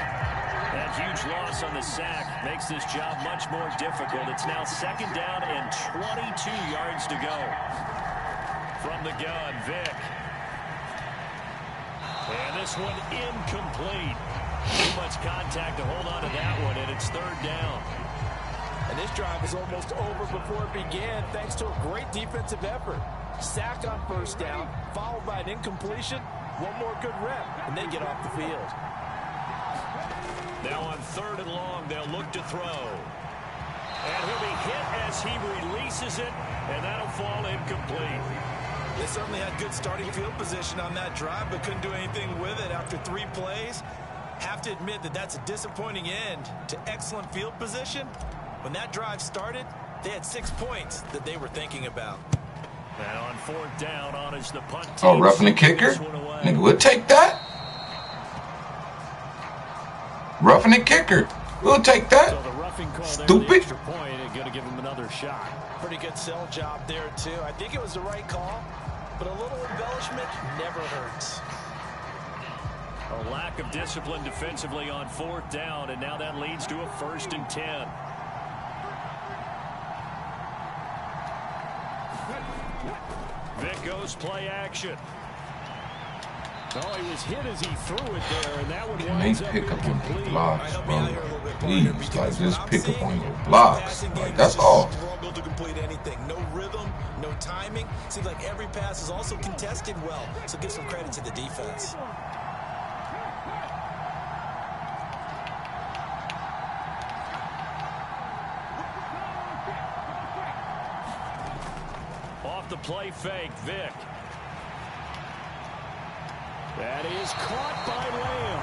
[SPEAKER 2] That huge loss on the sack makes this job much more difficult. It's now 2nd down and 22 yards to go. From the gun, Vic. And this one incomplete. Too much contact to hold on to that one, and it's 3rd down.
[SPEAKER 3] And this drive was almost over before it began, thanks to a great defensive effort. Sack on 1st down, followed by an incompletion. One more good rep, and they get off the field.
[SPEAKER 2] Now on 3rd and long, they'll look to throw. And he'll be hit as he releases it, and that'll fall incomplete.
[SPEAKER 3] They certainly had good starting field position on that drive, but couldn't do anything with it after 3 plays. Have to admit that that's a disappointing end to excellent field position. When that drive started, they had 6 points that they were thinking about.
[SPEAKER 2] And on 4th down, on is the punt team.
[SPEAKER 1] Oh, roughing the kicker? Nigga, we'll take that. Roughing the kicker. We'll take that.
[SPEAKER 2] So the roughing call there,
[SPEAKER 1] Stupid.
[SPEAKER 2] the extra point, and going to give him another shot.
[SPEAKER 3] Pretty good sell job there, too. I think it was the right call, but a little embellishment never hurts.
[SPEAKER 2] A lack of discipline defensively on 4th down, and now that leads to a 1st and 10. Vic goes play action. Oh, he was hit as he threw it there, and that one winds up
[SPEAKER 1] pick up on
[SPEAKER 2] incomplete.
[SPEAKER 1] your blocks, bro. Please, like, just pick up on your blocks. Like, that's all.
[SPEAKER 3] Struggle to complete anything. No rhythm, no timing. Seems like every pass is also contested well. So give some credit to the defense.
[SPEAKER 2] Off the play fake, Vic. That is caught by Lamb.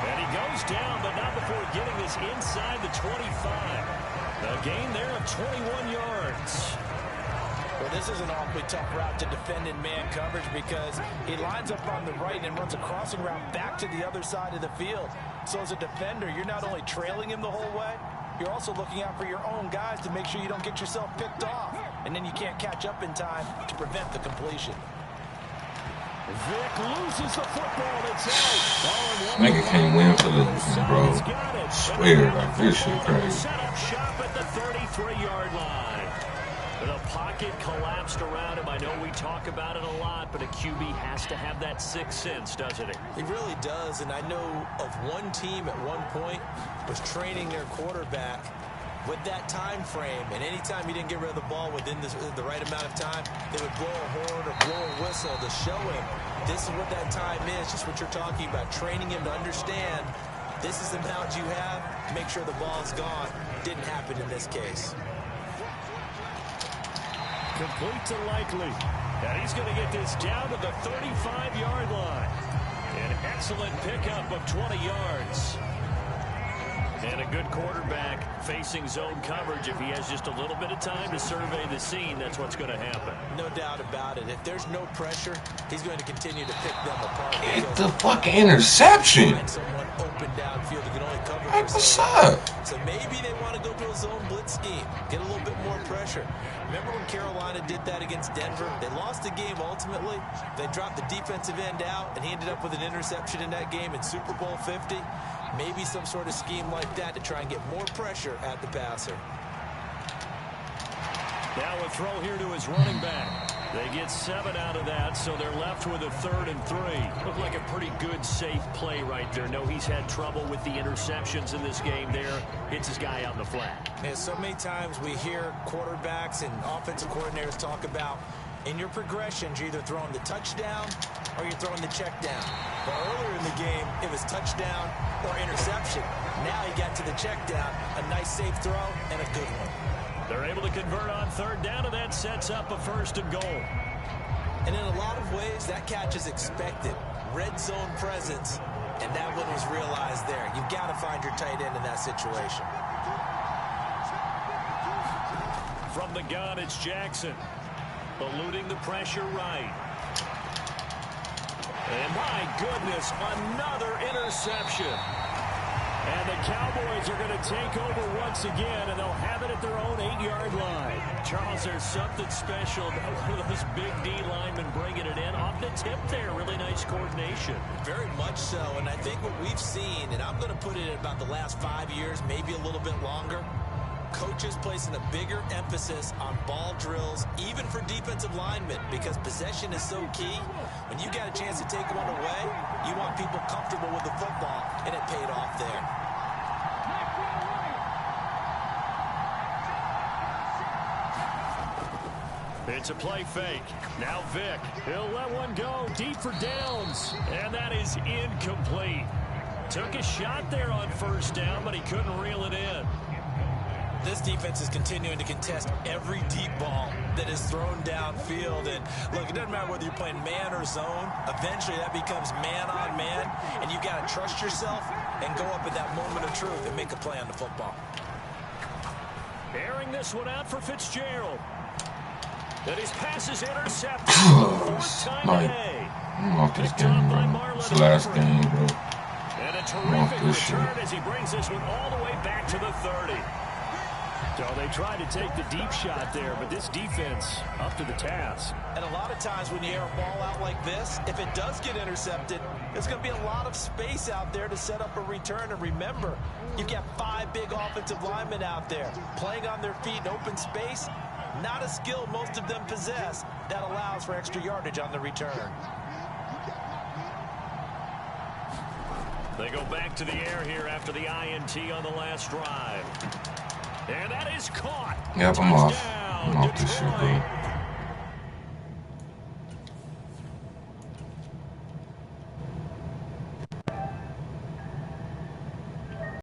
[SPEAKER 2] And he goes down, but not before getting this inside the 25. A gain there of 21 yards.
[SPEAKER 3] Well, this is an awfully tough route to defend in man coverage because he lines up on the right and runs a crossing route back to the other side of the field. So as a defender, you're not only trailing him the whole way, you're also looking out for your own guys to make sure you don't get yourself picked off. And then you can't catch up in time to prevent the completion.
[SPEAKER 2] Vic loses the football. It's out.
[SPEAKER 1] Nigga can't win for losing, bro. Swear, like, this shit crazy.
[SPEAKER 2] Set up shop at the 33-yard line. The pocket collapsed around him. I know we talk about it a lot, but a QB has to have that sixth sense, doesn't it?
[SPEAKER 3] He really does, and I know of one team at one point was training their quarterback with that time frame, and anytime he didn't get rid of the ball within the right amount of time, they would blow a horn or blow a whistle to show him this is what that time is, just what you're talking about, training him to understand this is the amount you have, make sure the ball is gone. Didn't happen in this case.
[SPEAKER 2] Complete to Likely. And he's going to get this down to the 35-yard line. An excellent pickup of 20 yards. And a good quarterback facing zone coverage. If he has just a little bit of time to survey the scene, that's what's going to happen.
[SPEAKER 3] No doubt about it. If there's no pressure, he's going to continue to pick them apart.
[SPEAKER 1] Get the fucking interception.
[SPEAKER 3] Someone open downfield, you can only cover
[SPEAKER 1] Hey, what's up?
[SPEAKER 3] So maybe they want to go to a zone blitz scheme, get a little bit more pressure. Remember when Carolina did that against Denver? They lost the game ultimately. They dropped the defensive end out, and he ended up with an interception in that game in Super Bowl 50. Maybe some sort of scheme like that to try and get more pressure at the passer.
[SPEAKER 2] Now a throw here to his running back. They get 7 out of that, so they're left with a 3rd and 3. Looked like a pretty good, safe play right there. No, he's had trouble with the interceptions in this game there. Hits his guy out in the flat.
[SPEAKER 3] Yeah, so many times we hear quarterbacks and offensive coordinators talk about in your progressions, you're either throwing the touchdown or you're throwing the check down. But earlier in the game, it was touchdown or interception. Now he got to the check down, a nice safe throw, and a good one.
[SPEAKER 2] They're able to convert on 3rd down, and that sets up a 1st and goal.
[SPEAKER 3] And in a lot of ways, that catch is expected. Red zone presence, and that one was realized there. You've got to find your tight end in that situation.
[SPEAKER 2] From the gun, it's Jackson. Eluding the pressure right. And my goodness, another interception. And the Cowboys are going to take over once again, and they'll have it at their own 8-yard line. Charles, there's something special about one of those big D linemen bringing it in. Off the tip there, really nice coordination.
[SPEAKER 3] Very much so, and I think what we've seen, and I'm going to put it at about the last 5 years, maybe a little bit longer, coaches placing a bigger emphasis on ball drills, even for defensive linemen, because possession is so key. When you got a chance to take one away, you want people comfortable with the football, and it paid off there.
[SPEAKER 2] It's a play fake. Now Vic. He'll let one go deep for downs, and that is incomplete. Took a shot there on 1st down, but he couldn't reel it in.
[SPEAKER 3] This defense is continuing to contest every deep ball that is thrown downfield. And look, it doesn't matter whether you're playing man or zone. Eventually, that becomes man on man. And you got to trust yourself and go up at that moment of truth and make a play on the football.
[SPEAKER 2] Airing this one out for Fitzgerald. That his pass is intercepted.
[SPEAKER 1] Like, I'm off this game, bro. It's the last game, bro.
[SPEAKER 2] And a terrific return as he brings this one all the way back to the 30. So they tried to take the deep shot there, but this defense up to the task.
[SPEAKER 3] And a lot of times when you air a ball out like this, if it does get intercepted, there's going to be a lot of space out there to set up a return. And remember, you've got 5 big offensive linemen out there playing on their feet in open space. Not a skill most of them possess that allows for extra yardage on the return.
[SPEAKER 2] They go back to the air here after the INT on the last drive. And that is caught.
[SPEAKER 1] Yep, I'm off. I'm off this shit, bro.